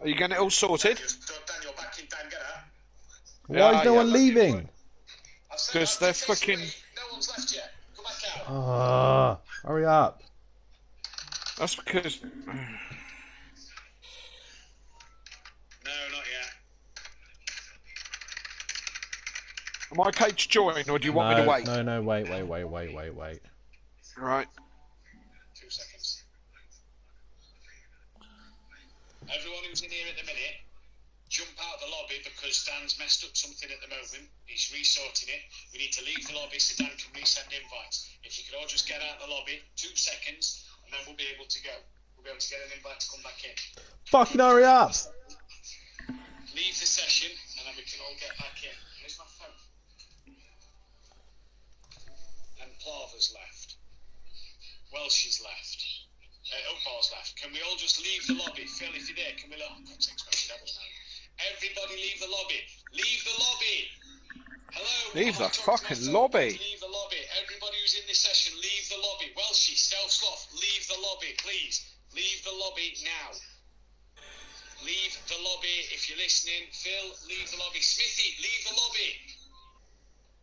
Are you getting it all sorted? Daniel, back in time, get out. Why is no one leaving? Because they're fucking... No one's left yet. Come back out. Hurry up. That's because... No, not yet. Am I okay to join, or do you want me to wait? No, wait. Right. 2 seconds. Everyone who's in here at the minute, jump out the lobby because Dan's messed up something at the moment. He's resorting it. We need to leave the lobby so Dan can resend invites. If you could all just get out the lobby, 2 seconds, and then we'll be able to go. We'll be able to get an invite to come back in. Fucking hurry up! Leave the session, and then we can all get back in. Where's my phone? And Plava's left. Welsh's left. Upbar's left. Can we all just leave the lobby? Phil, if you're there, can we look? Everybody leave the lobby. Leave the lobby. Hello. Leave the fucking lobby. Leave the lobby. Everybody who's in this session, leave the lobby. Welshie, Self-Sloth, leave the lobby, please. Leave the lobby now. Leave the lobby if you're listening. Phil, leave the lobby. Smithy, leave the lobby.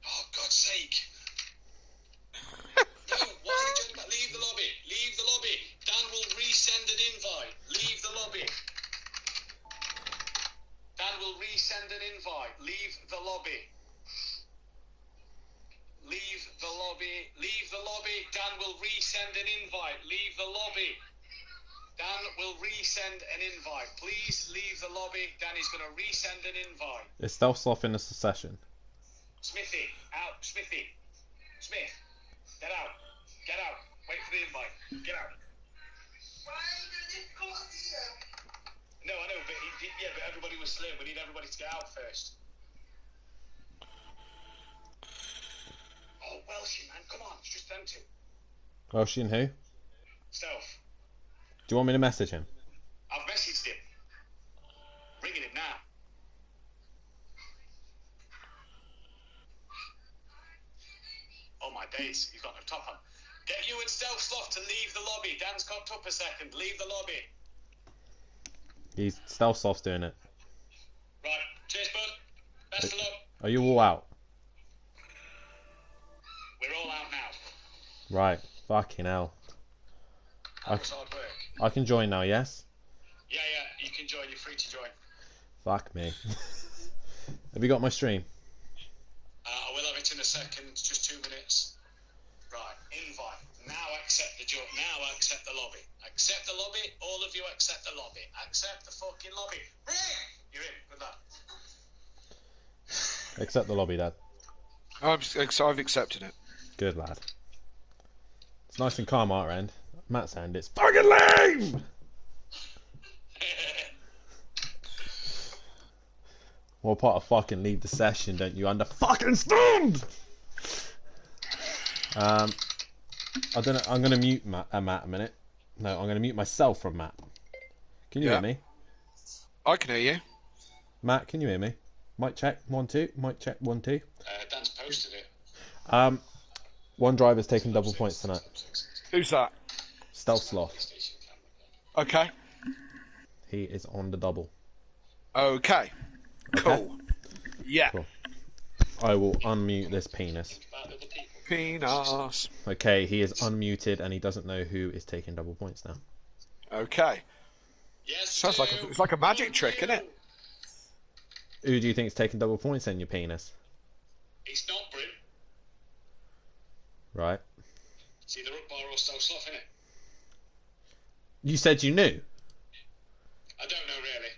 Oh, God's sake. No, what are you talking about? Leave the lobby. Leave the lobby. Dan will resend an invite. Leave the lobby. Dan will resend an invite. Leave the lobby. Leave the lobby. Leave the lobby. Dan will resend an invite. Leave the lobby. Dan will resend an invite. Please leave the lobby. Dan is going to resend an invite. Is Stealth in the session? Smithy, out. Smithy. Smith, get out. Get out. Wait for the invite. Get out. No, I know, but but everybody was slim. We need everybody to get out first. Oh, Welshie, man, come on, it's just them two. Welshie and who? Stealth. Do you want me to message him? I've messaged him. Ringing him now. Oh my days, he's got no top on. Get you and Stealth to leave the lobby. Dan's cocked up a second. Leave the lobby. Stealth's doing it. Right, cheers, bud. Best of luck. Are you all out? We're all out now. Right, fucking hell. That was hard work. I can join now, yes? Yeah, you can join. You're free to join. Fuck me. Have you got my stream? I will have it in a second. Just 2 minutes. Right, invite. Now accept the lobby. Accept the lobby. All of you accept the lobby. Accept the fucking lobby. You're in. Good luck. Accept the lobby, Dad. I've accepted it. Good lad. It's nice and calm our end. Matt's end, it's fucking lame! Well, part of fucking leave the session, don't you understand? I don't know. I'm gonna mute Matt a minute. No, I'm gonna mute myself from Matt. Can you hear me? I can hear you. Matt, can you hear me? Mic check 1 2. Mic check 1 2. Dan's posted it. One driver's taking double points tonight. Who's that? Stealth. Okay. He is on the double. Okay. Cool. Yeah. Cool. I will unmute this penis. Penis. Okay, he is unmuted and he doesn't know who is taking double points now. Okay. Yes. Sounds like it's like a magic trick, isn't it? Who do you think is taking double points then, your penis? It's not Brim. Right. It's either Upbar or Stealth, innit? You said you knew. I don't know really.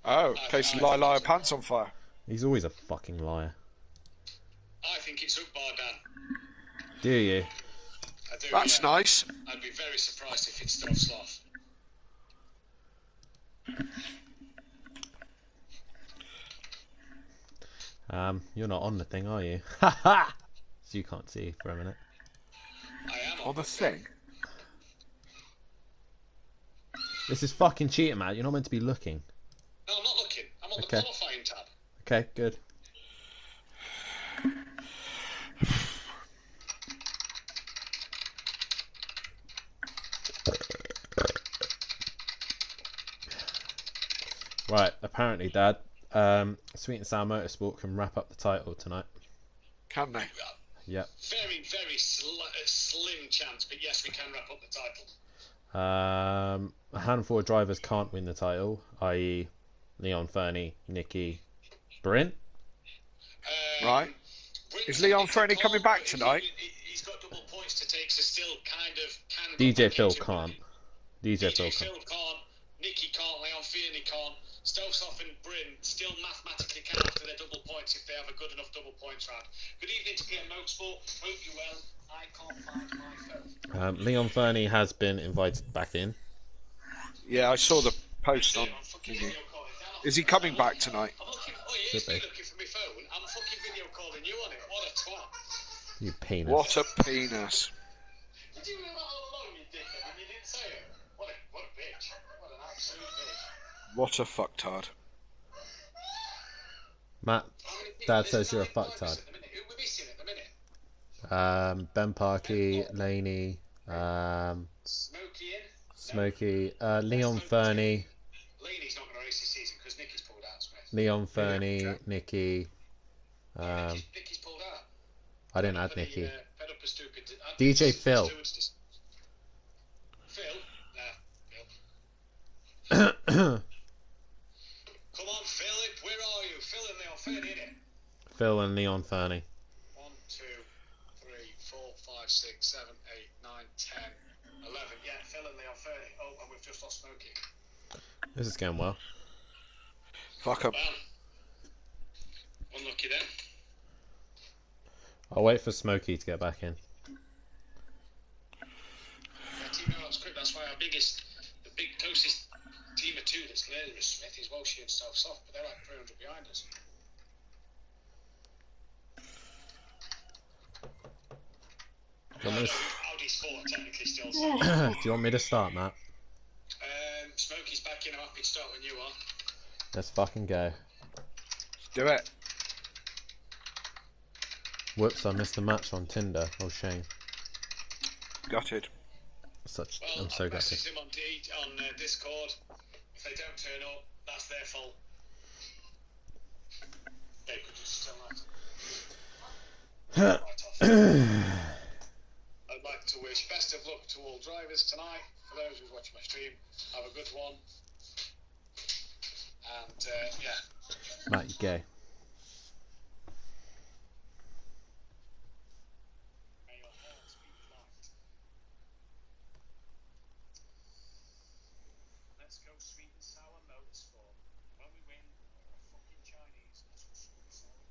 Oh, in case you lie, pants on fire. He's always a fucking liar. I think it's Upbar, Dan. Do you? I do. That's nice. I'd be very surprised if it's Stealth. You're not on the thing, are you? Ha ha! So you can't see for a minute. I am on the thing. This is fucking cheating, man. You're not meant to be looking. No, I'm not looking. I'm on the qualifying tab. Okay, good. Right, apparently, Dad, Sweet and Sour Motorsport can wrap up the title tonight. Can they? Yep. Very, very slim chance, but yes, we can wrap up the title. A handful of drivers can't win the title, i.e. Leon Fernie, Nicky, Bryn. Right. Is Leon Fernie coming back tonight? He's got double points to take, so still kind of can. DJ Phil can't. DJ Phil can't. Nicky can't. Leon Fernie can't. Stovesoft and Bryn still mathematically can after their double points if they have a good enough double points round. Good evening to PM Motorsport. Hope you're well. I can't find my phone. Leon Fernie has been invited back in. Yeah, I saw the post on. Is he coming back tonight? He is looking for my phone. I'm fucking video calling you on it. What a twat. You penis. What a penis. Did you know that all along, you dickhead, and you didn't say it? What a bitch. What an absolute bitch. What a fucktard. Matt, Dad says you're a fucktard. Who are we missing at the minute? Ben Parkey, Laney, Smokey in? Leon Fernie. Laney's not going to race this season because Nicky's pulled out, Smith. Leon Fernie, Nicky. Nicky's pulled out. I didn't add Nicky. Fed up a stupid, DJ Phil. Phil? Nah, Phil. Come on, Philip, where are you? Phil and Leon Fernie, innit? Phil and Leon Fernie. 1, 2, 3, 4, 5, 6, 7, 8, 9, 10, 11. Yeah, Phil and Leon Fernie. Oh, and we've just lost Smokey. This is going well. Fuck up. Unlucky then. I'll wait for Smokey to get back in. Yeah, Team Europe's quick. That's why our the big closest team of two that's later is Smith is Walshy and Stovesoft, but they're like 300 behind us. Audi Sport technically still. Do you want me to start, Matt? Smokey's back in. I'm happy to start when you are. Let's fucking go. Do it. Whoops, I missed the match on Tinder. Oh, shame. Gutted. I'm so gutted. Message them on Discord. If they don't turn up, that's their fault. They could just tell that. I'd like to wish best of luck to all drivers tonight. For those who's watching my stream, have a good one. And yeah. Matt, you go. Let's go Sweet and Sour Motorsport. When we win, we're a fucking Chinese. Let's go Sweet and Sour.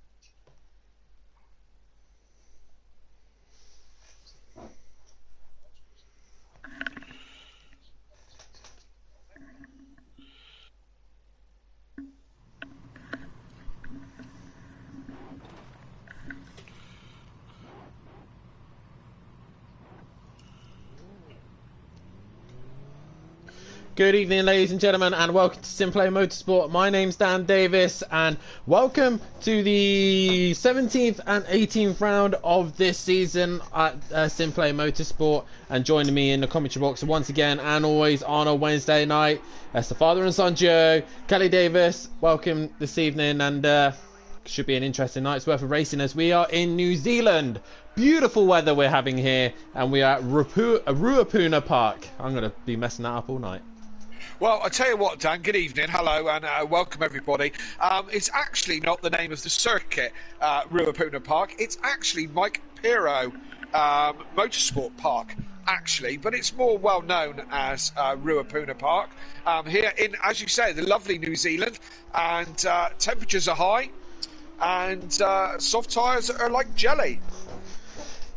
Good evening, ladies and gentlemen, and welcome to Simplay Motorsport. My name's Dan Davis, and welcome to the 17th and 18th round of this season at Simplay Motorsport. And joining me in the commentary box once again, and always on a Wednesday night, that's the father and son duo, Kelly Davis. Welcome this evening, and should be an interesting night's worth of racing as we are in New Zealand. Beautiful weather we're having here, and we are at Ruapuna Park. I'm going to be messing that up all night. Well, I tell you what, Dan, good evening, hello, and welcome everybody. It's actually not the name of the circuit, Ruapuna Park. It's actually Mike Pirro Motorsport Park, actually, but it's more well known as Ruapuna Park. Here in, as you say, the lovely New Zealand, and temperatures are high, and soft tyres are like jelly.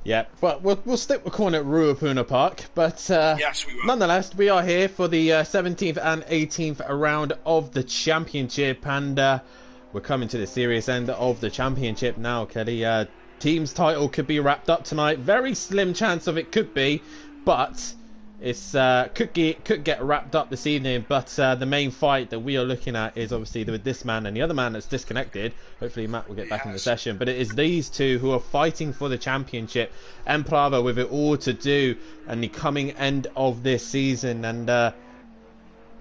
Yeah, but we'll stick with calling it Ruapuna Park. But yes, we will. Nonetheless, we are here for the 17th and 18th round of the championship, and we're coming to the serious end of the championship now, Kelly. Team's title could be wrapped up tonight. Very slim chance of it could be, but it's could get wrapped up this evening. But the main fight that we are looking at is obviously with this man and the other man that's disconnected. Hopefully Matt will get back in the session, but it is these two who are fighting for the championship. Emprava with it all to do and the coming end of this season, and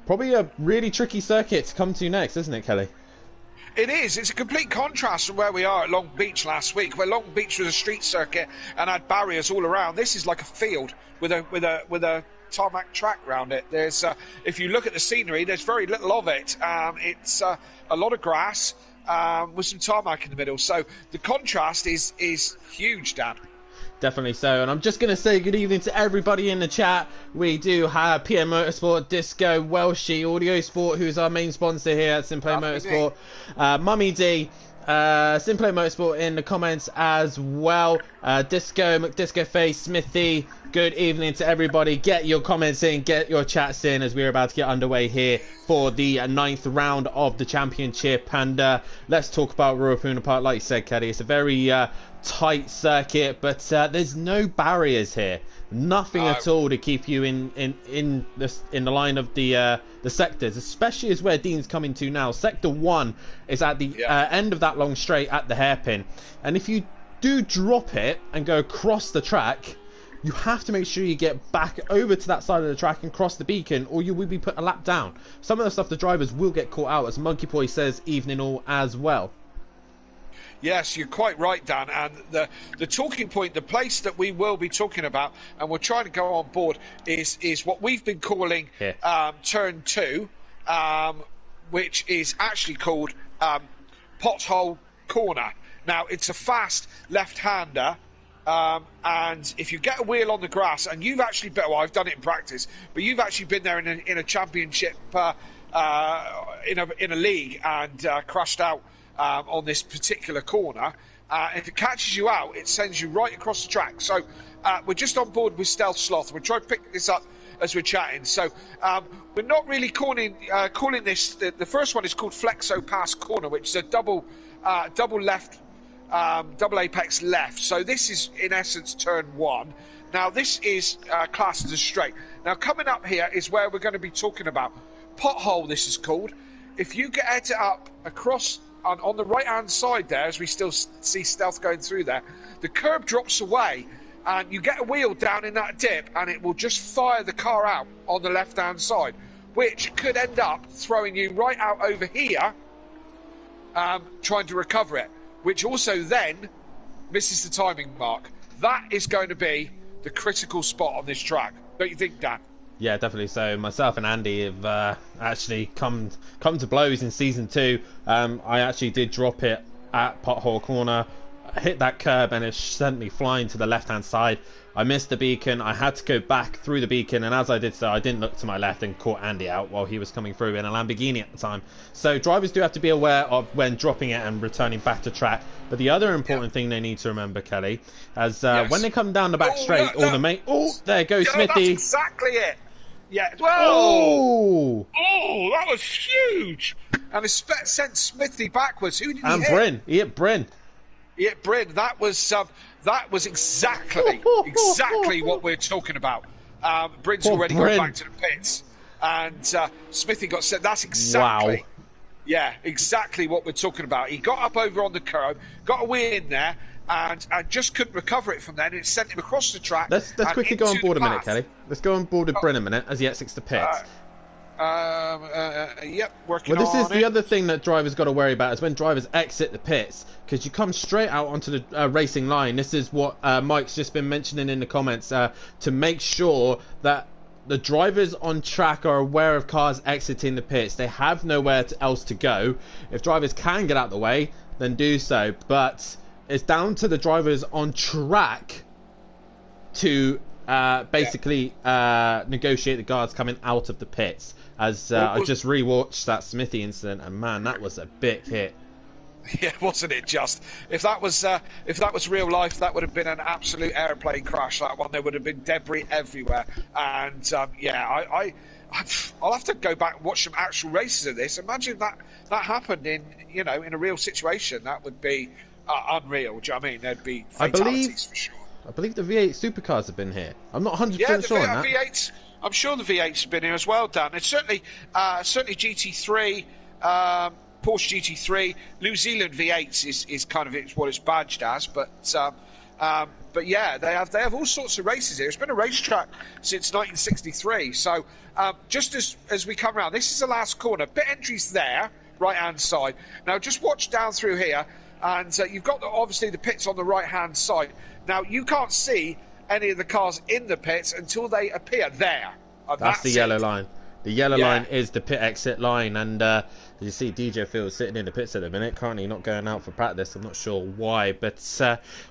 probably a really tricky circuit to come to next, isn't it, Kelly? It is. It's a complete contrast from where we are at Long Beach last week, where Long Beach was a street circuit and had barriers all around. This is like a field with a tarmac track around it. There's, if you look at the scenery, there's very little of it. It's a lot of grass with some tarmac in the middle. So the contrast is huge, Dan. Definitely so. And I'm just going to say good evening to everybody in the chat. We do have PM Motorsport, Disco, Welshie, Audio Sport, who's our main sponsor here at Simplay Motorsport. Mummy D, Simplay Motorsport in the comments as well. Disco, McDisco Face, Smithy, good evening to everybody. Get your comments in, get your chats in as we're about to get underway here for the 9th round of the championship. And let's talk about Ruapuna Park. Like you said, Kelly, it's a very tight circuit, but there's no barriers here. Nothing at all to keep you in the line of the sectors, especially as where Dean's coming to now. Sector 1 is at the end of that long straight at the hairpin, and if you do drop it and go across the track, you have to make sure you get back over to that side of the track and cross the beacon, or you will be put a lap down. Some of the stuff the drivers will get caught out, as Monkey Boy says, evening all as well. Yes, you're quite right, Dan. And the talking point, the place that we will be talking about, and we're trying to go on board, is what we've been calling Turn 2, which is actually called Pothole Corner. Now, it's a fast left-hander, and if you get a wheel on the grass, and you've actually been, well, I've done it in practice, but you've actually been there in a championship, in a league, and crashed out on this particular corner. If it catches you out, it sends you right across the track. So we're just on board with Stealth Sloth. We're trying to pick this up as we're chatting. So we're not really calling this. The first one is called Flexo Pass Corner, which is a double left, double apex left. So this is in essence turn 1. Now this is classed as a straight. Now coming up here is where we're going to be talking about Pothole. This is called. If you get it up across on the right-hand side there, as we still see Stealth going through there, the curb drops away and you get a wheel down in that dip and it will just fire the car out on the left-hand side, which could end up throwing you right out over here trying to recover it, which also then misses the timing mark. That is going to be the critical spot on this track. Don't you think, Dan? Yeah, definitely so. Myself and Andy have actually come to blows in season 2. I actually did drop it at Pothole Corner, hit that curb, and it sent me flying to the left-hand side. I missed the beacon. I had to go back through the beacon, and as I did so, I didn't look to my left and caught Andy out while he was coming through in a Lamborghini at the time. So drivers do have to be aware of when dropping it and returning back to track. But the other important thing they need to remember, Kelly, as when they come down the back straight, or the main... Oh, there goes Smithy. That's exactly it. Yeah. Whoa! Oh, that was huge. And it sent Smithy backwards. Who did he hit? Bryn. He hit Bryn. He hit Bryn. That was exactly what we're talking about. Bryn's already gone back to the pits, and Smithy got sent. That's exactly. Wow. Yeah, exactly what we're talking about. He got up over on the curb, got a wheel in there, and just couldn't recover it from then. It sent him across the track. Let's quickly go on board a minute, Kelly. Let's go on board with Bryn a minute as he exits the pits. Yep, working on it. Well, this is the other thing that drivers got to worry about is when drivers exit the pits, because you come straight out onto the racing line. This is what Mike's just been mentioning in the comments, to make sure that the drivers on track are aware of cars exiting the pits. They have nowhere else to go. If drivers can get out of the way, then do so. But it's down to the drivers on track to basically negotiate the guards coming out of the pits. As I just rewatched that Smithy incident, and man, that was a big hit. Yeah, wasn't it just? If that was real life, that would have been an absolute airplane crash. That one, there would have been debris everywhere. And I'll have to go back and watch some actual races of this. Imagine that happened in a real situation. That would be unreal. Do you know what I mean? There'd be fatalities for sure. I believe the V8 supercars have been here. I'm not 100% sure on that. V8s. I'm sure the V8's have been here as well, Dan. It's certainly GT3, Porsche GT3, New Zealand V8s is kind of what it's badged as, but But yeah, they have all sorts of races here. It's been a racetrack since 1963. So just as we come around, this is the last corner. Pit entry's there, right-hand side. Now just watch down through here, and you've got obviously the pits on the right-hand side. Now you can't see any of the cars in the pits until they appear there. That's the yellow line. The yellow line is the pit exit line, and you see DJ Phil sitting in the pits at the minute, currently not going out for practice. I'm not sure why, but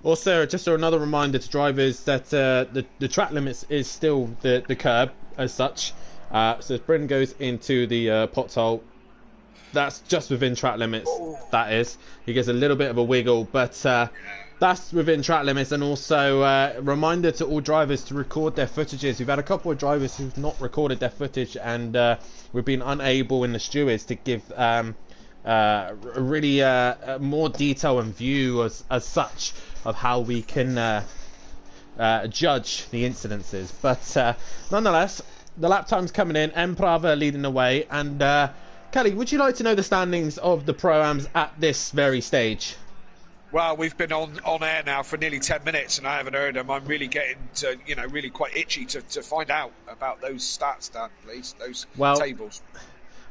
also just another reminder to drivers that the track limits is still the curb as such. So if Bryn goes into the pothole, that's just within track limits. That is, he gets a little bit of a wiggle, but that's within track limits. And also reminder to all drivers to record their footages. We've had a couple of drivers who've not recorded their footage, and we've been unable in the stewards to give really more detail and view as such of how we can judge the incidences. But nonetheless, the lap time's coming in. Emprava leading the way. And Kelly, would you like to know the standings of the Pro-Ams at this very stage? Well, we've been on air now for nearly 10 minutes and I haven't heard them. I'm really getting to, really quite itchy to find out about those stats, Dan, please, those tables.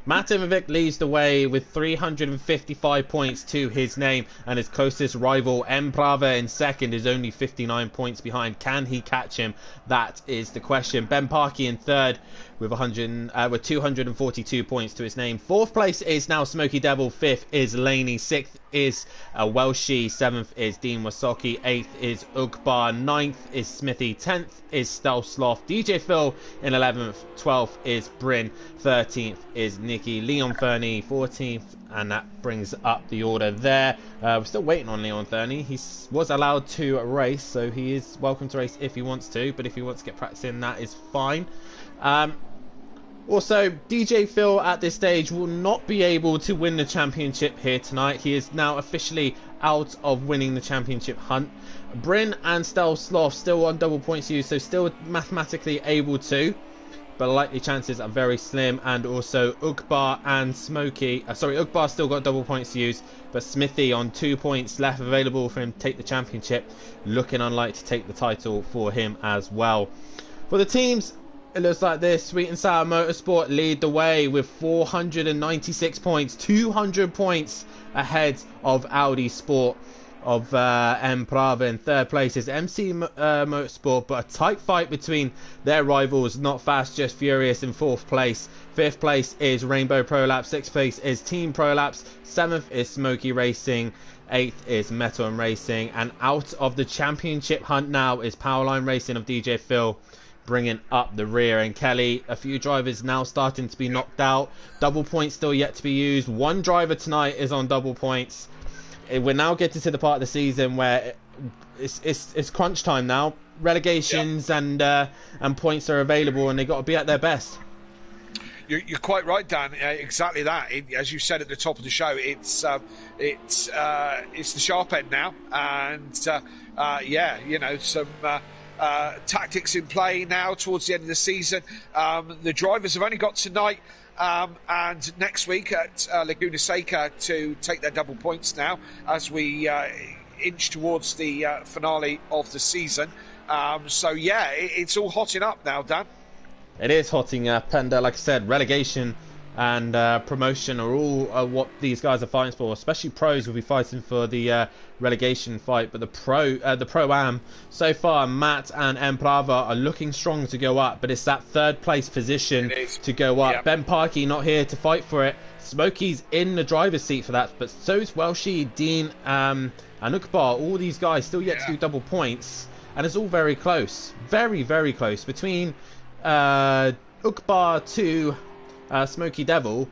Matt Imovic leads the way with 355 points to his name, and his closest rival, Emprava, in second is only 59 points behind. Can he catch him? That is the question. Ben Parkey in third with 242 points to his name. Fourth place is now Smoky Devil. Fifth is Laney. Sixth is Welshie. Seventh is Dean Wasocki. Eighth is Ugbar. Ninth is Smithy. 10th is Stelsloth. DJ Phil in 11th. 12th is Bryn. 13th is Nicky. Leon Fernie 14th, and that brings up the order there. We're still waiting on Leon Fernie. He was allowed to race, so he is welcome to race if he wants to, but if he wants to get practice in, that is fine. Also, DJ Phil at this stage will not be able to win the championship here tonight. He is now officially out of winning the championship hunt. Bryn and Stelsloth still on double points used, so still mathematically able to, but the likely chances are very slim. And also Ugbar and Smoky, Ugbar still got double points to use, but Smithy on 2 points left available for him to take the championship, looking unlikely to take the title for him as well. For the teams, it looks like this. Sweet and Sour Motorsport lead the way with 496 points, 200 points ahead of Audi Sport. Of Emprava. In third place is MC Motorsport, but a tight fight between their rivals. Not Fast, Just Furious in fourth place. Fifth place is Rainbow Prolapse. Sixth place is Team Prolapse. Seventh is Smoky Racing. Eighth is Metal and Racing. And out of the championship hunt now is Powerline Racing of DJ Phil, bringing up the rear. And Kelly, a few drivers now starting to be knocked out. Double points still yet to be used. One driver tonight is on double points. We're now getting to the part of the season where it's crunch time now. Relegations and points are available, and they've got to be at their best. You're quite right, Dan. Exactly that. As you said at the top of the show, it's the sharp end now, and some tactics in play now towards the end of the season. The drivers have only got tonight and next week at Laguna Seca to take their double points now as we inch towards the finale of the season. It's all hotting up now, Dan. It is hotting up, and like I said, relegation and promotion are all what these guys are fighting for. Especially pros will be fighting for the relegation fight, but the Pro-Am so far, Matt and Emprava are looking strong to go up, but it's that third place position to go up. Yep. Ben Parkey not here to fight for it. Smokey's in the driver's seat for that, but so is Welshie, Dean, and Ugbar. All these guys still yet to do double points, and it's all very close, very, very close between Ugbar to Smoky Devil.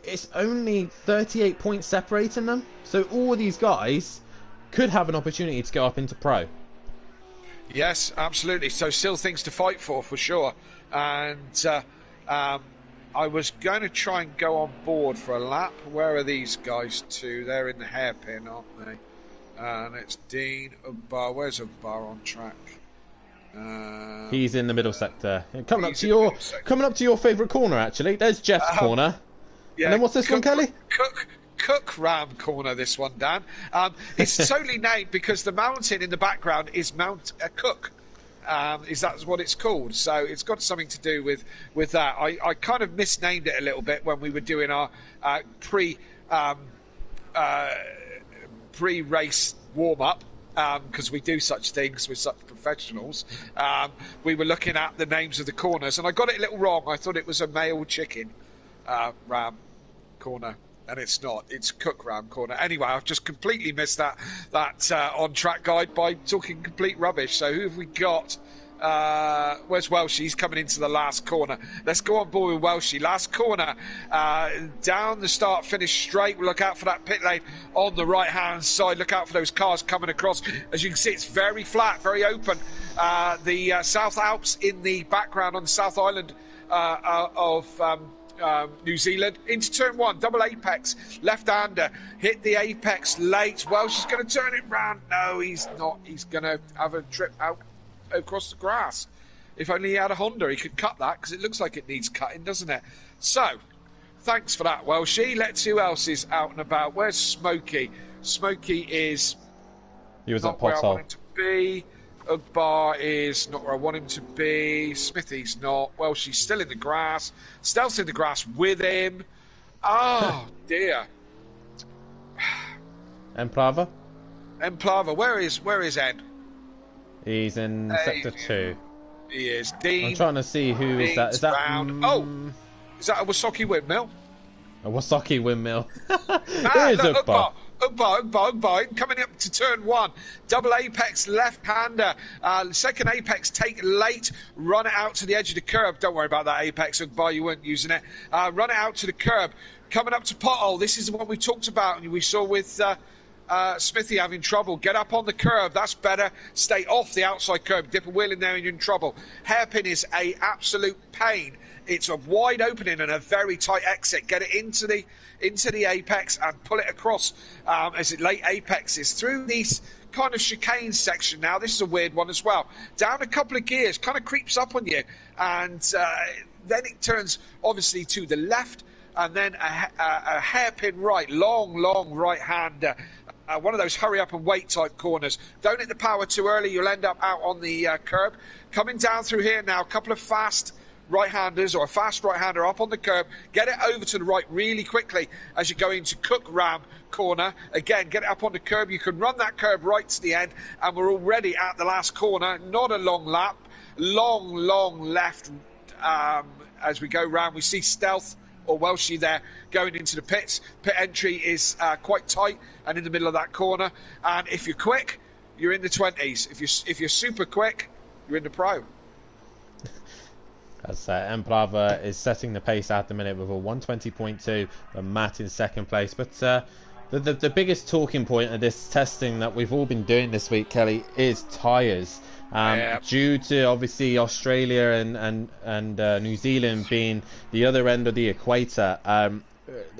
It's only 38 points separating them, so all of these guys could have an opportunity to go up into pro. Yes, absolutely. So still things to fight for sure. And I was going to try and go on board for a lap. Where are these guys two? They're in the hairpin, aren't they? And it's Dean, Ugbar. Where's Ugbar on track? He's in the middle sector. Coming up to your favourite corner, actually. There's Jeff's corner. Yeah, and then what's this one, Kelly? Cook Ram corner, this one, Dan. It's solely named because the mountain in the background is Mount Cook. Is that what it's called? So it's got something to do with that. I kind of misnamed it a little bit when we were doing our pre-race warm-up, because we do such things with such professionals. We were looking at the names of the corners, and I got it a little wrong. I thought it was a male chicken ram corner, and it's not. It's Cook Ram corner. Anyway, I've just completely missed that on-track guide by talking complete rubbish. So who have we got? Where's Welshie? He's coming into the last corner. Let's go on board with Welshie. Last corner, down the start, finish straight. We'll look out for that pit lane on the right-hand side. Look out for those cars coming across. As you can see, it's very flat, very open. The South Alps in the background on the South Island of New Zealand. Into turn one, double apex, left-hander, hit the apex late. Welshie's going to turn it round. No, he's not. He's going to have a trip out across the grass. If only he had a Honda, he could cut that, because it looks like it needs cutting, doesn't it? So, thanks for that, Welshie. Let's see who else is out and about. Where's Smokey? Smokey is he was not at where I Pothole. want him to be. Ugbar is not where I want him to be. Smithy's not. Welshie's still in the grass. Stealth's in the grass with him. Oh, dear. Emplava? Emplava, where is Ed? He's in sector 2. He is. Dean. I'm trying to see who is that. Is that is that a Wasaki windmill? a Wasaki windmill? Ah, It is look, Ugbar. Ugbar, coming up to turn one. Double apex left-hander. Second apex, take late. Run it out to the edge of the curb. Don't worry about that apex, Ugbar, you weren't using it. Run it out to the curb. Coming up to pothole. This is the one we talked about and we saw with Smithy having trouble. Get up on the curb. That's better. Stay off the outside curb. Dip a wheel in there and you're in trouble. Hairpin is a absolute pain. It's a wide opening and a very tight exit. Get it into the apex and pull it across as it late apexes through these kind of chicane section. Now this is a weird one as well. Down a couple of gears, kind of creeps up on you, and then it turns obviously to the left, and then a hairpin right, long right hander. One of those hurry up and wait type corners. Don't hit the power too early, you'll end up out on the curb. Coming down through here now, a couple of fast right-handers or a fast right-hander up on the curb. Get it over to the right really quickly as you go into Cook Ram corner. Again, get it up on the curb. You can run that curb right to the end, and we're already at the last corner. Not a long lap. Long left as we go round. We see Stealth or Welshie there going into the pits. Pit entry is quite tight and in the middle of that corner. And if you're quick, you're in the 20s. If you're super quick, you're in the pro. As Emplava is setting the pace at the minute with a 120.2, and Matt in second place. But the biggest talking point of this testing that we've all been doing this week, Kelly, is tyres. Due to obviously Australia and New Zealand being the other end of the equator,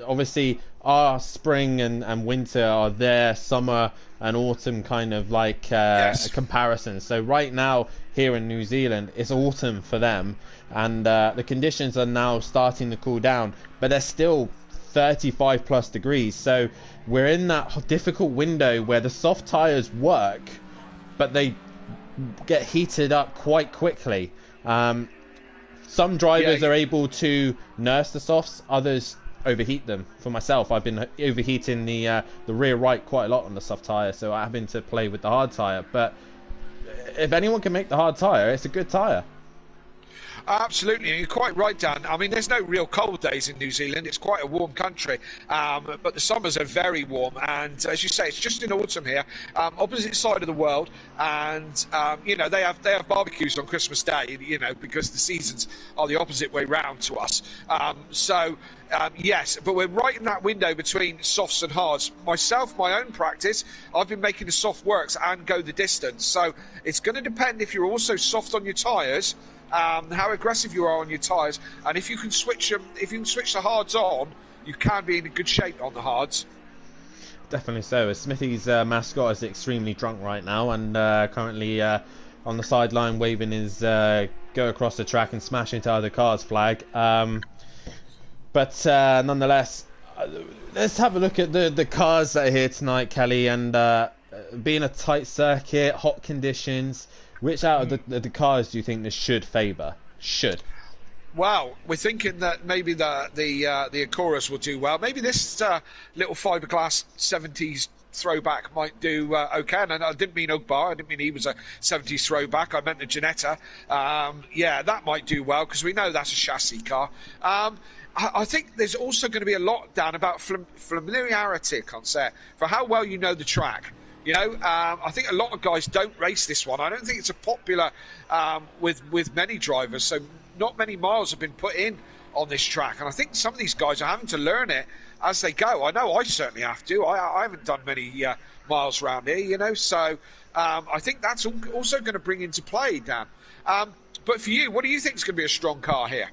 obviously our spring and winter are their summer and autumn kind of like a comparison. So right now here in New Zealand it's autumn for them, and the conditions are now starting to cool down, but they're still 35 plus degrees. So we're in that difficult window where the soft tires work, but they get heated up quite quickly. Some drivers are able to nurse the softs, others overheat them. For myself, I've been overheating the rear right quite a lot on the soft tire, so I'm having to play with the hard tire. But if anyone can make the hard tire, it's a good tire. Absolutely, and you're quite right, Dan. I mean, there's no real cold days in New Zealand. It's quite a warm country, but the summers are very warm. And as you say, it's just in autumn here, opposite side of the world. And you know, they have barbecues on Christmas Day, you know, because the seasons are the opposite way round to us. Yes, but we're right in that window between softs and hards. Myself, my own practice, I've been making the soft works and go the distance. So it's going to depend if you're also soft on your tyres, how aggressive you are on your tyres, and if you can switch them, if you can switch the hards on, you can be in a good shape on the hards. Definitely so. Smithy's mascot is extremely drunk right now, and currently on the sideline waving his go across the track and smash into other cars flag. But nonetheless, let's have a look at the cars that are here tonight, Kelly, and being a tight circuit, hot conditions, which out of the cars do you think this should favour? Well, we're thinking that maybe the Acuras will do well. Maybe this little fiberglass 70s throwback might do okay. And I didn't mean Ugbar. I didn't mean he was a 70s throwback. I meant the Ginetta. Yeah, that might do well because we know that's a chassis car. I think there's also going to be a lot, Dan, about familiarity, I can't say it, for how well you know the track. You know, I think a lot of guys don't race this one. I don't think it's a popular with many drivers. So not many miles have been put in on this track. And I think some of these guys are having to learn it as they go. I know I certainly have to. I haven't done many miles around here, you know. So I think that's also going to bring into play, Dan. But for you, what do you think is going to be a strong car here?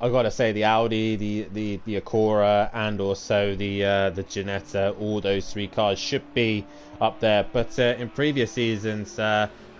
I've got to say the Audi, the Acura, and also the Ginetta, all those three cars should be up there. But in previous seasons,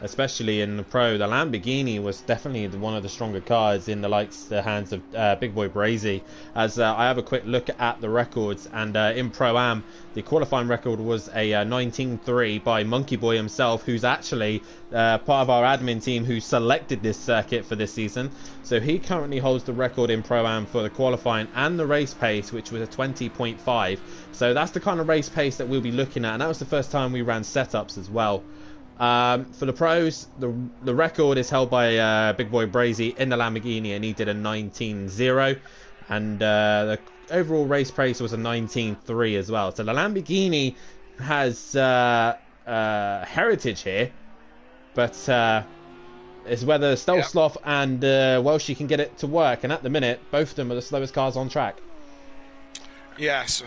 especially in the Pro, the Lamborghini was definitely one of the stronger cars in the hands of Big Boy Brazy. As I have a quick look at the records, and in Pro-Am, the qualifying record was a 19.3 by Monkey Boy himself, who's actually part of our admin team who selected this circuit for this season. So he currently holds the record in Pro-Am for the qualifying and the race pace, which was a 20.5. So that's the kind of race pace that we'll be looking at, and that was the first time we ran setups as well. For the pros, the record is held by Big Boy Brazy in the Lamborghini, and he did a 19.0, and the overall race pace was a 19.3 as well. So the Lamborghini has heritage here, but it's whether Stelsloff and Welshie can get it to work, and at the minute, both of them are the slowest cars on track. Yes,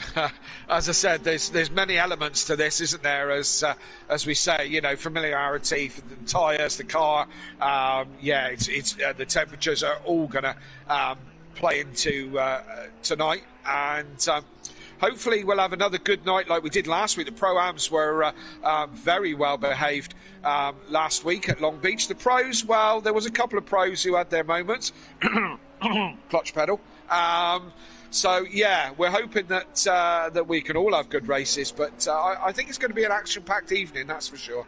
as I said, there's many elements to this, isn't there? As we say, you know, familiarity for the tyres, the car. It's the temperatures are all going to play into tonight, and hopefully we'll have another good night like we did last week. The Pro-Ams were very well behaved last week at Long Beach. The pros, well, there was a couple of pros who had their moments. Clutch pedal. So, yeah, we're hoping that that we can all have good races, but I think it's going to be an action-packed evening, that's for sure.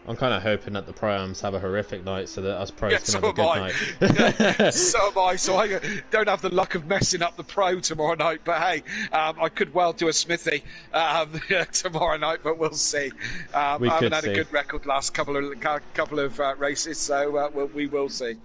I'm kind of hoping that the Pro-Ams have a horrific night so that us pros can have a good night. So am I. So I don't have the luck of messing up the Pro tomorrow night, but hey, I could well do a Smithy tomorrow night, but we'll see. I haven't had a good record last couple of races, so we will see.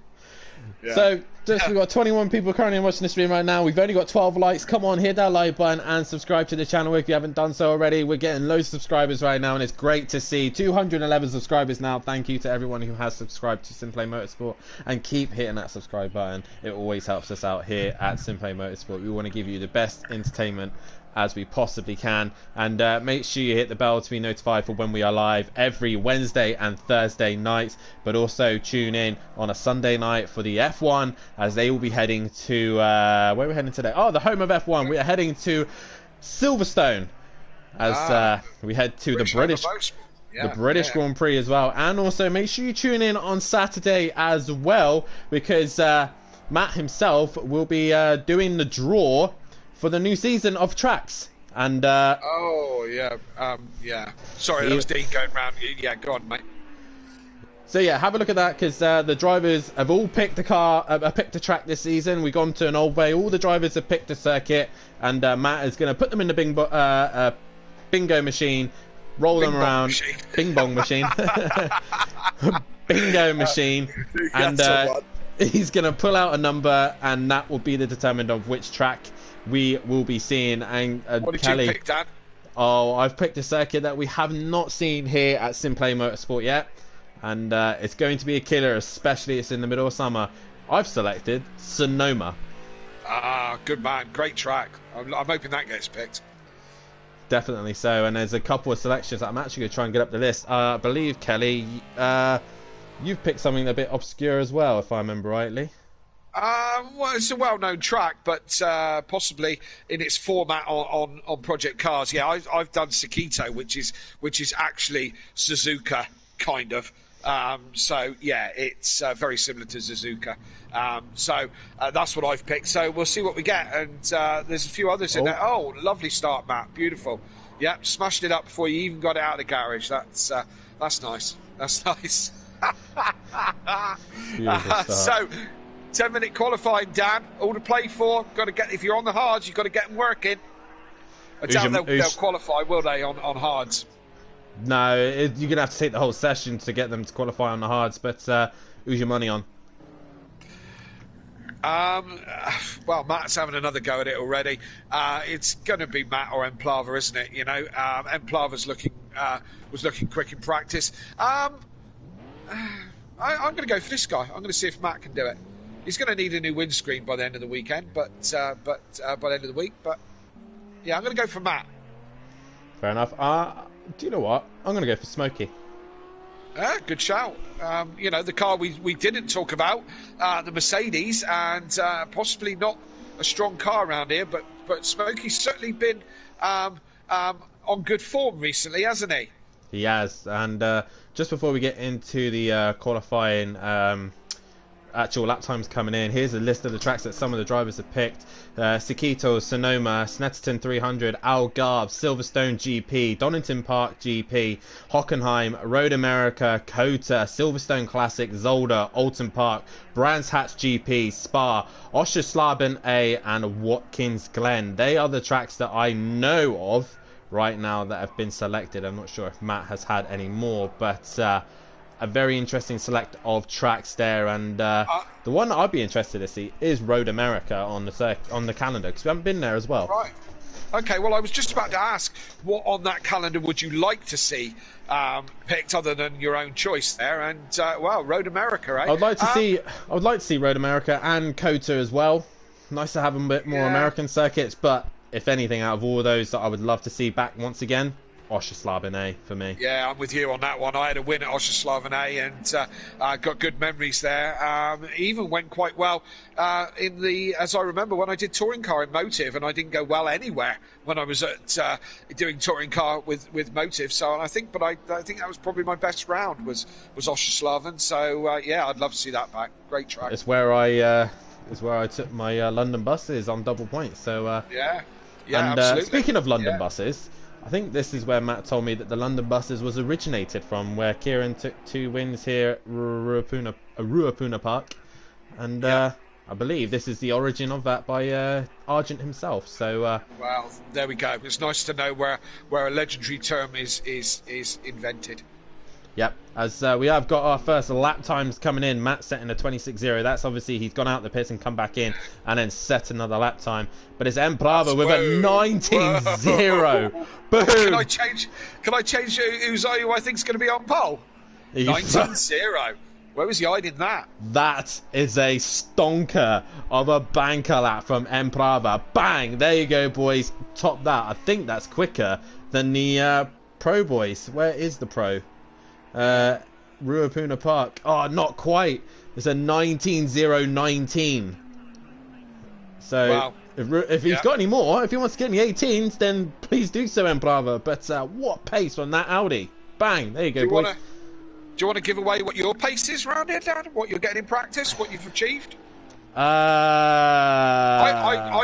Yeah. So, we've got 21 people currently watching the stream right now. We've only got 12 likes. Come on, hit that like button and subscribe to the channel if you haven't done so already. We're getting loads of subscribers right now, and it's great to see 211 subscribers now. Thank you to everyone who has subscribed to Simplay Motorsport, and keep hitting that subscribe button. It always helps us out here at Simplay Motorsport. We want to give you the best entertainment as we possibly can, and make sure you hit the bell to be notified for when we are live every Wednesday and Thursday nights, but also tune in on a Sunday night for the F1, as they will be heading to where are we heading today? Oh, the home of F1. We are heading to Silverstone as we head to the British Grand Prix as well. And also make sure you tune in on Saturday as well, because Matt himself will be doing the draw for the new season of Tracks. And sorry, that was Dean going round. Yeah, go on, mate. So yeah, have a look at that, because the drivers have all picked a track this season. We've gone to an old way. All the drivers have picked a circuit, and Matt is going to put them in the bingo machine, roll them around, bing bong machine, bingo machine, and he's going to pull out a number, and that will be the determinant of which track we will be seeing. And what did Kelly, you pick, Dan? Oh, I've picked a circuit that we have not seen here at Simplay Motorsport yet, and it's going to be a killer, especially it's in the middle of summer. I've selected Sonoma. Good man, great track. I'm hoping that gets picked. Definitely so, and there's a couple of selections that I'm actually going to try and get up the list. I believe, Kelly, you've picked something a bit obscure as well, if I remember rightly. Well, it's a well-known track, but possibly in its format on Project Cars. Yeah, I've done Sakito, which is actually Suzuka kind of. So yeah, it's very similar to Suzuka. So that's what I've picked. So we'll see what we get. And there's a few others in there. Oh, lovely start, Matt. Beautiful. Yep, smashed it up before you even got it out of the garage. That's nice. That's nice. So 10-minute qualifying, Dan. All to play for. Got to get. If you're on the hards, you've got to get them working. I doubt they'll qualify, will they, on hards? No, you're going to have to take the whole session to get them to qualify on the hards, but who's your money on? Well, Matt's having another go at it already. It's going to be Matt or Emplava, isn't it? You know, Emplava's was looking quick in practice. I'm going to go for this guy. I'm going to see if Matt can do it. He's going to need a new windscreen by the end of the weekend, but by the end of the week. But yeah, I'm going to go for Matt. Fair enough. Do you know what? I'm going to go for Smokey. Good shout. You know, the car we didn't talk about, the Mercedes, and possibly not a strong car around here, but Smokey's certainly been on good form recently, hasn't he? He has. And just before we get into the qualifying actual lap times coming in, here's a list of the tracks that some of the drivers have picked. Sakito, Sonoma, Snetterton 300, Algarve, Silverstone GP, Donington Park GP, Hockenheim, Road America, COTA, Silverstone Classic, Zolder, Alton Park, Brands Hatch GP, Spa, Oschersleben A, and Watkins Glen. They are the tracks that I know of right now that have been selected. I'm not sure if Matt has had any more, but a very interesting select of tracks there, and the one that I'd be interested to see is Road America on the calendar, because we haven't been there as well. Right. Okay, well, I was just about to ask, what on that calendar would you like to see picked other than your own choice there? And well, Road America, eh? I would like to see Road America and COTA as well. Nice to have a bit more American circuits, but if anything, out of all of those that I would love to see back once again, Oschersleben A for me. Yeah, I'm with you on that one. I had a win at Oschersleben A and got good memories there. Even went quite well as I remember, when I did touring car in Motive, and I didn't go well anywhere when I was at doing touring car with Motive. So I think that was probably my best round was Oschersleben. So yeah, I'd love to see that back. Great track. It's where I took my London buses on double points. So yeah, and absolutely. Speaking of London buses, I think this is where Matt told me that the London buses was originated from, where Kieran took 2 wins here at Ruapuna Park, and I believe this is the origin of that by Argent himself. So well, there we go. It's nice to know where a legendary term is invented. Yep, as we have got our first lap times coming in. Matt setting a 26.0. That's obviously he's gone out the pits and come back in and then set another lap time. But it's Emplava with a 19.0. Boom! Can I change who I think is going to be on pole? 19.0. Where was he hiding that? That is a stonker of a banker lap from Emplava. Bang! There you go, boys. Top that. I think that's quicker than the Pro boys. Where is the Pro? Ruapuna Park. Oh, not quite. It's a 19.019. So wow. if he's got any more, if he wants to get any 18s, then please do so, Emplava. But what pace on that Audi? Bang! There you go, boys. Do you want to give away what your pace is around here, Dan? What you're getting in practice? What you've achieved? I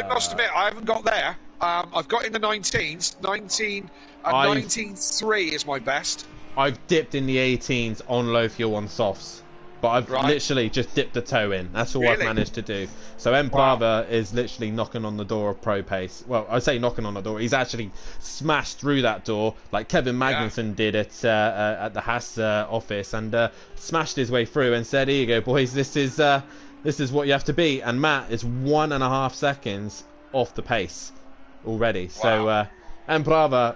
must admit, I haven't got there. I've got in the 19s. 19.3 is my best. I've dipped in the 18s on low fuel on softs, but I've literally just dipped a toe in. That's all I've managed to do. So Emplava is literally knocking on the door of pro pace. Well, I say knocking on the door. He's actually smashed through that door like Kevin Magnussen did at the Haas office, and smashed his way through and said, "Here you go, boys. This is what you have to be." And Matt is 1.5 seconds off the pace already. Wow. So Emplava,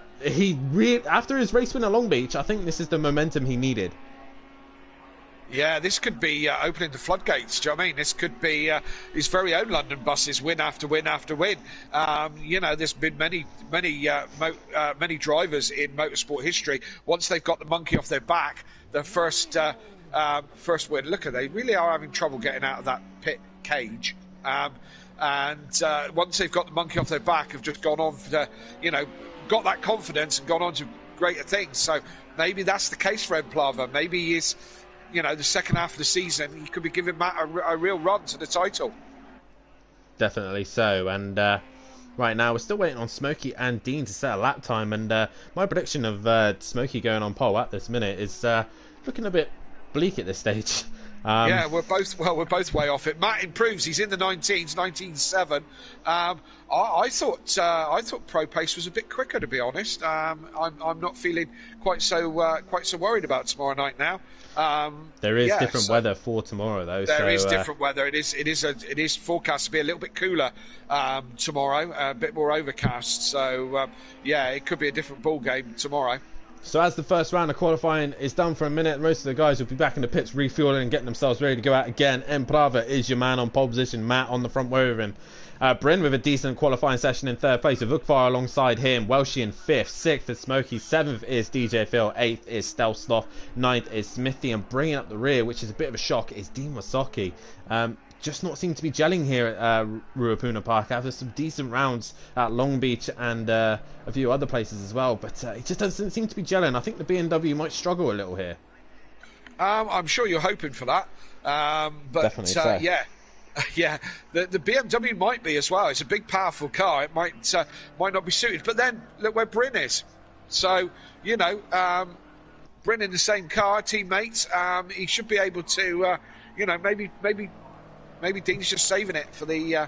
after his race win at Long Beach, I think this is the momentum he needed. Yeah, this could be opening the floodgates. Do you know what I mean? This could be his very own London buses, win after win after win. You know, there's been many drivers in motorsport history. Once they've got the monkey off their back, the first win. Look, they really are having trouble getting out of that pit cage. And once they've got the monkey off their back, have just gone on to, got that confidence and gone on to greater things. So maybe that's the case for Emplava. Maybe he's the second half of the season, he could be giving Matt a real run to the title. Definitely so. And right now, we're still waiting on Smokey and Dean to set a lap time. And my prediction of Smokey going on pole at this minute is looking a bit bleak at this stage. Yeah, we're both way off it. Matt improves. He's in the 19s, 19.7. I thought Pro Pace was a bit quicker, to be honest. I'm not feeling quite so worried about tomorrow night now. There is different weather for tomorrow, though. There is different weather. It is forecast to be a little bit cooler tomorrow, a bit more overcast. So it could be a different ball game tomorrow. So as the first round of qualifying is done for a minute, most of the guys will be back in the pits refueling and getting themselves ready to go out again. Emprava is your man on pole position, Matt on the front row of him. Bryn with a decent qualifying session in third place with Ukvar alongside him. Welshie in fifth, sixth is Smokey, seventh is DJ Phil, eighth is Stelsloth, ninth is Smithy, and bringing up the rear, which is a bit of a shock, is Dean Wasocki. Just not seem to be gelling here at Ruapuna Park after some decent rounds at Long Beach and a few other places as well, but it just doesn't seem to be gelling. I think the BMW might struggle a little here. I'm sure you're hoping for that, but definitely so. Yeah, the BMW might be as well. It's a big, powerful car. It might not be suited. But then look where Bryn is. So Bryn in the same car, teammates. He should be able to, maybe Dean's just saving it for the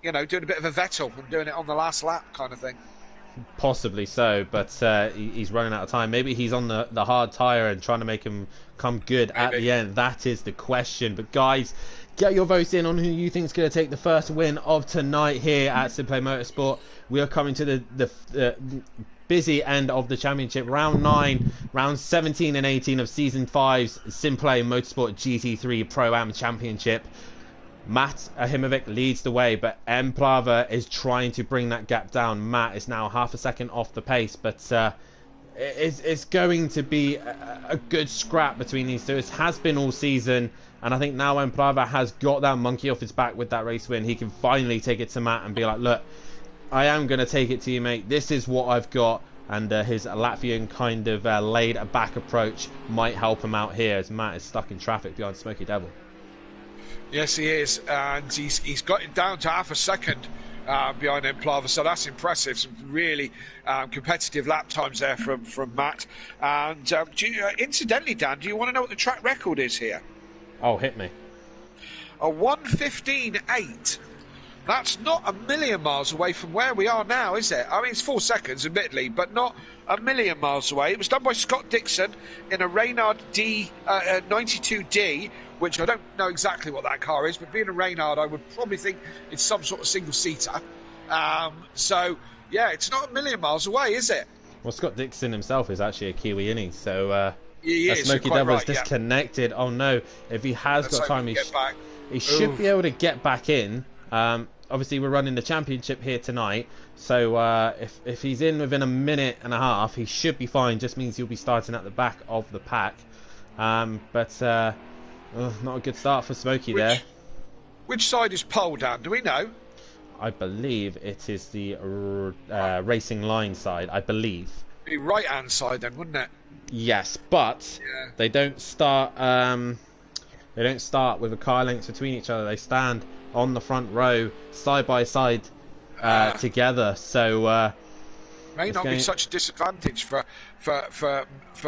doing a bit of a Vettel and doing it on the last lap kind of thing. Possibly so, but he's running out of time. Maybe he's on the hard tyre and trying to make him come good at the end. That is the question. But guys, get your votes in on who you think is going to take the first win of tonight here at Simplay Motorsport. We are coming to the busy end of the championship. Round 9, round 17 and 18 of Season 5's Simplay Motorsport GT3 Pro-Am Championship. Matt Ahimovic leads the way, but Emprava is trying to bring that gap down. Matt is now half a second off the pace, but it's going to be a good scrap between these two. It has been all season, and I think now Emprava has got that monkey off his back with that race win. He can finally take it to Matt and be like, look, I am going to take it to you, mate. This is what I've got. And his Latvian kind of laid-back approach might help him out here, as Matt is stuck in traffic behind Smokey Devil. Yes, he is, and he's got it down to half a second behind Emprava, so that's impressive. Some really competitive lap times there from Matt. And incidentally, Dan, do you want to know what the track record is here? Oh, hit me. A 1:15.8. That's not a million miles away from where we are now, is it? I mean, it's 4 seconds, admittedly, but not a million miles away. It was done by Scott Dixon in a Reynard D 92D, which I don't know exactly what that car is, but being a Reynard, I would probably think it's some sort of single-seater. So, yeah, it's not a million miles away, is it? Well, Scott Dixon himself is actually a Kiwi, isn't he? So, he is, Smokey Devil is right, disconnected. Yeah. Oh, no. If he has got time, he should be able to get back in. Obviously, we're running the championship here tonight, so if he's in within a minute and a half, he should be fine. Just means he'll be starting at the back of the pack. But not a good start for Smokey there. Which side is pole, Dan? Do we know? I believe it is the racing line side. I believe. The right-hand side, then, wouldn't it? Yes, but they don't start. They don't start with a car length between each other. They stand on the front row, side by side, together. So may not be such a disadvantage for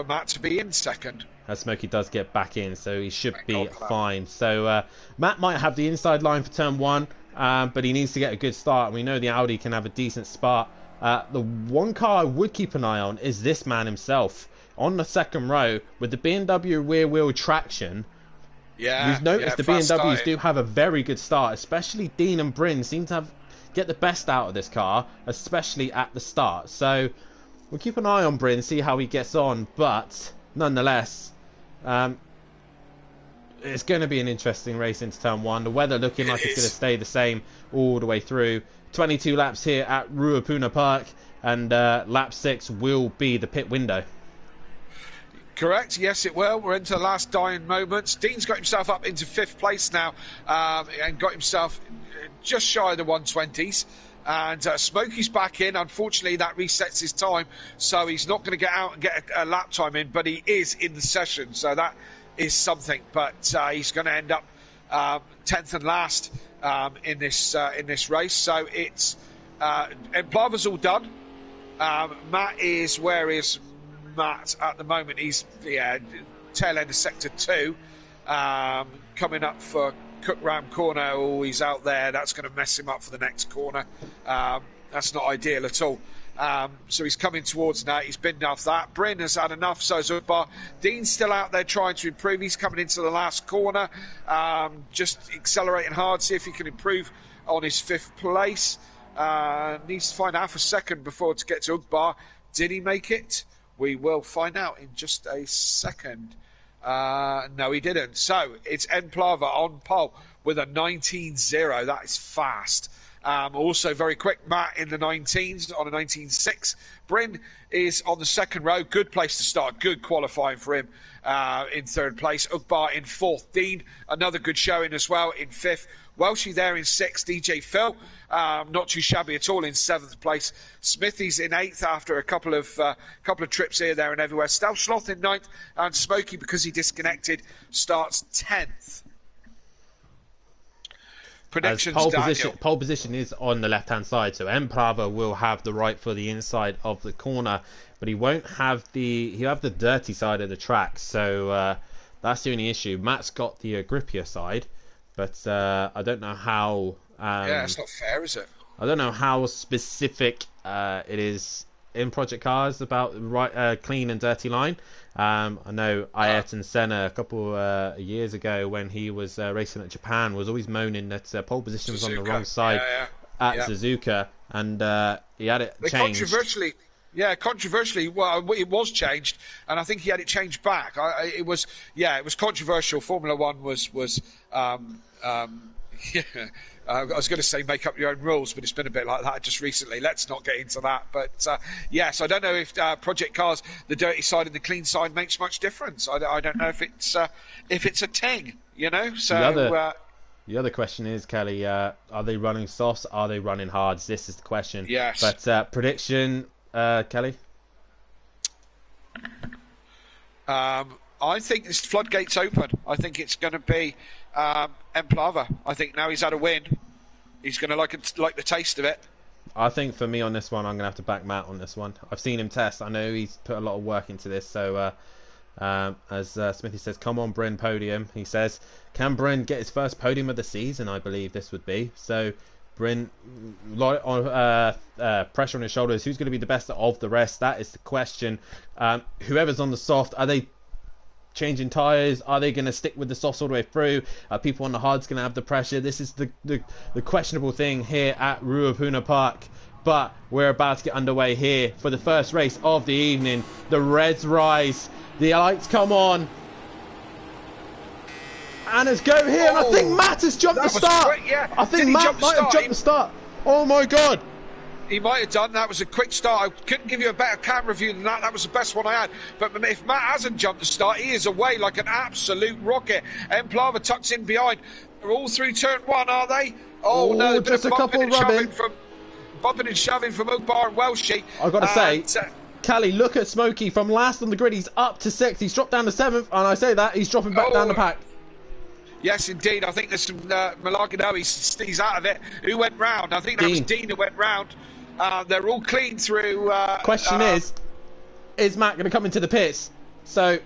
Matt to be in second. As Smokey does get back in, so he should be fine. So Matt might have the inside line for turn 1, but he needs to get a good start. We know the Audi can have a decent start. The one car I would keep an eye on is this man himself on the second row with the BMW rear wheel traction. Yeah, we've noticed the BMWs do have a very good start, especially Dean and Bryn seem to get the best out of this car, especially at the start. So we'll keep an eye on Bryn, see how he gets on, but nonetheless, it's going to be an interesting race into turn 1. The weather looking like it's going to stay the same all the way through. 22 laps here at Ruapuna Park, and lap 6 will be the pit window. Correct, yes it will. We're into the last dying moments. Dean's got himself up into 5th place now and got himself just shy of the 120s. And Smokey's back in. Unfortunately, that resets his time, so he's not going to get out and get a lap time in, but he is in the session, so that is something. But he's going to end up 10th and last in this race. So it's Emplava's all done. Matt is, where is Matt at the moment? He's tail end of sector 2, coming up for Cook Ram corner. Oh, he's out there. That's going to mess him up for the next corner. That's not ideal at all. So he's coming towards now. He's been off that. Bryn has had enough, so has Ugbar. Dean's still out there trying to improve. He's coming into the last corner, just accelerating hard, see if he can improve on his 5th place. Needs to find Alpha second before to get to Ugbar. Did he make it? We will find out in just a second. No, he didn't. So it's Emplava on pole with a 19.0. That is fast. Also very quick, Matt in the 19s on a 19.6. Bryn is on the second row. Good place to start. Good qualifying for him in 3rd place. Ugbar in 4th. Dean, another good showing as well in 5th. Welshie there in 6th. DJ Phil, not too shabby at all in 7th place. Smithy's in 8th after a couple of trips here, there and everywhere. Stealth Sloth in 9th. And Smokey, because he disconnected, starts 10th. Predictions, pole position is on the left-hand side, so Emplava will have the right for the inside of the corner, but he won't have he'll have the dirty side of the track, so that's the only issue. Matt's got the grippier side, but I don't know how... yeah, it's not fair, is it? I don't know how specific it is in Project Cars about right clean and dirty line. I know Ayrton Senna a couple years ago, when he was racing at Japan, was always moaning that pole position was on the wrong side at Suzuka, and he had it changed. Controversially, well, it was changed, and I think he had it changed back. It was controversial. Formula One was I was going to say make up your own rules, but it's been a bit like that just recently. Let's not get into that. But yes, I don't know if Project Cars, the dirty side and the clean side, makes much difference. I don't know if it's a thing, you know. So the other question is, Kelly, are they running softs? Are they running hards? This is the question. Yes. But prediction, Kelly? I think this floodgate's open. I think it's going to be Emplava. I think now he's had a win, he's going to like the taste of it. I think for me on this one, I'm going to have to back Matt on this one. I've seen him test. I know he's put a lot of work into this. So as Smithy says, come on, Bryn, podium. He says, can Bryn get his first podium of the season? I believe this would be. So Bryn, pressure on his shoulders. Who's going to be the best of the rest? That is the question. Whoever's on the soft, are they changing tyres? Are they going to stick with the softs all the way through? Are people on the hards going to have the pressure? This is the questionable thing here at Ruapuna Park. But we're about to get underway here for the first race of the evening. The Reds rise. The lights come on. And let's go here. And I think Matt has jumped the start. Quick, yeah. I think Matt might have jumped the start. Oh my God. He might have done. That was a quick start. I couldn't give you a better camera view than that. That was the best one I had. But if Matt hasn't jumped the start, he is away like an absolute rocket. Emplava tucks in behind. They're all through turn 1, are they? Oh no, just a couple rubbing. Bumping and shoving from Ugbar and Welshie. I've got to say, Callie, look at Smokey. From last on the grid, he's up to 6th. He's dropped down to 7th. And I say that, he's dropping back down the pack. Yes, indeed. I think there's some Malagino. He's out of it. Who went round? I think that was Dean who went round. They're all clean through. Question is Matt going to come into the pits? So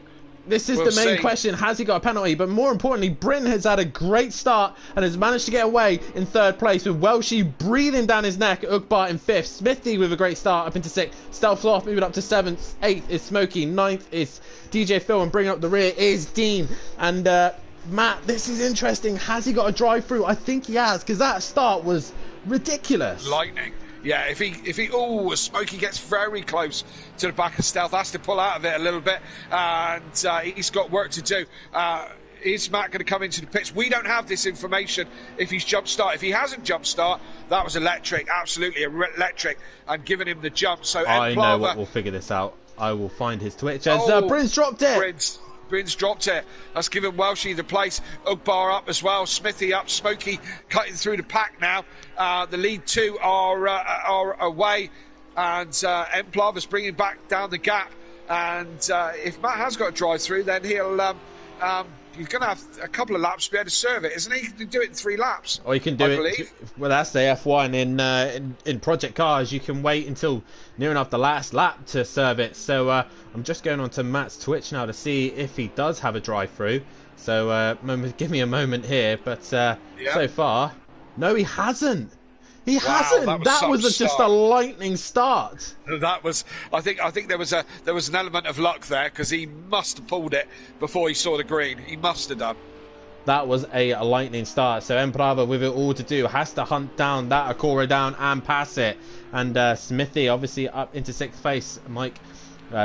this is the main question. Has he got a penalty? But more importantly, Bryn has had a great start and has managed to get away in 3rd place, with Welshie breathing down his neck. Ugbar in 5th. Smithy with a great start up into 6th. Stealth Sloth moving up to 7th. 8th is Smokey. 9th is DJ Phil, and bringing up the rear is Dean. And Matt, this is interesting. Has he got a drive through? I think he has, because that start was ridiculous. Lightning. Yeah, if he Smokey gets very close to the back of Stealth, has to pull out of it a little bit, and he's got work to do. Is Matt going to come into the pits? We don't have this information if he's jump start. If he hasn't jump start, that was electric, absolutely electric, and giving him the jump. So I know what will figure this out. I will find his Twitch as Bryn's dropped it. Bryn's dropped it. That's given Welshie the place. Ugbar up as well. Smithy up. Smokey cutting through the pack now. The lead two are away. And Emplava's bringing back down the gap. And if Matt has got a drive through, then he'll... he's going to have a couple of laps to be able to serve it, isn't he? He can do it in 3 laps. Or you can do it. Well, that's the F1 in Project Cars. You can wait until near enough the last lap to serve it. So I'm just going on to Matt's Twitch now to see if he does have a drive-through. So give me a moment here. But so far, no, he hasn't. He hasn't. That was just a lightning start. That was. I think there was an element of luck there because he must have pulled it before he saw the green. He must have done. That was a lightning start. So Emprava, with it all to do, has to hunt down that Acura down and pass it. And Smithy obviously up into 6th place. Mike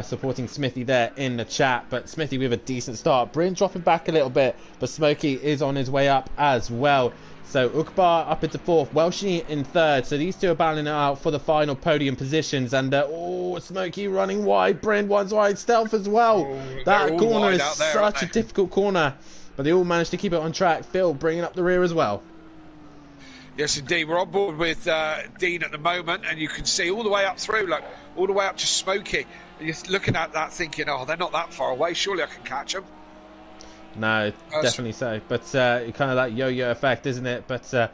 supporting Smithy there in the chat, but Smithy with a decent start. Bryn dropping back a little bit, but Smokey is on his way up as well. So Ukbar up into 4th, Welshie in 3rd. So these two are battling it out for the final podium positions. And Smokey running wide, Bryn one's wide, Stealth as well. That corner is such a difficult corner, but they all managed to keep it on track. Phil bringing up the rear as well. Yes, indeed. We're on board with Dean at the moment, and you can see all the way up through, look, all the way up to Smokey. And you're looking at that thinking, oh, they're not that far away. Surely I can catch them. No, definitely so. But kind of that yo-yo effect, isn't it? But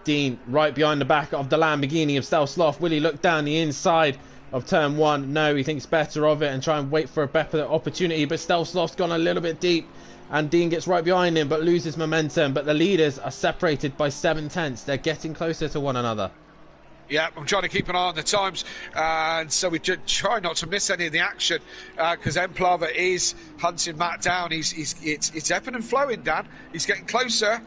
Dean right behind the back of the Lamborghini of Stealth Sloth. Will he look down the inside of turn 1? No, he thinks better of it and try and wait for a better opportunity. But Stealth Sloth's gone a little bit deep. And Dean gets right behind him, but loses momentum. But the leaders are separated by 7/10. They're getting closer to one another. Yeah, I'm trying to keep an eye on the times, and so we try not to miss any of the action because Emplava is hunting Matt down. It's ebbing and flowing, Dan. He's getting closer,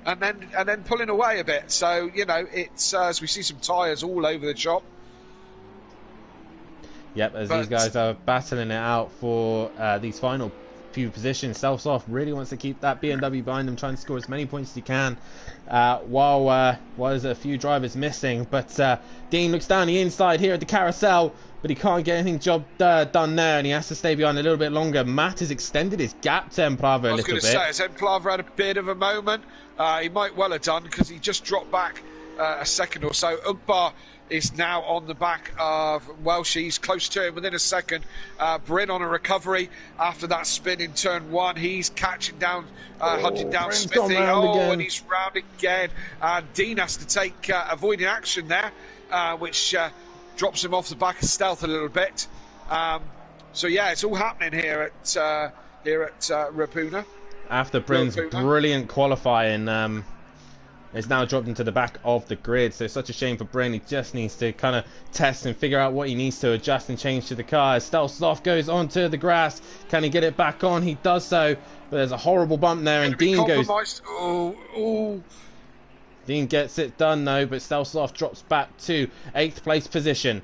and then pulling away a bit. So it's as we see some tyres all over the shop. Yep, these guys are battling it out for these final few positions. Stealth really wants to keep that BMW behind them, trying to score as many points as he can, while there's a few drivers missing. But Dean looks down the inside here at the carousel, but he can't get anything done there, and he has to stay behind a little bit longer. Matt has extended his gap to Emplava a little bit. I was going to say, as Emplava had a bit of a moment, he might well have done because he just dropped back a second or so. Ugbar is now on the back of Welshie. He's close to him within a second. Bryn on a recovery after that spin in turn 1. He's catching down, hunting down Bryn's Smithy. Again. And he's round again. Dean has to take avoiding action there, which drops him off the back of Stealth a little bit. So yeah, it's all happening here at Rapuna. After Bryn's brilliant qualifying, it's now dropped into the back of the grid. So it's such a shame for Bryn. He just needs to kind of test and figure out what he needs to adjust and change to the car. As Stealth Sloth goes onto the grass, can he get it back on? He does so, but there's a horrible bump there, and Dean goes. Dean gets it done though, but Stealth Sloth drops back to 8th place position.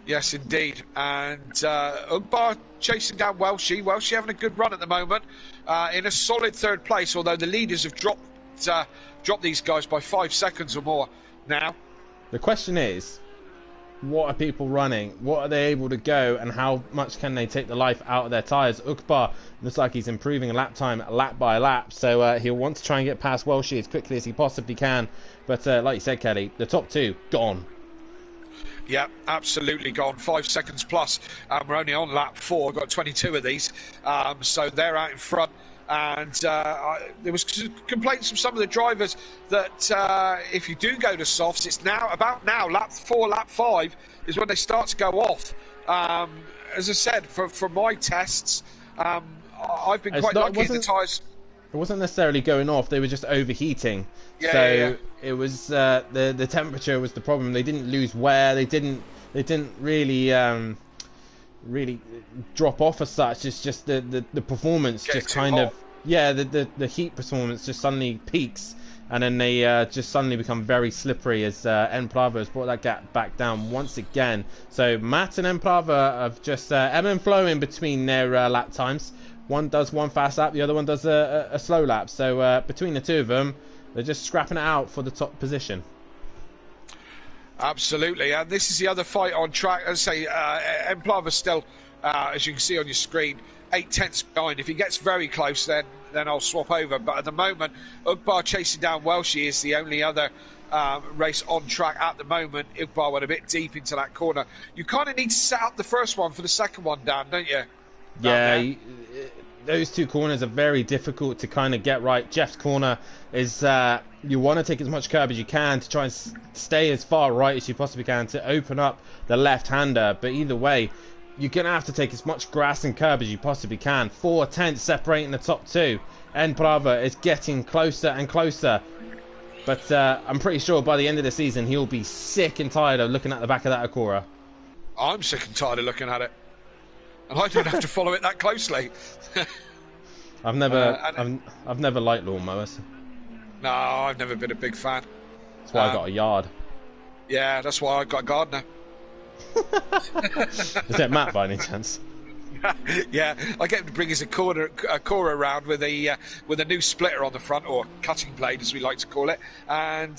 Yes, indeed. And Ugbar chasing down Welshie. Welshie having a good run at the moment, in a solid 3rd place, although the leaders have dropped these guys by 5 seconds or more now. The question is, what are people running? What are they able to go, and how much can they take the life out of their tyres? Ugbar looks like he's improving lap time lap by lap, so he'll want to try and get past Welshie as quickly as he possibly can. But like you said, Kelly, the top 2 gone. Yeah, absolutely gone. 5 seconds plus. We're only on lap 4. Got 22 of these, so they're out in front. And there was complaints from some of the drivers that if you do go to softs, it's about now, lap 4, lap 5 is when they start to go off. As I said, for my tests, I've been quite lucky. The tyres. It wasn't necessarily going off; they were just overheating. It was the temperature was the problem. They didn't lose wear. They didn't really drop off as such. It's just the performance just kind of the heat performance just suddenly peaks, and then they just suddenly become very slippery as Emplava has brought that gap back down once again. So Matt and Emplava have just ebb and flow in between their lap times. One does one fast lap, the other one does a slow lap. So between the two of them, they're just scrapping it out for the top position. Absolutely, and this is the other fight on track. As I say, Emplava still as you can see on your screen, 8/10 behind. If he gets very close, then I'll swap over. But at the moment, Ugbar chasing down Welshie is the only other race on track at the moment. Ugbar went a bit deep into that corner. You kind of need to set up the first one for the second one, Dan, don't you? Yeah, those two corners are very difficult to kind of get right. Jeff's corner is you want to take as much curb as you can to try and stay as far right as you possibly can to open up the left-hander. But either way, you're going to have to take as much grass and curb as you possibly can. 4/10 separating the top two. Enplava is getting closer and closer. But I'm pretty sure by the end of the season, he'll be sick and tired of looking at the back of that Acura. I'm sick and tired of looking at it. And I don't have to follow it that closely. I've never liked lawnmowers. No, I've never been a big fan. That's why I got a yard. Yeah, that's why I got a gardener. Is that Matt by any chance? Yeah, I get him to bring his Acura around with a new splitter on the front, or cutting blade as we like to call it, and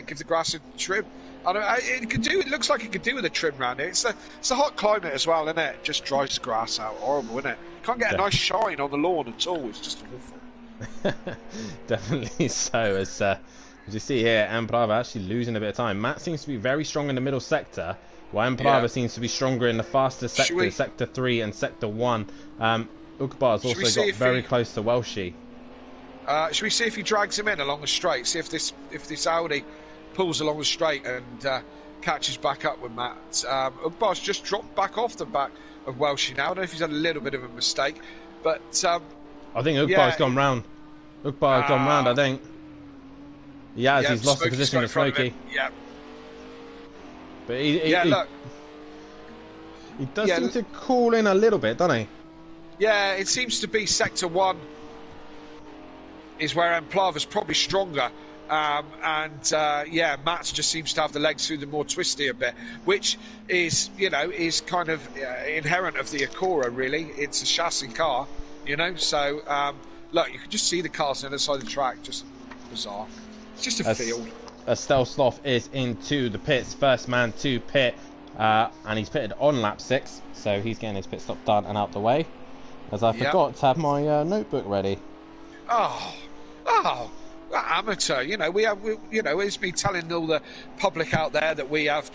give the grass a trim. It looks like it could do with a trim round here. It's a hot climate as well, isn't it? It just dries the grass out. Horrible, isn't it? Can't get a nice shine on the lawn at all. It's just awful. Definitely so. As you see here, Enplava actually losing a bit of time. Matt seems to be very strong in the middle sector, while Enplava seems to be stronger in the faster sector, Sector 3 and Sector 1. Ugbar's also got very close to Welshie. Should we see if he drags him in along the straight? See if this Audi pulls along the straight and catches back up with Matt. Ugbar's just dropped back off the back of Welshie now. I don't know if he's had a little bit of a mistake, but I think Ugbar's gone round. Ugbar's gone round, I think. Yeah, he's lost the position with Smokey. Yeah. But he does seem to call in a little bit, doesn't he? Yeah, it seems to be Sector 1 is where Enplava's probably stronger. Matt just seems to have the legs through the more twisty a bit, which is kind of inherent of the Acura, really. It's a chassis car, so look, you can just see the cars on the other side of the track, just bizarre. It's just a field. Estelle Sloth is into the pits, first man to pit, and he's pitted on lap 6, so he's getting his pit stop done and out the way, as I forgot to have my notebook ready. Oh, amateur, it's me telling all the public out there that we have,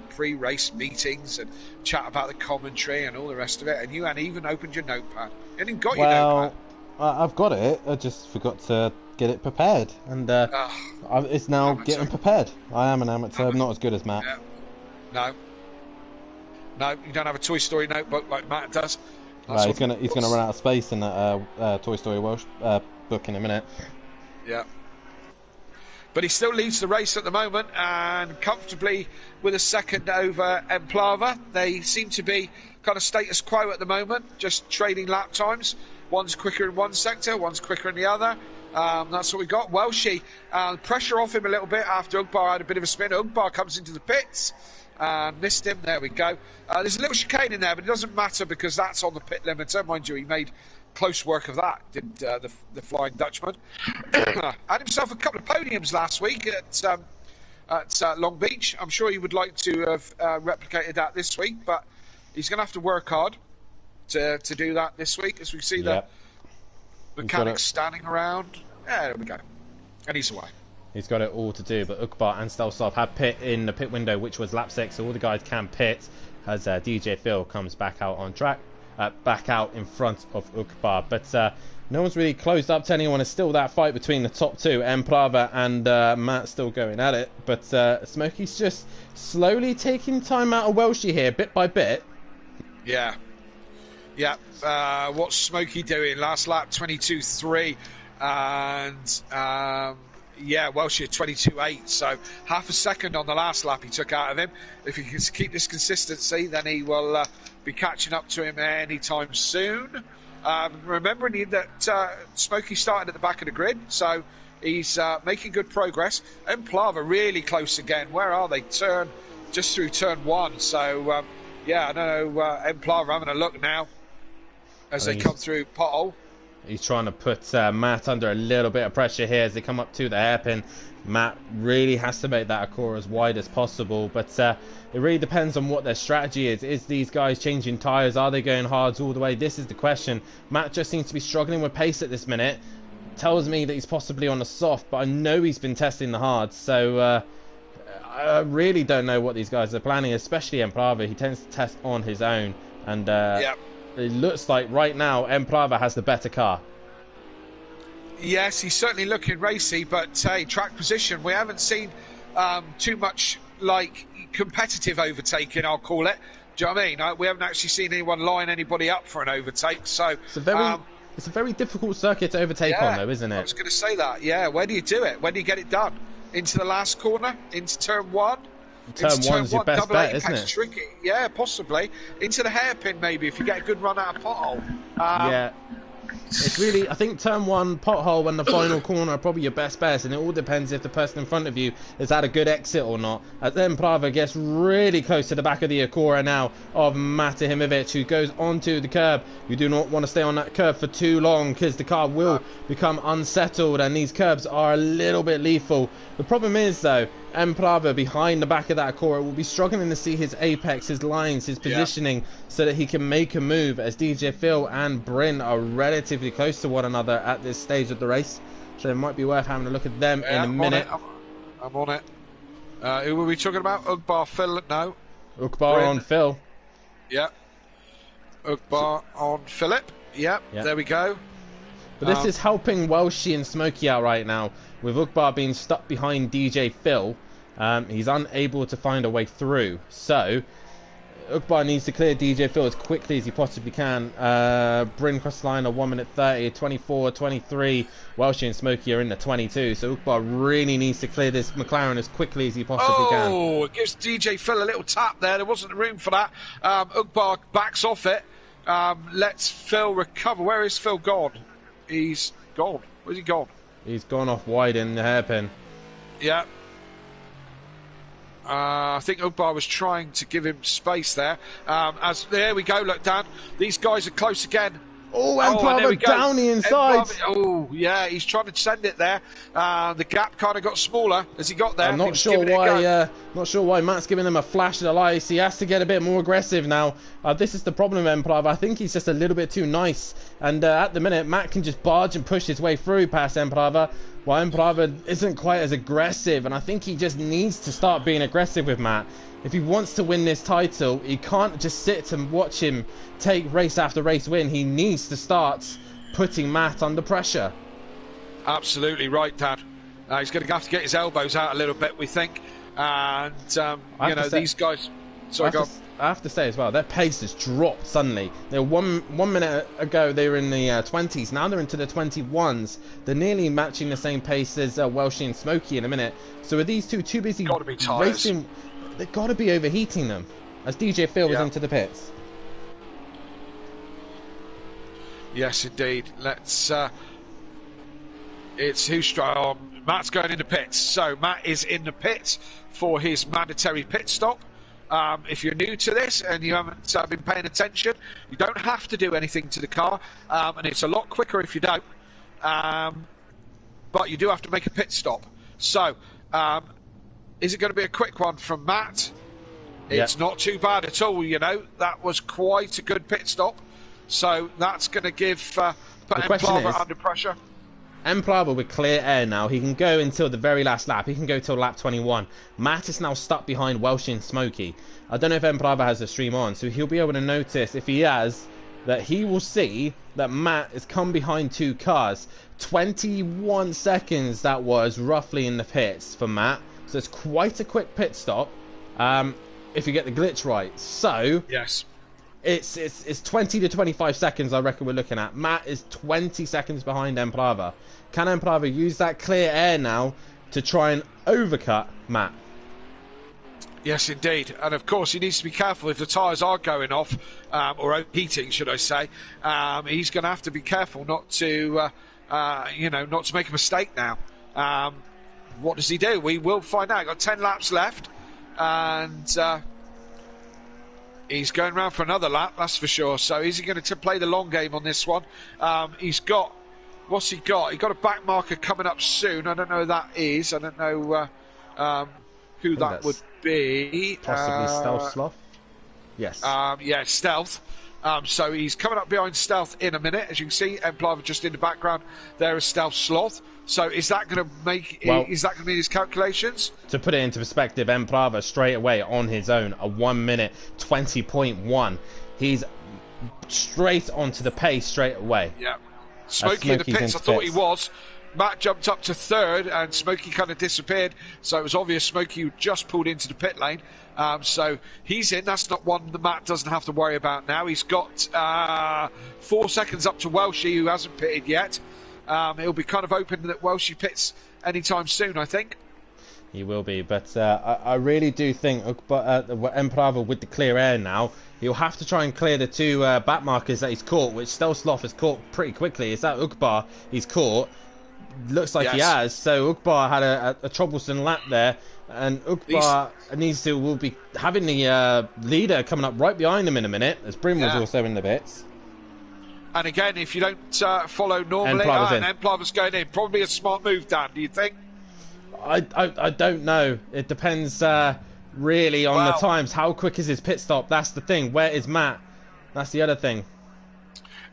pre-race meetings and chat about the commentary and all the rest of it, and you hadn't even opened your notepad. You hadn't got your notepad. I've got it, I just forgot to get it prepared, and it's now getting prepared. I am an amateur, I'm not as good as Matt. Yeah. No, you don't have a Toy Story notebook like Matt does. Right, he's gonna run out of space in that Toy Story Welsh book in a minute. Yeah. But he still leads the race at the moment, and comfortably with a second over Enplava. They seem to be kind of status quo at the moment, just trading lap times. One's quicker in one sector, one's quicker in the other. That's what we got. Welshie, pressure off him a little bit after Ugbar had a bit of a spin. Ugbar comes into the pits and missed him. There we go. There's a little chicane in there, but it doesn't matter because that's on the pit limiter. Mind you, he made close work of that, did the Flying Dutchman. Had himself a couple of podiums last week at Long Beach. I'm sure he would like to have replicated that this week, but he's going to have to work hard to do that this week, as we see the mechanics standing around. Yeah, there we go. And he's away. He's got it all to do, but Ugbar and Stelsov have pit in the pit window, which was lap 6, so all the guys can pit as DJ Phil comes back out on track. Back out in front of Ugbar, but no one's really closed up to anyone. It's still that fight between the top two, Enplava and Matt still going at it, but Smokey's just slowly taking time out of Welshie here, bit by bit. Yeah. What's Smokey doing? Last lap 22.3, and Welshie at 22.8, so half a second on the last lap he took out of him. If he can keep this consistency, then he will be catching up to him anytime soon. Remembering that Smokey started at the back of the grid, so he's making good progress. Enplava really close again. Where are they? Just through turn 1, so I know Enplava having a look now as they come through pothole. He's trying to put Matt under a little bit of pressure here as they come up to the hairpin. Matt really has to make that Acura as wide as possible, but it really depends on what their strategy is. Is these guys changing tyres? Are they going hards all the way? This is the question. Matt just seems to be struggling with pace at this minute. Tells me that he's possibly on the soft, but I know he's been testing the hards, so I really don't know what these guys are planning, especially Emprava. He tends to test on his own, and it looks like right now Emprava has the better car. Yes, he's certainly looking racy, but track position, we haven't seen too much like competitive overtaking, I'll call it. Do you know what I mean? We haven't actually seen anyone line anybody up for an overtake, so it's a very difficult circuit to overtake on, though, isn't it? I was going to say that. Yeah, where do you do it? When do you get it done? Into the last corner? Into turn one? Turn one's your best bet, isn't it? Tricky. Yeah, possibly. Into the hairpin, maybe, if you get a good run out of pothole. Yeah. It's really, I think turn one, pothole, and the final corner are probably your best bets, and it all depends if the person in front of you has had a good exit or not. As Emprava gets really close to the back of the Acura now of Matahimovic, who goes onto the curb. You do not want to stay on that curb for too long because the car will become unsettled, and these curbs are a little bit lethal. The problem is, though, Emprava behind the back of that Acura will be struggling to see his apex, his lines, his positioning, so that he can make a move, as DJ Phil and Bryn are relatively close to one another at this stage of the race. So it might be worth having a look at them in a minute. I'm on it. Who were we talking about? Ugbar, Phil? No. Ugbar on Phil. Yeah. Ugbar on Philip. Yeah, there we go. But this is helping Welshie and Smokey out right now. With Ugbar being stuck behind DJ Phil, he's unable to find a way through. So, Ugbar needs to clear DJ Phil as quickly as he possibly can. Bryn cross line at 1 minute 30, 24, 23. Welshie and Smokey are in the 22. So, Ugbar really needs to clear this McLaren as quickly as he possibly can. Oh, it gives DJ Phil a little tap there. There wasn't room for that. Ugbar backs off it. Lets Phil recover. Where is Phil gone? He's gone. Where's he gone? He's gone off wide in the hairpin. Yeah. I think Ugbar was trying to give him space there. There we go. Look, Dan. These guys are close again. Oh, Emprava down the inside. Oh, yeah, he's trying to send it there. The gap kind of got smaller as he got there. I'm not sure why Matt's giving him a flash of the lights. He has to get a bit more aggressive now. This is the problem with Emprava. I think he's just a little bit too nice. And at the minute, Matt can just barge and push his way through past Emprava, while Emprava isn't quite as aggressive. And I think he just needs to start being aggressive with Matt. If he wants to win this title, he can't just sit and watch him take race after race win. He needs to start putting Matt under pressure. Absolutely right, Dad. He's going to have to get his elbows out a little bit, we think. And, these guys... Sorry, go on. I have to say as well, their pace has dropped suddenly. They were one minute ago, they were in the 20s. Now they're into the 21s. They're nearly matching the same pace as Welshie and Smokey in a minute. So are these two too busy racing? They've got to be overheating them, as DJ Phil was into the pits. Yes, indeed. Let's... it's who's on. Matt's going in the pits. So Matt is in the pits for his mandatory pit stop. If you're new to this and you haven't been paying attention, you don't have to do anything to the car, and it's a lot quicker if you don't. But you do have to make a pit stop. So, is it going to be a quick one from Matt? It's not too bad at all, you know. That was quite a good pit stop. So that's going to give put Emprava under pressure. Emprava with clear air now. He can go until the very last lap. He can go till lap 21. Matt is now stuck behind Welshie and Smokey. I don't know if Emprava has the stream on, so he'll be able to notice, if he has, that he will see that Matt has come behind two cars. 21 seconds that was roughly in the pits for Matt. So it's quite a quick pit stop, if you get the glitch right. So yes, it's 20 to 25 seconds I reckon we're looking at. Matt is 20 seconds behind Emprava. Can Emprava use that clear air now to try and overcut Matt? Yes, indeed. And of course, he needs to be careful if the tyres are going off, or overheating, should I say. He's going to have to be careful not to, not to make a mistake now. What does he do? We will find out. Got 10 laps left, and he's going round for another lap, that's for sure. So is he going to play the long game on this one? He's got What's he got? He got a back marker coming up soon. I don't know who that is. I don't know who that would be. Possibly Stealth Sloth? Yes. Yeah, Stealth. So he's coming up behind Stealth in a minute. As you can see, Emplava just in the background. There is Stealth Sloth. So is that going to make? Is that going to be his calculations? To put it into perspective, Emplava straight away on his own, a 1 minute 20.1. He's straight onto the pace straight away. Yeah. Smokey in the pits. I thought he was. Matt jumped up to third, and Smokey kind of disappeared. So it was obvious Smokey just pulled into the pit lane. So he's in. That's not one that Matt doesn't have to worry about now. He's got 4 seconds up to Welshie, who hasn't pitted yet. He'll be kind of open that Welshie pits anytime soon, I think. He will be, but I really do think Emplava with the clear air now, he'll have to try and clear the two back markers that he's caught, which Stealth Sloth has caught pretty quickly. Is that Uqbar he's caught? Looks like he has. So Uqbar had a troublesome lap there, and Uqbar will be having the leader coming up right behind him in a minute, as Brim was also in the bits. And again, if you don't follow normally, Emplava's going in. Probably a smart move, Dan, do you think? I don't know. It depends really on the times. How quick is his pit stop? That's the thing. Where is Matt? That's the other thing.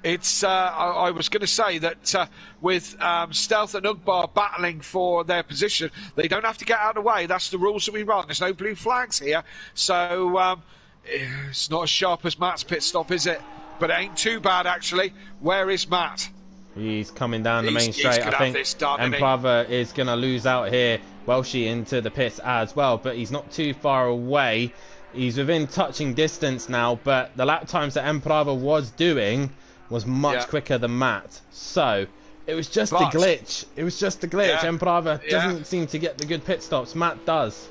It's I was going to say that with Stealth and Uqbar battling for their position, they don't have to get out of the way. That's the rules that we run. There's no blue flags here. So it's not as sharp as Matt's pit stop, is it? But it ain't too bad, actually. Where is Matt? He's coming down the main straight. I think Emplava is going to lose out here. Welshie into the pits as well, but he's not too far away. He's within touching distance now, but the lap times that Emplava was doing was much quicker than Matt. So it was just a glitch. It was just a glitch. Emplava doesn't seem to get the good pit stops. Matt does.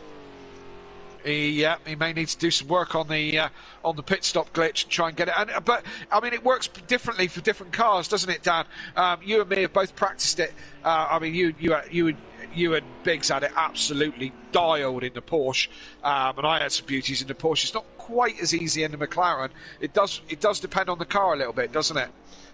He may need to do some work on the pit stop glitch and try and get it. But I mean, it works differently for different cars, doesn't it, Dan? You and me have both practiced it. I mean, you and Biggs had it absolutely dialed in the Porsche, and I had some beauties in the Porsche. It's not quite as easy in the McLaren. It does depend on the car a little bit, doesn't it?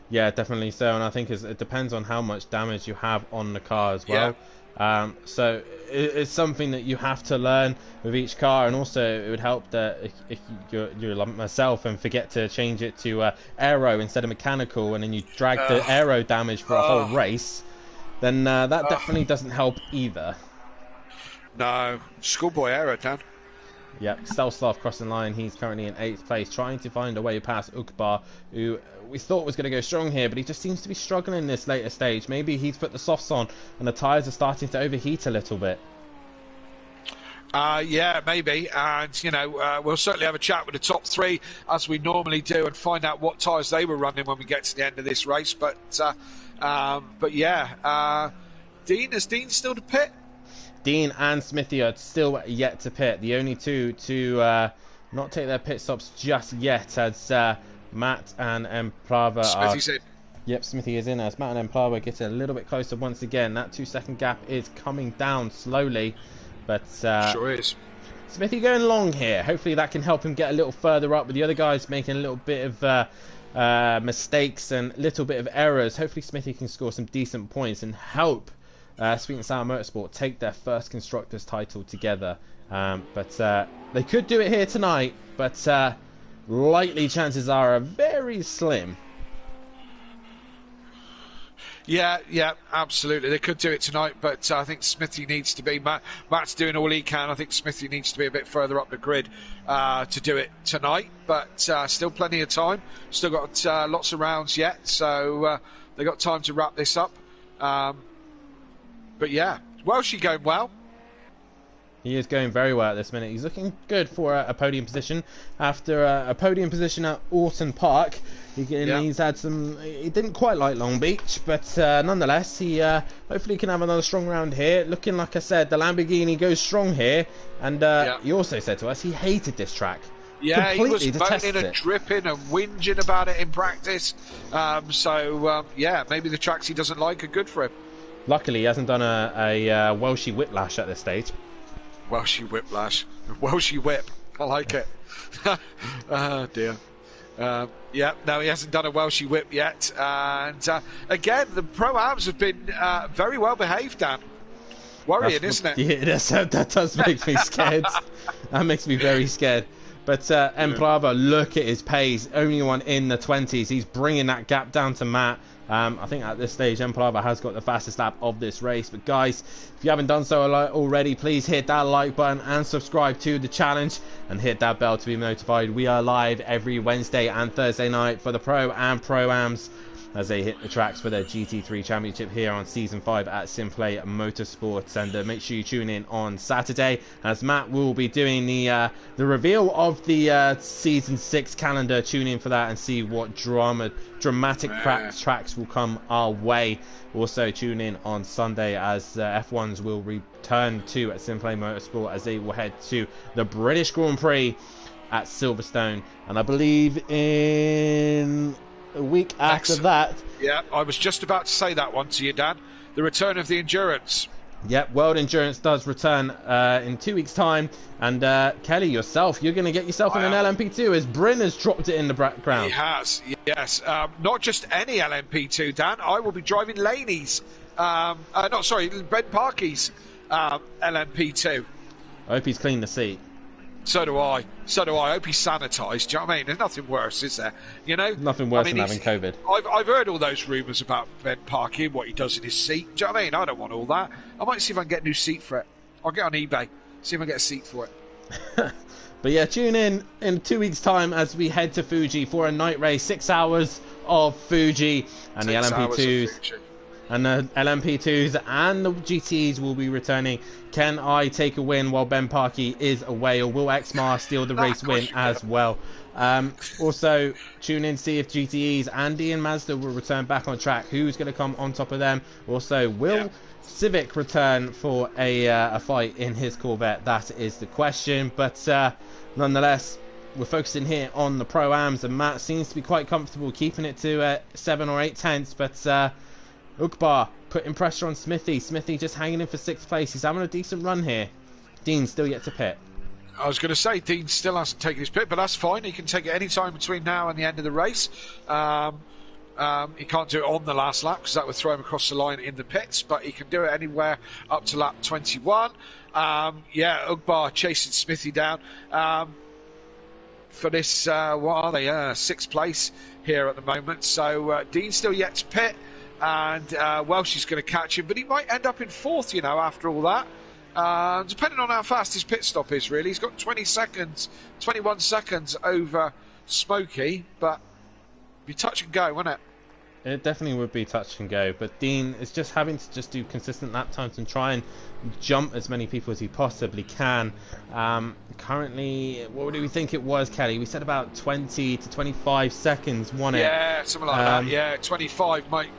Yeah, definitely so. And I think it depends on how much damage you have on the car as well. Yeah. So it's something that you have to learn with each car, and also it would help that if you're like myself and forget to change it to aero instead of mechanical, and then you drag the aero damage for a whole race, then that definitely doesn't help either. No, schoolboy aero, Dan. Yep, Stealth Sloth crossing line. He's currently in 8th place, trying to find a way past Uqbar, who we thought was going to go strong here, but he just seems to be struggling in this later stage. Maybe he's put the softs on and the tyres are starting to overheat a little bit. Yeah, maybe. And, we'll certainly have a chat with the top three, as we normally do, and find out what tyres they were running when we get to the end of this race. But yeah. Dean, is Dean still to pit? Dean and Smithy are still yet to pit. The only two to not take their pit stops just yet, as Matt and Emplava Smithy's in. Yep, Smithy is in as Matt and Emplava get a little bit closer once again. That 2-second gap is coming down slowly, but sure is. Smithy going long here. Hopefully that can help him get a little further up, with the other guys making a little bit of mistakes and a little bit of errors. Hopefully Smithy can score some decent points and help Sweet and Sour Motorsport take their first Constructors title together. But they could do it here tonight, but likely chances are very slim. Yeah, absolutely. They could do it tonight, but I think Smithy needs to be. Matt's doing all he can. I think Smithy needs to be a bit further up the grid to do it tonight, but still plenty of time. Still got lots of rounds yet, so they've got time to wrap this up. But yeah, Welshie going well. He is going very well at this minute. He's looking good for a podium position after a podium position at Orton Park. He's had some. He didn't quite like Long Beach, but nonetheless, he hopefully can have another strong round here. Looking, like I said, the Lamborghini goes strong here, and he also said to us he hated this track. Yeah, completely he was moaning and dripping and whinging about it in practice. Yeah, maybe the tracks he doesn't like are good for him. Luckily, he hasn't done a Welshie whiplash at this stage. Welshie whiplash. Welshie whip. I like it. Oh, dear. Yeah, no, he hasn't done a Welshie whip yet. And again, the Pro-Ams have been very well behaved, Dan. Worrying, isn't it? Yeah, that does make me scared. That makes me very scared. But Emperava, look at his pace. Only one in the 20s. He's bringing that gap down to Matt. I think at this stage, Emperava has got the fastest lap of this race. But guys, if you haven't done so already, please hit that like button and subscribe to the challenge. And hit that bell to be notified. We are live every Wednesday and Thursday night for the Pro and Pro-Ams as they hit the tracks for their GT3 Championship here on Season 5 at Simplay Motorsports. And make sure you tune in on Saturday, as Matt will be doing the reveal of the Season 6 calendar. Tune in for that and see what dramatic tracks will come our way. Also tune in on Sunday as F1s will return to Simplay Motorsport as they will head to the British Grand Prix at Silverstone. And I believe in a week after that. Yeah, I was just about to say that one to you, Dan. The return of the Endurance. Yep, World Endurance does return in 2 weeks' time. And Kelly, yourself, you're going to get yourself in an LMP2 as Bryn has dropped it in the background. He has, yes. Not just any LMP2, Dan. I will be driving Laney's, Ben Parkey's LMP2. I hope he's cleaned the seat. So do I. I hope he's sanitised. Do you know what I mean? There's nothing worse, is there? You know? Nothing worse than having COVID. I've heard all those rumours about Ben Parkey and what he does in his seat. Do you know what I mean? I don't want all that. I might see if I can get a new seat for it. I'll get on eBay, see if I can get a seat for it. But yeah, tune in 2 weeks' time as we head to Fuji for a night race. 6 hours of Fuji and the LMP2s. And the LMP2s and the GTEs will be returning. Can I take a win while Ben Parkey is away, or will Exmar steal the race win as well? Also, tune in to see if GTEs and Ian Mazda will return back on track. Who's going to come on top of them? Also, will Civic return for a fight in his Corvette? That is the question. But nonetheless, we're focusing here on the Pro-Ams, and Matt seems to be quite comfortable keeping it to 7 or 8 tenths. But Ukbar putting pressure on Smithy. Smithy just hanging in for 6th place. He's having a decent run here. Dean still yet to pit. I was going to say, Dean still hasn't taken his pit, but that's fine. He can take it any time between now and the end of the race. He can't do it on the last lap because that would throw him across the line in the pits, but he can do it anywhere up to lap 21. Ugbar chasing Smithy down for this, what are they, 6th place here at the moment. So Dean's still yet to pit. And Welsh is going to catch him, but he might end up in 4th, you know, after all that. Depending on how fast his pit stop is, really. He's got 21 seconds over Smokey, but it'd be touch and go, wouldn't it? It definitely would be touch and go, but Dean is just having to just do consistent lap times and try and jump as many people as he possibly can. Currently, what do we think it was, Kelly? We said about 20 to 25 seconds, wasn't it? Yeah, something like that. Yeah, 25 might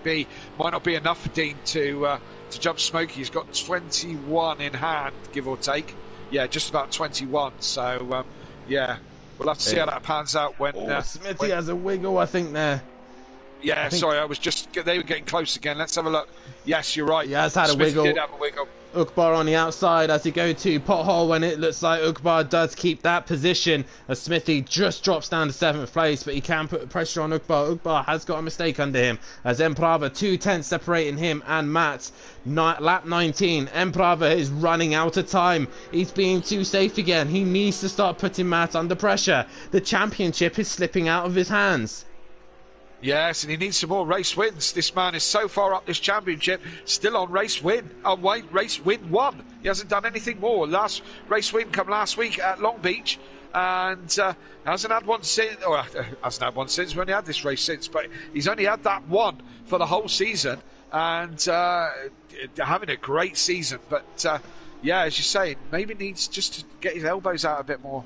not be enough for Dean to jump Smokey. He's got 21 in hand, give or take. Yeah, just about 21. So, we'll have to see how that pans out when... Smithy has a wiggle, I think, there. Yeah, sorry, they were getting close again. Let's have a look. Yes, you're right. He has had Smithy a wiggle. Did have a wiggle. Ukbar on the outside as he go to pothole when it looks like Ukbar does keep that position as Smithy just drops down to 7th place, but he can put pressure on Ukbar. Ukbar has got a mistake under him as Emprava 2 tenths separating him and Matt. Lap 19, Emprava is running out of time. He's being too safe again. He needs to start putting Matt under pressure. The championship is slipping out of his hands. Yes, and he needs some more race wins. This man is so far up this championship, still on race win 1. He hasn't done anything more. Last race win come last week at Long Beach, and hasn't had one since. Or hasn't had one since. We only had this race since, but he's only had that one for the whole season, and having a great season. But as you say, maybe needs just to get his elbows out a bit more.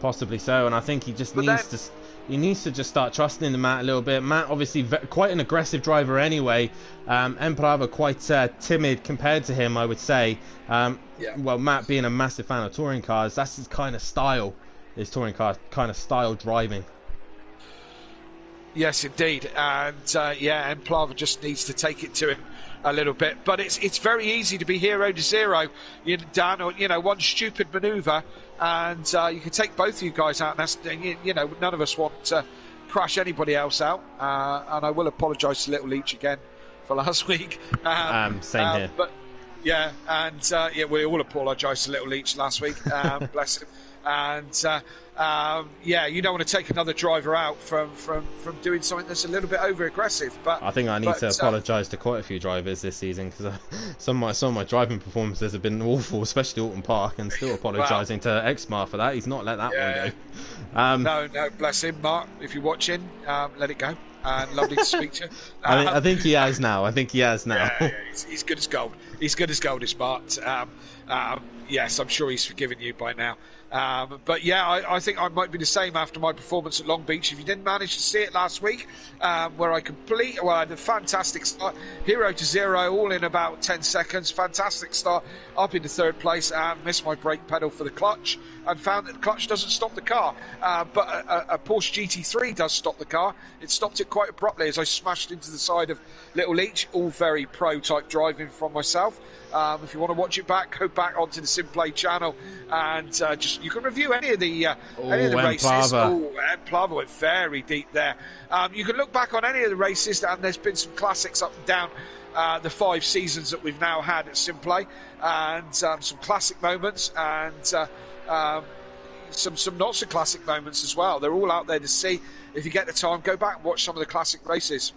Possibly so, and I think he just needs to just start trusting the Matt a little bit. Matt obviously quite an aggressive driver anyway. Emperava quite timid compared to him, I would say. Well, Matt being a massive fan of touring cars, that's his kind of style, his touring car kind of style driving. Yes, indeed. And Emperava just needs to take it to him a little bit. But it's very easy to be 0-0, Dan, or one stupid manoeuvre, and you can take both of you guys out. And that's, none of us want to crash anybody else out. And I will apologise to Little Leach again for last week. Same here. But yeah, and we all apologise to Little Leach last week. Bless him. And you don't want to take another driver out from doing something that's a little bit over aggressive. But I think I need to apologise to quite a few drivers this season, because some of my driving performances have been awful, especially Alton Park, and still apologising to Exmar for that. He's not let that one go. No, bless him, Mark. If you're watching, let it go. Lovely to speak to you. I think he has now. Yeah, he's good as gold. He's good as gold, is Bart. Yes, I'm sure he's forgiven you by now. But yeah, I think I might be the same after my performance at Long Beach. If you didn't manage to see it last week, where I had a fantastic start, 0-0, all in about 10 seconds. Fantastic start, up into third place, and missed my brake pedal for the clutch, and found that the clutch doesn't stop the car. But a Porsche GT3 does stop the car. It stopped it quite abruptly as I smashed into the side of Little Leach. All very pro-type driving from myself. If you want to watch it back, go back onto the Simplay channel, and you can review any of the races. Plava went very deep there. You can look back on any of the races, and there's been some classics up and down the 5 seasons that we've now had at Simplay, and some classic moments, and some not so classic moments as well. They're all out there to see. If you get the time, go back and watch some of the classic races.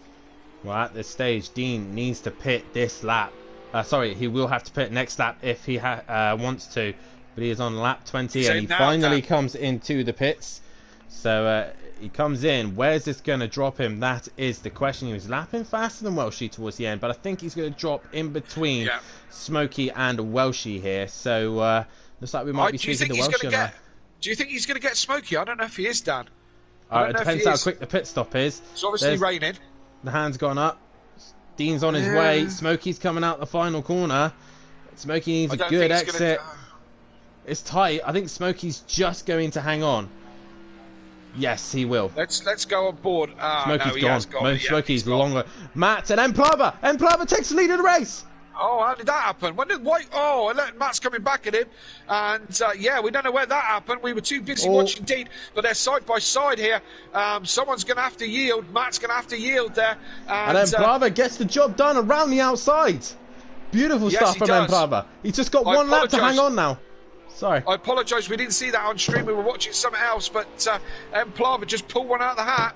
Well, at this stage, Dean needs to pit this lap. He will have to pit next lap if he wants to, but he is on lap 20, and he finally comes into the pits. So he comes in. Where's this going to drop him? That is the question. He was lapping faster than Welshie towards the end, but I think he's going to drop in between Smokey and Welshie here. So looks like we might be choosing the Welshie. Do you think he's going to get Smokey? I don't know if he is, Dan. It depends how quick the pit stop is. It's obviously raining. The hand's gone up. Dean's on his way. Smokey's coming out the final corner. Smokey needs a good exit. It's tight. I think Smokey's just going to hang on. Yes, he will. Let's go on board. Smokey's gone. Smokey's longer. Matt and Emplava. Emplava takes the lead of the race. Oh, how did that happen? When did White? Oh, Matt's coming back at him, and we don't know where that happened. We were too busy watching Dean, but they're side by side here. Someone's going to have to yield. Matt's going to have to yield there, and then Emplava gets the job done around the outside. Beautiful stuff from Emplava. He's just got one lap to hang on now. Sorry. I apologise. We didn't see that on stream. We were watching something else, but Emplava just pulled one out of the hat.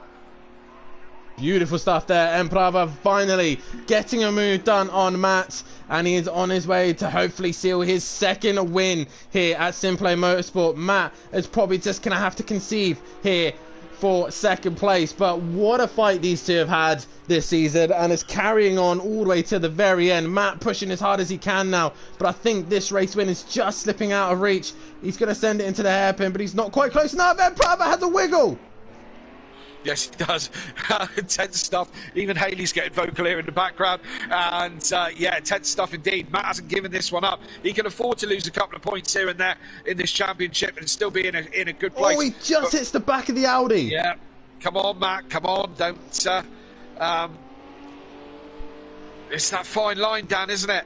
Beautiful stuff there. Emplava finally getting a move done on Matt, and he is on his way to hopefully seal his second win here at Simplay Motorsport. Matt is probably just going to have to concede here for second place, but what a fight these two have had this season, and it's carrying on all the way to the very end. Matt pushing as hard as he can now, but I think this race win is just slipping out of reach. He's going to send it into the hairpin, but he's not quite close enough. Emplava has a wiggle. Yes, he does. Intense stuff. Even Haley's getting vocal here in the background. And intense stuff indeed. Matt hasn't given this one up. He can afford to lose a couple of points here and there in this championship and still be in a good place. Oh, he just hits the back of the Audi. Yeah. Come on, Matt. Come on. Don't. It's that fine line, Dan, isn't it?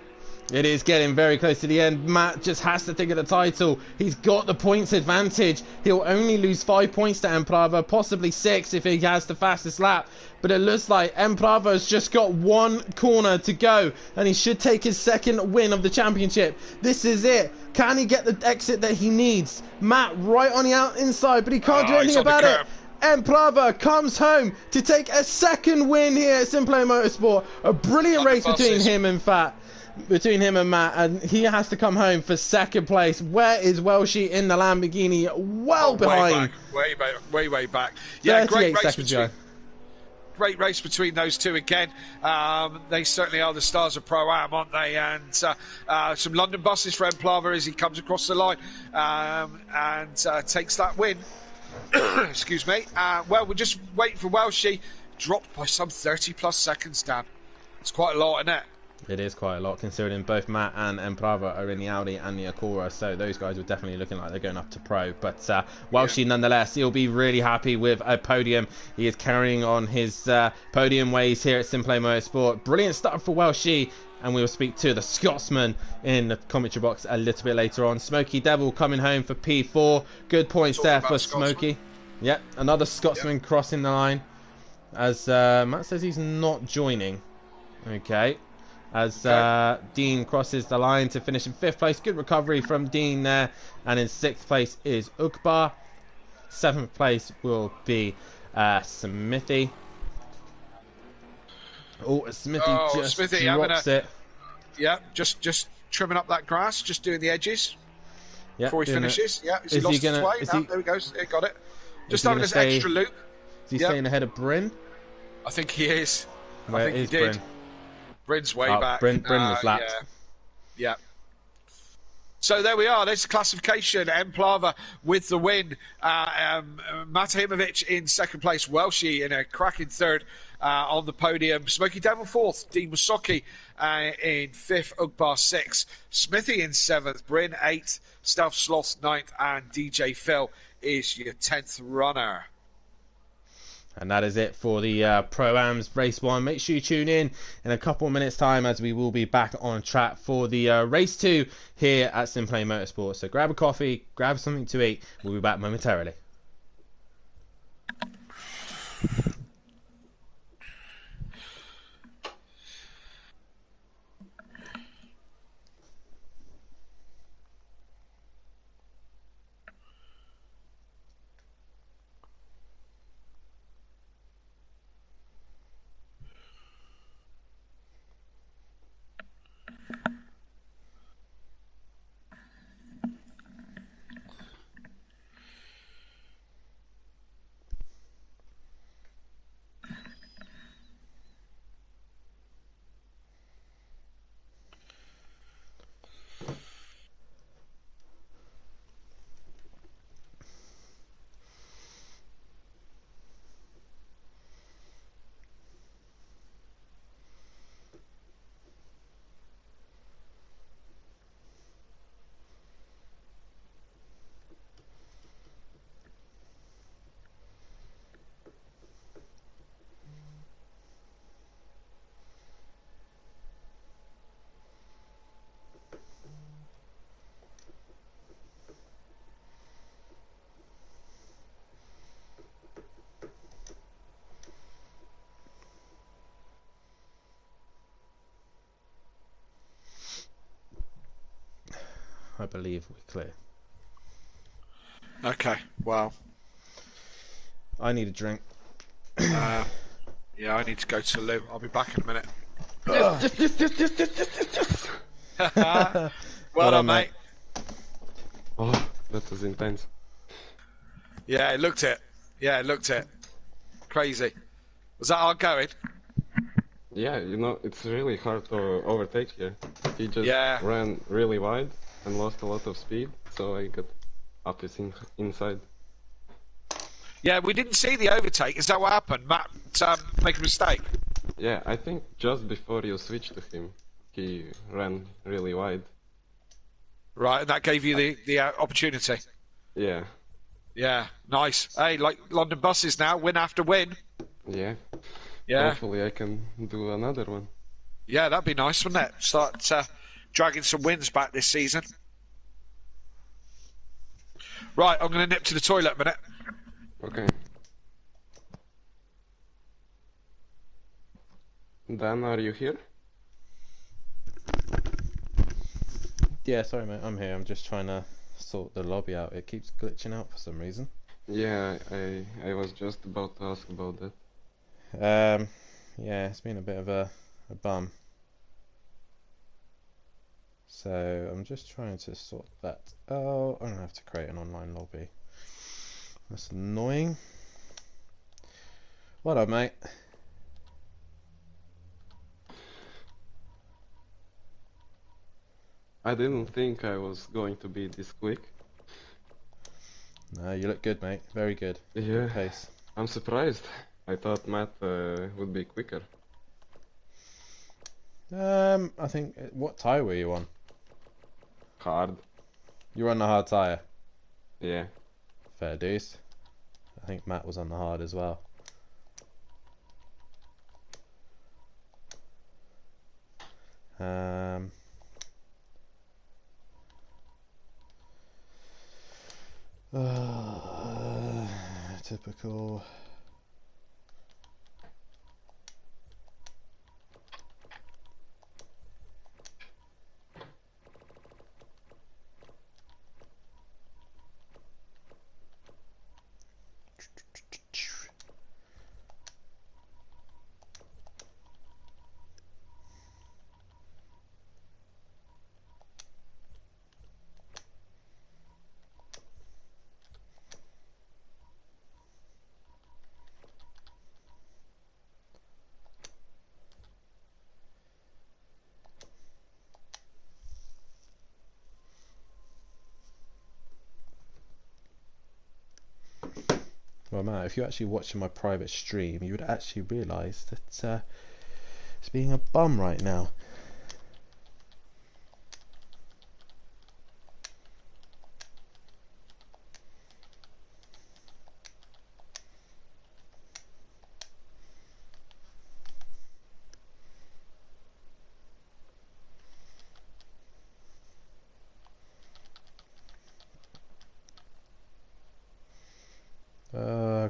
It is getting very close to the end. Matt just has to think of the title. He's got the points advantage. He'll only lose 5 points to Emplava, possibly 6 if he has the fastest lap. But it looks like Emplava's just got one corner to go, and he should take his second win of the championship. This is it. Can he get the exit that he needs? Matt right on the inside, but he can't do anything about it. Emplava comes home to take a second win here at Simplay Motorsport. A brilliant race between him and Matt, and he has to come home for second place. Where is Welshie in the Lamborghini? Behind. Way back. Yeah, great race between those two again. They certainly are the stars of Pro-Am, aren't they? And some London buses for Emplava as he comes across the line and takes that win. Excuse me. We're just waiting for Welshie. Dropped by some 30 plus seconds, Dan. It's quite a lot, isn't it? It is quite a lot, considering both Matt and Emplava are in the Audi and the Acura, so those guys are definitely looking like they're going up to pro. But Welshie, nonetheless, he'll be really happy with a podium. He is carrying on his podium ways here at Simplay Motorsport. Brilliant start for Welshie. and we will speak to the Scotsman in the commentary box a little bit later on. Smoky Devil coming home for P4. Good points there for Smoky. Yep, another Scotsman crossing the line. As Matt says he's not joining. Okay. As Dean crosses the line to finish in 5th place. Good recovery from Dean there. And in 6th place is Ukbar. 7th place will be Smithy. Oh, Smithy just drops it. Yeah, just trimming up that grass, just doing the edges before he finishes. Yeah, is he lost his way? No, there we go. He got it. Just having this extra loop. Is he staying ahead of Bryn? I think he is. Where I think he did. Bryn's way back. Bryn was lapped. Yeah. So there we are. There's the classification. Emplava with the win. Matahimovic in 2nd place. Welshie in a cracking 3rd on the podium. Smoky Devil 4th. Dean Wasoki in 5th. Ugbar 6th. Smithy in 7th. Bryn 8th. Stealth Sloth 9th. And DJ Phil is your 10th runner. And that is it for the Pro-Ams Race 1. Make sure you tune in a couple of minutes' time, as we will be back on track for the Race 2 here at Simplay Motorsport. So grab a coffee, grab something to eat. We'll be back momentarily. I believe we're clear. Okay, well. I need a drink. Yeah, I need to go to the loo. I'll be back in a minute. Well done, mate. Oh, that was intense. Yeah, it looked it. Crazy. Was that hard going? Yeah, you know, it's really hard to overtake here. He just ran really wide and lost a lot of speed, so I got up his inside. Yeah, we didn't see the overtake. Is that what happened? Matt make a mistake? Yeah, I think just before you switched to him, he ran really wide. Right, and that gave you the opportunity. Yeah. Yeah, nice. Hey, like London buses now, win after win. Yeah. Yeah. Hopefully I can do another one. Yeah, that'd be nice, wouldn't it? Start dragging some wins back this season. Right, I'm going to nip to the toilet a minute. Okay. Dan, are you here? Yeah, sorry mate, I'm here. I'm just trying to sort the lobby out. It keeps glitching out for some reason. Yeah, I was just about to ask about that. Yeah, it's been a bit of a bum. So I'm just trying to sort that out. I'm gonna have to create an online lobby. That's annoying. What up, mate? I didn't think I was going to be this quick. No, you look good, mate. Very good. Yeah. Good pace. I'm surprised. I thought Matt would be quicker. I think... What tyre were you on? Hard. You were on the hard tyre? Yeah. Fair dues. I think Matt was on the hard as well. Typical. Well, Matt, if you're actually watching my private stream, you would actually realise that it's being a bum right now.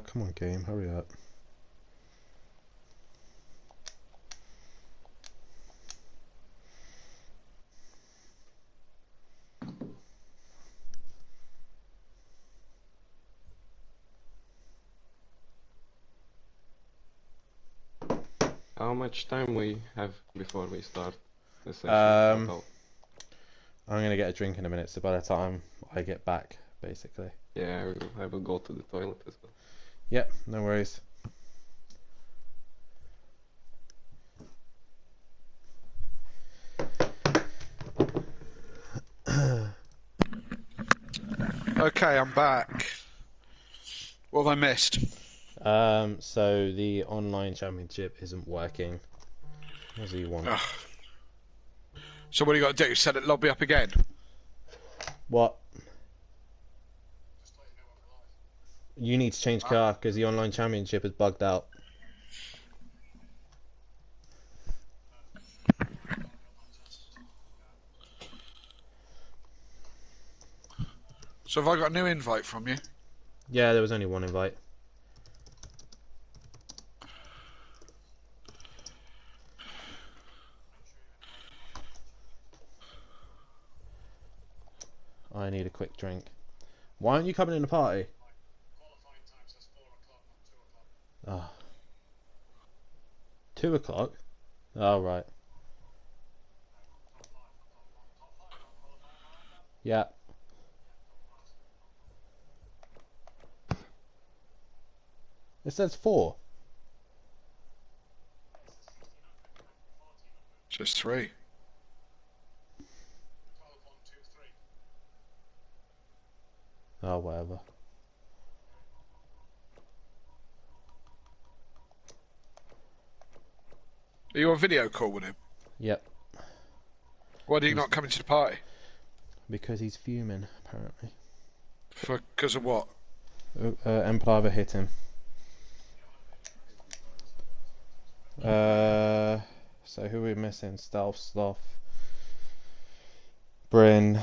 Come on, game, hurry up. How much time we have before we start the session? I'm gonna get a drink in a minute, so by the time I get back, basically. Yeah, I will go to the toilet as well. Yep, no worries. Okay, I'm back. What have I missed? So the online championship isn't working. What do you want? Ugh. So what do you got to do? Set it lobby up again? What? You need to change car because the online championship is bugged out. So have I got a new invite from you? Yeah, there was only one invite. I need a quick drink. Why aren't you coming in the party? Ah. 2 o'clock? Oh, right. Yeah. It says 4. Just 3. Oh, whatever. Are you on video call with him? Yep. Why did he not come into the party? Because he's fuming, apparently. Because of what? Emplava hit him. So who are we missing? Stealth, Sloth, Bryn.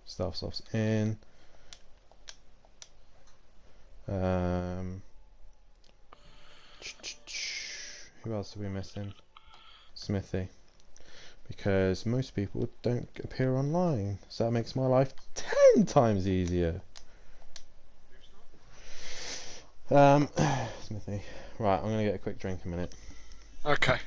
Stealth, Sloth's in. Who else are we missing? Smithy. Because most people don't appear online, so that makes my life 10 times easier. Smithy. Right, I'm gonna get a quick drink in a minute. Okay.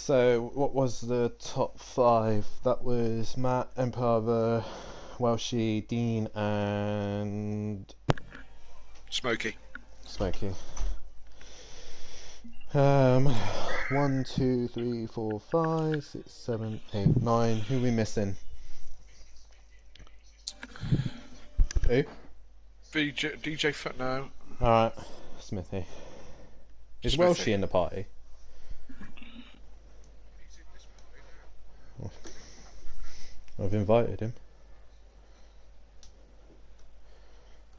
so what was the top 5? That was Matt, Emperor, Welshie, Dean, and Smokey. 1, 2, 3, 4, 5, 6, 7, 8, 9. Who are we missing? Who? DJ Foot, no. Alright, Smithy. Is Welshie in the party? I've invited him.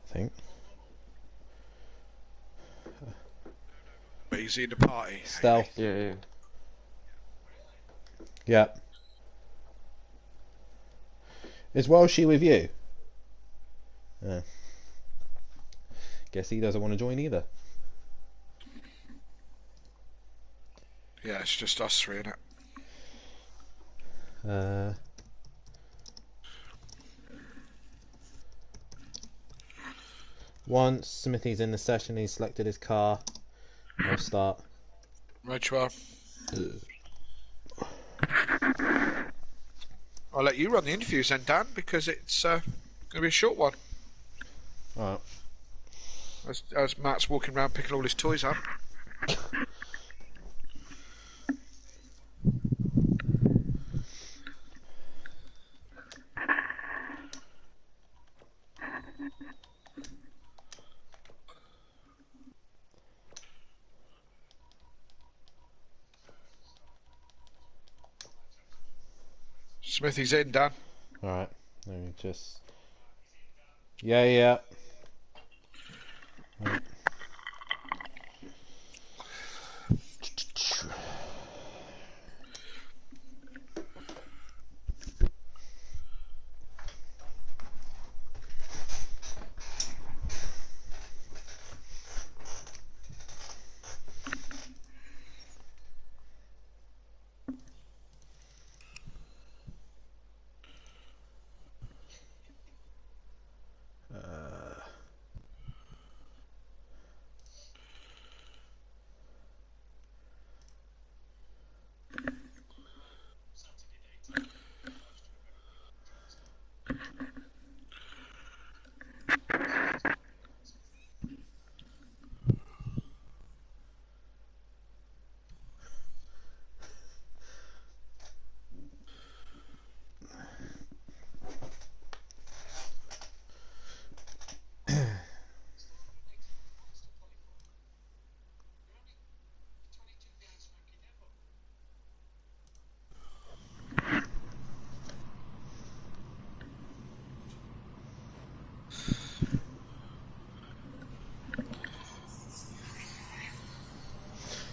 I think. But he's in the party. Stealth. Yeah. Yep. Is Welshie with you? Yeah. Guess he doesn't want to join either. Yeah, it's just us three, innit? Once Smithy's in the session, he's selected his car. I'll start. Right, you are. I'll let you run the interviews then, Dan, because it's going to be a short one. Alright. As Matt's walking around picking all his toys up. Smithy's in, Dan. Alright, let me just... Yeah. Right.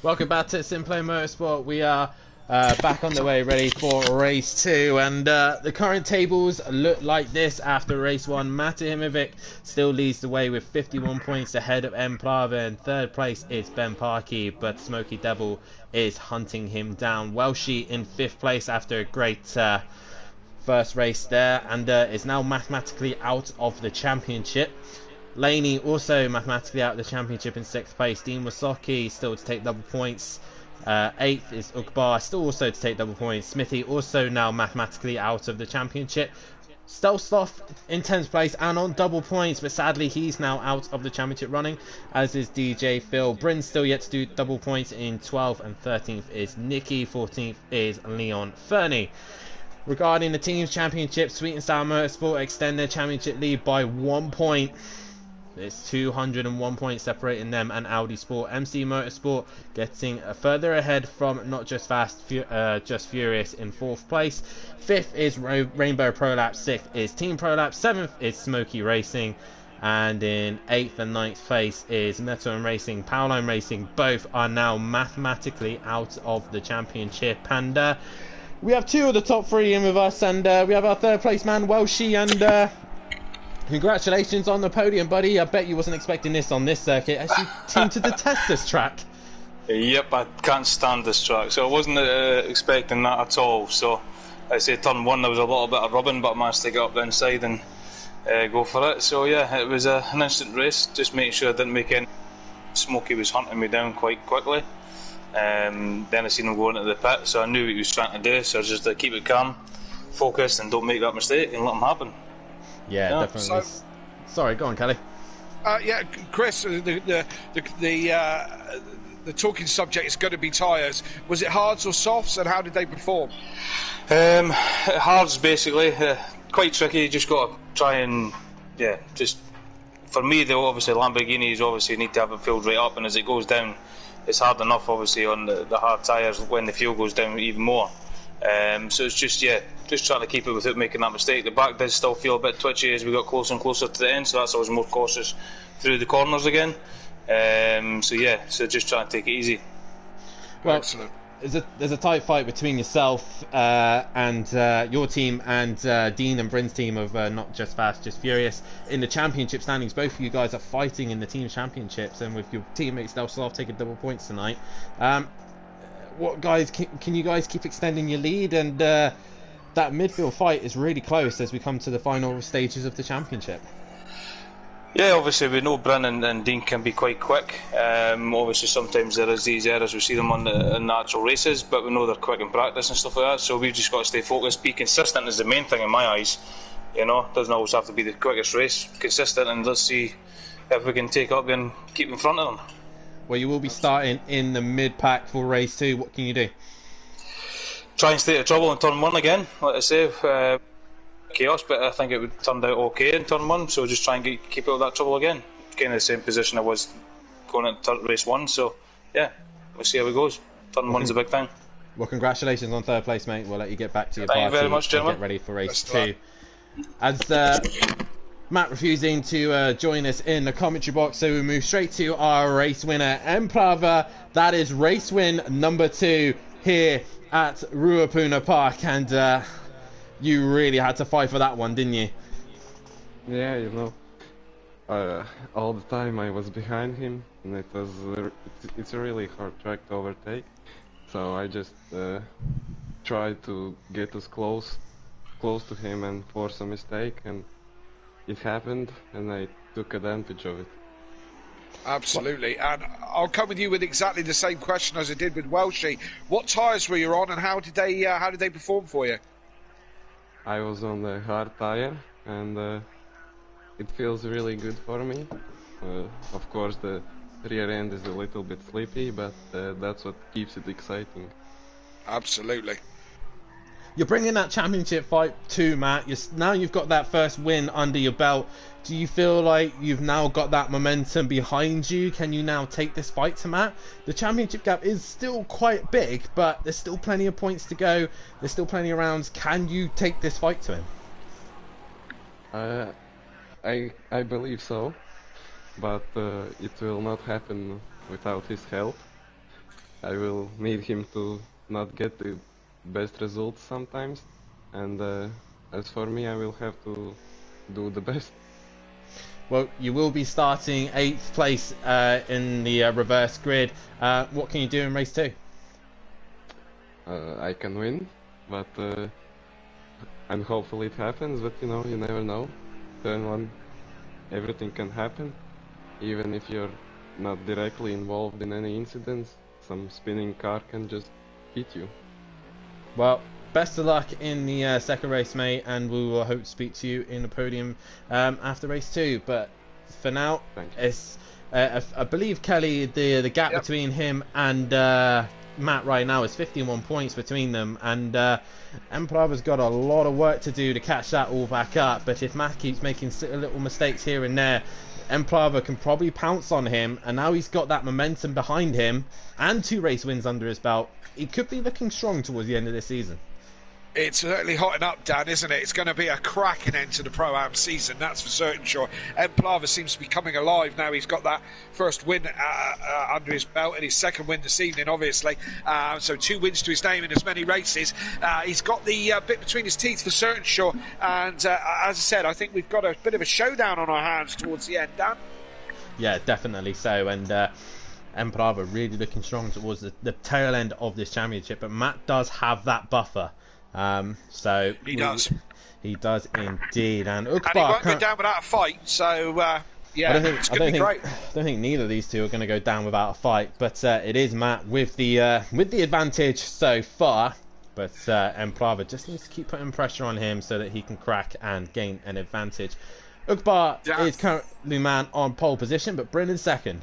Welcome back to Simplay Motorsport. We are back on the way, ready for race 2, and the current tables look like this after race 1. Mate Himovic still leads the way with 51 points ahead of M. Plava. In third place is Ben Parkey, but Smoky Devil is hunting him down. Welshie in 5th place after a great first race there, and is now mathematically out of the championship. Laney also mathematically out of the championship in 6th place. Dean Wasocki still to take double points. 8th is Ugbar, still also to take double points. Smithy also now mathematically out of the championship. Stelsloff in 10th place and on double points, but sadly he's now out of the championship running, as is DJ Phil. Bryn's still yet to do double points in 12th, and 13th is Nicky. 14th is Leon Fernie. Regarding the team's championship, Sweet and Sour Motorsport extend their championship lead by 1 point. It's 201 points separating them and Audi Sport. MC Motorsport getting further ahead from Not Just Fast, Just Furious in 4th place. 5th is Rainbow Prolapse. 6th is Team Prolapse. 7th is Smoky Racing. And in 8th and 9th place is Metal and Racing, Powerline Racing. Both are now mathematically out of the championship. And we have 2 of the top 3 in with us. And we have our 3rd place man, Welshie. And congratulations on the podium, buddy. I bet you wasn't expecting this on this circuit, as you seem to detest this track. Yep, I can't stand this track, so I wasn't expecting that at all. So I say turn 1 there was a little bit of rubbing, but I managed to get up the inside and go for it. So yeah, it was an instant race, just making sure I didn't make any. Smokey was hunting me down quite quickly, Then I seen him going into the pit, so I knew what he was trying to do. So I just keep it calm, focused, and don't make that mistake, and let him happen. Yeah, definitely. Sorry, go on, Kelly. Yeah, Chris, the talking subject is going to be tyres. Was it hards or softs, and how did they perform? Hards, basically. Quite tricky. You just got to try and, just... For me, though, obviously, Lamborghinis obviously need to have it filled right up, and as it goes down, it's hard enough, obviously, on the hard tyres when the fuel goes down even more. So it's just trying to keep it without making that mistake. The back did still feel a bit twitchy as we got closer and closer to the end, so that's why I was more cautious through the corners again. So just trying to take it easy. Well, excellent. There's a tight fight between yourself and your team and Dean and Bryn's team of Not Just Fast, Just Furious in the championship standings. Both of you guys are fighting in the team championships, and with your teammates they'll still taking double points tonight. What guys can you guys keep extending your lead? And that midfield fight is really close as we come to the final stages of the championship. Yeah, obviously we know Bryn and Dean can be quite quick. Obviously sometimes there is these errors, we see them on the actual races, but we know they're quick in practice and stuff like that, so we've just got to stay focused. Be consistent is the main thing in my eyes. Doesn't always have to be the quickest race. Consistent, and let's see if we can take up and keep in front of them. Well, you will be starting in the mid-pack for race 2. What can you do? Try and stay out of trouble in turn 1 again, like I say. Chaos, but I think it would turned out okay in turn 1, so just try and keep out of that trouble again. Kind of the same position I was going into race 1, so yeah, we'll see how it goes. Turn 1's a big thing. Well, congratulations on 3rd place, mate. We'll let you get back to your party. Thank you very much, gentlemen. Get ready for race 2. As Matt refusing to join us in the commentary box, so we move straight to our race winner, Emplava. That is race win number 2 here at Ruapuna Park, and you really had to fight for that one, didn't you? Yeah, all the time I was behind him, and it's a really hard track to overtake. So I just tried to get as close to him and force a mistake, and it happened, and I took advantage of it. Absolutely, and I'll come with you with exactly the same question as I did with Welshie. What tyres were you on, and how did they perform for you? I was on the hard tire, and it feels really good for me. Of course, the rear end is a little bit sleepy, but that's what keeps it exciting. Absolutely. You're bringing that championship fight too, Matt. Now you've got that first win under your belt. Do you feel like you've now got that momentum behind you? Can you now take this fight to Matt? The championship gap is still quite big, but there's still plenty of points to go. There's still plenty of rounds. Can you take this fight to him? I believe so, but it will not happen without his help. I will need him to not get the best results sometimes, and as for me, I will have to do the best. Well, you will be starting 8th place in the reverse grid. What can you do in race 2? I can win, but and hopefully it happens, but you never know. Turn 1, everything can happen, even if you're not directly involved in any incidents. Some spinning car can just hit you. Well, best of luck in the second race, mate, and we will hope to speak to you in the podium after race 2. But for now, it's I believe Kelly, the gap between him and Matt right now is 51 points between them, and Emplava's got a lot of work to do to catch that all back up. But if Matt keeps making little mistakes here and there, Emplava can probably pounce on him, and now he's got that momentum behind him and 2 race wins under his belt. He could be looking strong towards the end of this season. It's certainly hotting up, Dan, isn't it? It's going to be a cracking end to the Pro-Am season, that's for certain sure. Emplava seems to be coming alive now. He's got that first win under his belt and his second win this evening, obviously. So 2 wins to his name in as many races. He's got the bit between his teeth for certain sure. And as I said, I think we've got a bit of a showdown on our hands towards the end, Dan. Yeah, definitely so. And Emplava really looking strong towards the tail end of this championship. But Matt does have that buffer. He does. He does indeed, and he won't go down without a fight. So Yeah, it's going to be great. I don't think neither of these two are going to go down without a fight. But it is Matt with the advantage so far. But Emperava just needs to keep putting pressure on him so that he can crack and gain an advantage. Ukbar is currently man on pole position, but Bryn in second.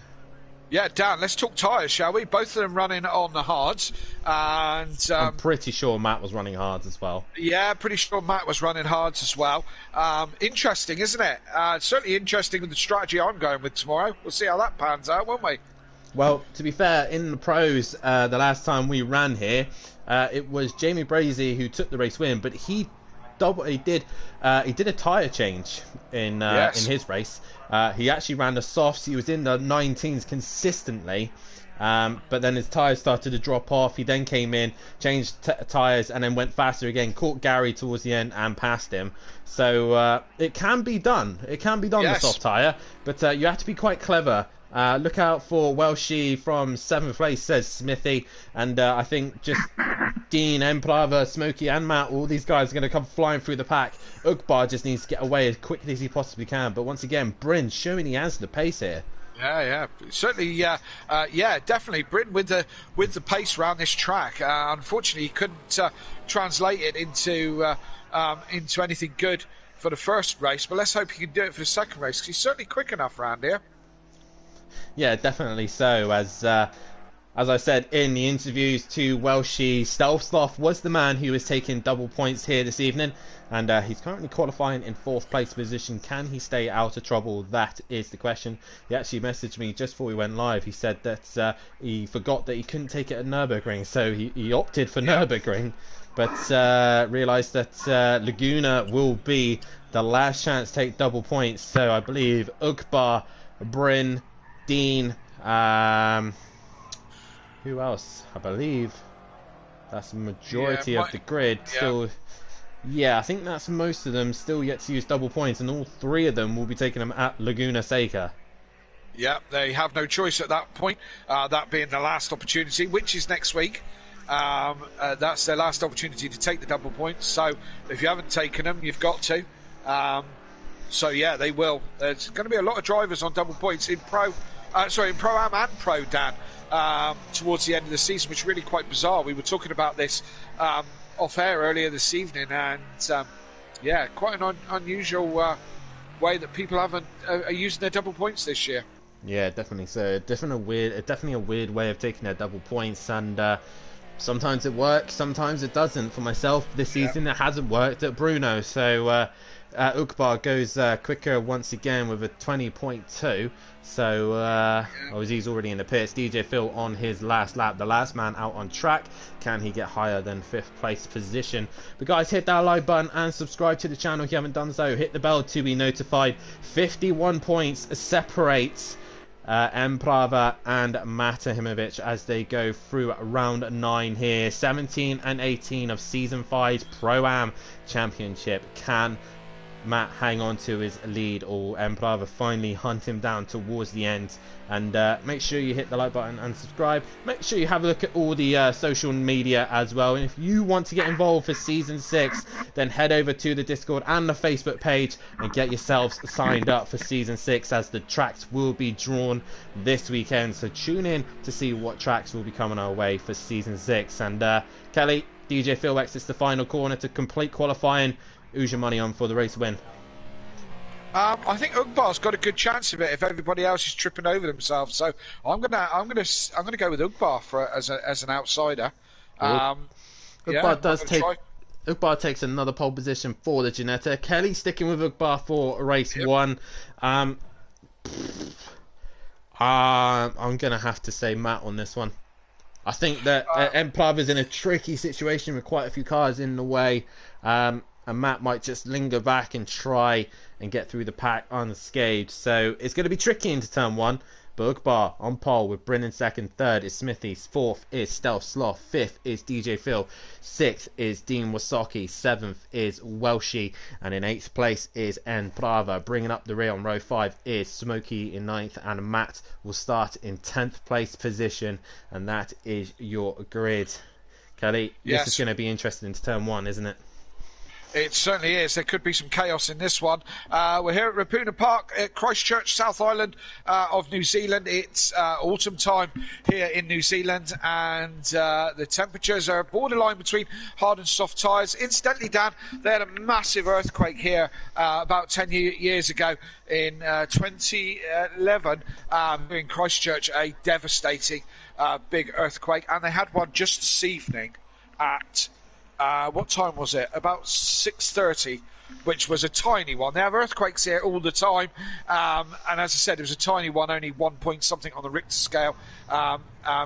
Yeah, Dan, let's talk tyres, shall we? Both of them running on the hards. And I'm pretty sure Matt was running hards as well. Yeah, pretty sure Matt was running hards as well. Interesting, isn't it? Certainly interesting with the strategy I'm going with tomorrow. We'll see how that pans out, won't we? Well, to be fair, in the pros, the last time we ran here, it was Jamie Brazy who took the race win, but he did a tyre change in his race. He actually ran the softs. He was in the 19s consistently, but then his tyres started to drop off. He then came in, changed tyres, and then went faster again. Caught Gary towards the end and passed him. So it can be done. It can be done, the soft tyre, but you have to be quite clever. Look out for Welshie from 7th place, says Smithy, and I think just Dean, Emperava, Smokey and Matt, all these guys are going to come flying through the pack. Ukbar just needs to get away as quickly as he possibly can, but once again, Bryn showing he has the pace here. Yeah, certainly. Definitely. Bryn with the pace around this track. Unfortunately, he couldn't translate it into anything good for the first race, but let's hope he can do it for the second race, because he's certainly quick enough around here. Yeah, definitely so. As I said in the interviews to Welshie, Stealth Sloth was the man who was taking double points here this evening, and he's currently qualifying in 4th place position. Can he stay out of trouble? That is the question. He actually messaged me just before we went live. He said that he forgot that he couldn't take it at Nürburgring, so he opted for Nürburgring, but realised that Laguna will be the last chance to take double points. So I believe Ukbar, Bryn, Dean, who else? I believe that's the majority of the grid. Still, I think that's most of them still yet to use double points, and all 3 of them will be taking them at Laguna Seca. Yeah, they have no choice at that point, that being the last opportunity, which is next week. That's their last opportunity to take the double points, so if you haven't taken them, you've got to. So yeah, they will. There's going to be a lot of drivers on double points in Pro-Am and Pro, Dan, towards the end of the season, which is really quite bizarre. We were talking about this off air earlier this evening, and quite an unusual way that people are using their double points this year. Yeah, definitely. So definitely a weird way of taking their double points, and sometimes it works, sometimes it doesn't. For myself this season, it hasn't worked at Bruno. So Ukbar goes quicker once again with a 20.2. So he's already in the pits. DJ Phil on his last lap, the last man out on track. Can he get higher than 5th place position? But guys, hit that like button and subscribe to the channel if you haven't done so. Hit the bell to be notified. 51 points separates Emperava and Matahimovic as they go through round 9 here. 17 and 18 of season 5's Pro-Am Championship. Can Matt hang on to his lead, or Emperava finally hunt him down towards the end? And make sure you hit the like button and subscribe. Make sure you have a look at all the social media as well, and if you want to get involved for season 6, then head over to the Discord and the Facebook page and get yourselves signed up for season 6, as the tracks will be drawn this weekend. So tune in to see what tracks will be coming our way for season 6. And Kelly, DJ Phil exits the final corner to complete qualifying. Who's your money on for the race win? I think Ukbar's got a good chance of it if everybody else is tripping over themselves. So I'm gonna go with Ukbar as an outsider. Ukbar takes another pole position for the Ginetta. Kelly sticking with Ukbar for race 1. I'm gonna have to say Matt on this one. I think that Emperava is in a tricky situation with quite a few cars in the way. And Matt might just linger back and try and get through the pack unscathed. So it's going to be tricky into turn 1. But Ukbar on pole with Bryn in second. 3rd is Smithy. 4th is Stealth Sloth. 5th is DJ Phil. 6th is Dean Wasocki. 7th is Welshie. And in 8th place is Emperava. Bringing up the rear on row 5 is Smokey in 9th. And Matt will start in 10th place position. And that is your grid. Kelly, this is going to be interesting into turn 1, isn't it? It certainly is. There could be some chaos in this one. We're here at Rapuna Park at Christchurch, South Island of New Zealand. It's autumn time here in New Zealand, and the temperatures are borderline between hard and soft tyres. Incidentally, Dan, they had a massive earthquake here about 10 years ago in 2011 in Christchurch, a devastating big earthquake, and they had one just this evening at what time was it? About 6:30, which was a tiny one. They have earthquakes here all the time, and as I said, it was a tiny one, only 1 point something on the Richter scale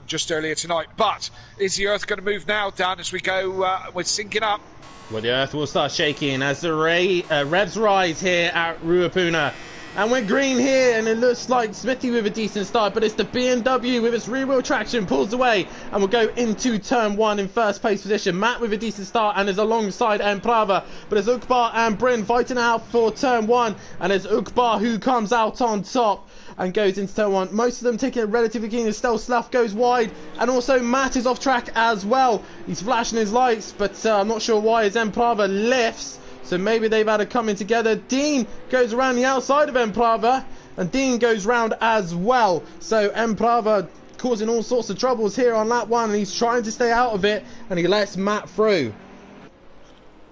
just earlier tonight. But is the earth going to move now, Dan, as we go, we're syncing up? Well, the earth will start shaking as the revs rise here at Ruapuna. And we're green here, and it looks like Smithy with a decent start, but it's the BMW with its rear wheel traction pulls away, and will go into turn 1 in first place position. Matt with a decent start and is alongside Emprava, but it's Ukbar and Bryn fighting out for turn 1, and it's Ukbar who comes out on top and goes into turn 1. Most of them taking it relatively clean as Stealth Sluff goes wide, and also Matt is off track as well. He's flashing his lights, but I'm not sure why, as Emprava lifts. So maybe they've had a coming together. Dean goes around the outside of Emprava, and Dean goes round as well. So Emprava causing all sorts of troubles here on lap 1, and he's trying to stay out of it, and he lets Matt through.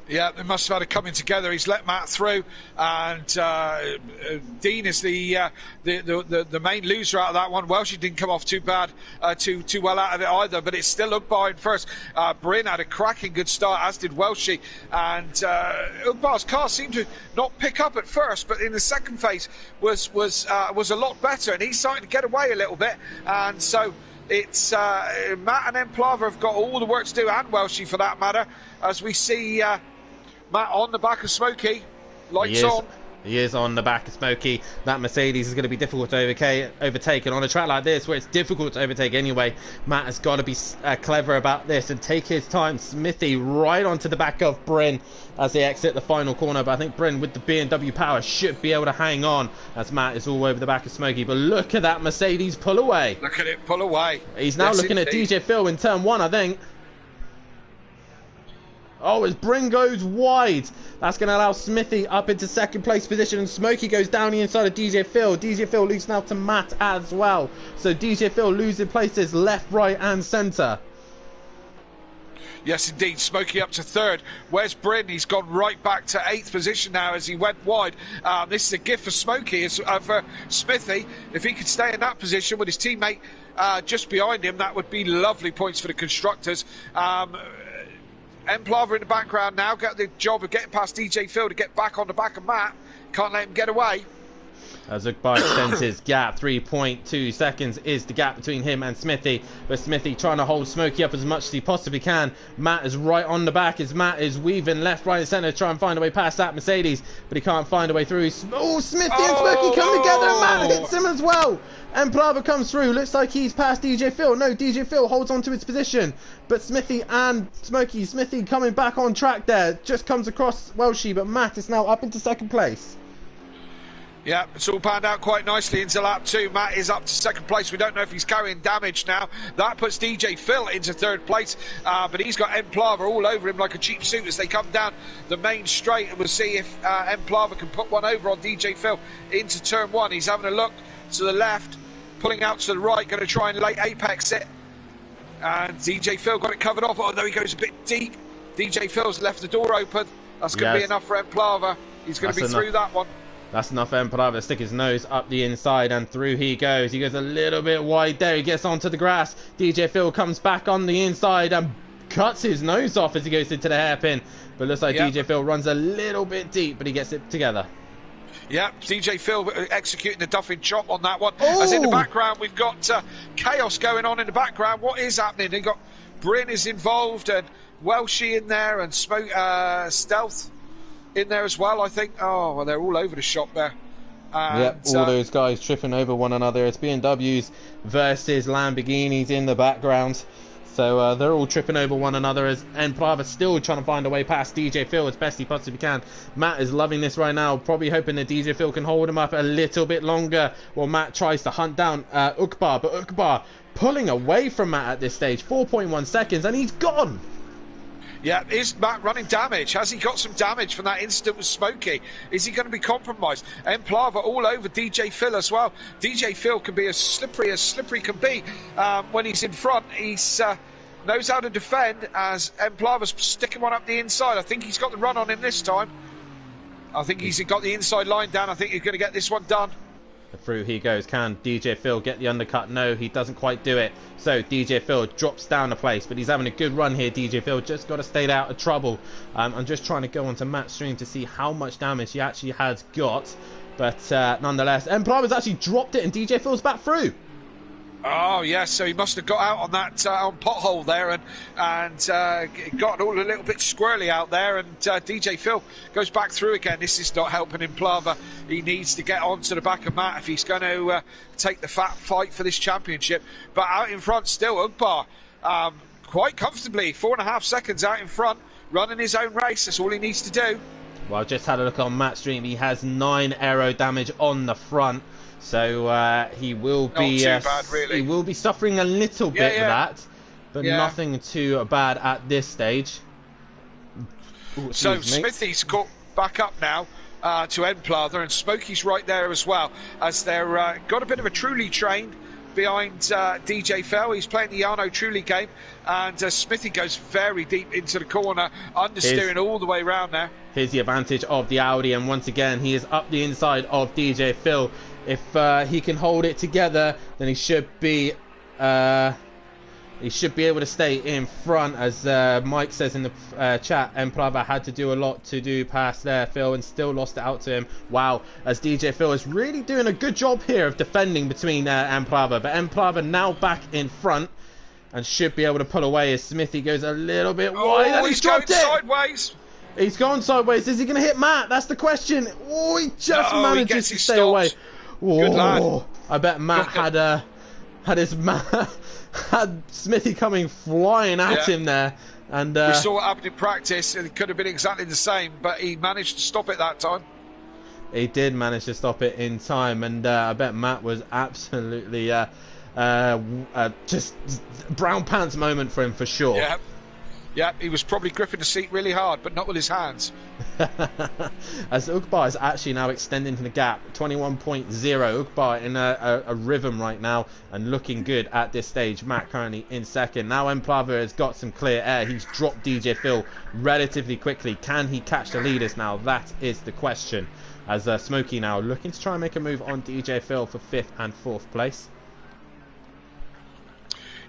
Yeah, they must have had a coming together. He's let Matt through, and Dean is the main loser out of that one. Welsh didn't come off too bad, too well out of it either, but it's still Ukbar in first. Bryn had a cracking good start, as did Welshie, and Ukbar's car seemed to not pick up at first, but in the second phase was a lot better, and he's starting to get away a little bit, and so it's Matt and Emplava have got all the work to do, and Welshie for that matter, as we see Matt on the back of Smokey, lights on. He is on the back of Smokey. That Mercedes is going to be difficult to overtake, and on a track like this where it's difficult to overtake anyway, Matt has got to be clever about this and take his time. Smithy right onto the back of Bryn as they exit the final corner, but I think Bryn with the BMW power should be able to hang on as Matt is all over the back of Smokey. But look at that Mercedes pull away. Look at it pull away. He's now looking at DJ Phil in turn 1, I think. Oh, as Bryn goes wide, that's going to allow Smithy up into second place position, and Smokey goes down the inside of DJ Phil. DJ Phil losing out to Matt as well. So DJ Phil losing places left, right and centre. Yes, indeed. Smokey up to third. Where's Bryn? He's gone right back to 8th position now as he went wide. This is a gift for Smokey, for Smithy. If he could stay in that position with his teammate just behind him, that would be lovely points for the constructors. Emplava in the background now, got the job of getting past DJ Phil to get back on the back of Matt. Can't let him get away. As Ukbar extends his gap, 3.2 seconds is the gap between him and Smithy. But Smithy trying to hold Smokey up as much as he possibly can. Matt is right on the back as Matt is weaving left, right and centre to try and find a way past that Mercedes. But he can't find a way through. Oh, Smithy and Smokey come together and Matt hits him as well. Emplava comes through. Looks like he's past DJ Phil. No, DJ Phil holds on to his position. But Smithy and Smokey. Smithy coming back on track there. Just comes across Welshie, but Matt is now up into second place. Yeah, it's all panned out quite nicely into lap 2. Matt is up to second place. We don't know if he's carrying damage now. That puts DJ Phil into third place, but he's got Emplava all over him like a cheap suit as they come down the main straight, and we'll see if Emplava can put one over on DJ Phil into turn 1. He's having a look to the left, pulling out to the right, going to try and late apex it, and DJ Phil got it covered off. Although he goes a bit deep, DJ Phil's left the door open. That's going to be enough for Emplava. He's going to be through that one. That's enough for Emperor to stick his nose up the inside, and through he goes. He goes a little bit wide there. He gets onto the grass. DJ Phil comes back on the inside and cuts his nose off as he goes into the hairpin. But looks like DJ Phil runs a little bit deep, but he gets it together. Yeah, DJ Phil executing the Duffin chop on that one. Oh. As in the background, we've got chaos going on in the background. What is happening? They've got Bryn is involved, and Welshie in there, and Stealth in there as well, I think. Oh, well, they're all over the shop there. Yep, all those guys tripping over one another. It's BMWs versus Lamborghinis in the background. So they're all tripping over one another as Emprava still trying to find a way past DJ Phil as best he possibly can. Matt is loving this right now, probably hoping that DJ Phil can hold him up a little bit longer while Matt tries to hunt down Ukbar. But Ukbar pulling away from Matt at this stage, 4.1 seconds, and he's gone. Yeah, is Matt running damage? Has he got some damage from that incident with Smokey? Is he going to be compromised? Emplava all over DJ Phil as well. DJ Phil can be as slippery can be when he's in front. He's knows how to defend as Emplava's sticking one up the inside. I think he's got the run on him this time. I think he's got the inside line down. I think he's going to get this one done. Through he goes. Can DJ Phil get the undercut? No, he doesn't quite do it. So DJ Phil drops down a place, but he's having a good run here. DJ Phil just got to stay out of trouble. I'm just trying to go onto Matt's stream to see how much damage he actually has got. But nonetheless, Emplava's actually dropped it and DJ Phil's back through. Oh, yes, so he must have got out on that on pothole there and got all a little bit squirrely out there, and DJ Phil goes back through again. This is not helping Emplava. He needs to get onto the back of Matt if he's going to take the fat fight for this championship. But out in front still, Ugbar, quite comfortably, 4.5 seconds out in front, running his own race. That's all he needs to do. Well, I just had a look on Matt's stream. He has 9 aero damage on the front. So he will be not too bad, really. He will be suffering a little bit of that, but nothing too bad at this stage. Ooh, so Smithy's got back up now to Emplava, and Smokey's right there as well, as they're got a bit of a truly trained behind DJ Phil. He's playing the Yano Truly game, and Smithy goes very deep into the corner, understeering all the way around there. Here's the advantage of the Audi, and once again he is up the inside of DJ Phil. If he can hold it together, then he should be able to stay in front. As Mike says in the chat, Emplava had to do a lot to do past there, Phil, and still lost it out to him. Wow, as DJ Phil is really doing a good job here of defending between Emplava, but Emplava now back in front and should be able to pull away as Smithy goes a little bit wide. And he's dropped it sideways. He's gone sideways. Is he going to hit Matt? That's the question. Oh, he just manages to stay away. Good lad. I bet Matt had Smithy coming flying at him there, and we saw what happened in practice, and it could have been exactly the same, but he managed to stop it that time. He did manage to stop it in time, and I bet Matt was absolutely just brown pants moment for him for sure. Yeah, he was probably gripping the seat really hard, but not with his hands. As Ugbar is actually now extending the gap, 21.0. Ugbar in a rhythm right now and looking good at this stage. Matt currently in second. Now Emplava has got some clear air. He's dropped DJ Phil relatively quickly. Can he catch the leaders now? That is the question. As Smokey now looking to try and make a move on DJ Phil for 5th and 4th place.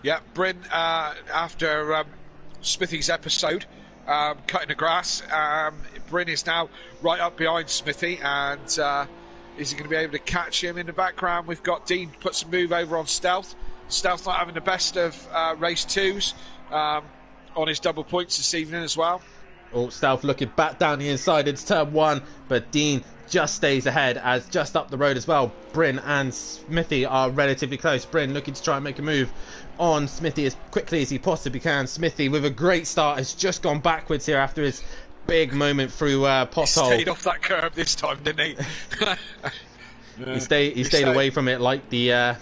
Yeah, Bryn, after Smithy's episode, cutting the grass, Bryn is now right up behind Smithy, and is he going to be able to catch him in the background? We've got Dean put some move over on Stealth. Stealth not having the best of race 2s on his double points this evening as well. Oh, Stealth looking back down the inside. It's turn 1, but Dean just stays ahead as just up the road as well. Bryn and Smithy are relatively close. Bryn looking to try and make a move on Smithy as quickly as he possibly can. Smithy with a great start has just gone backwards here after his big moment through pothole. He stayed off that curb this time, didn't he? He stayed away from it like the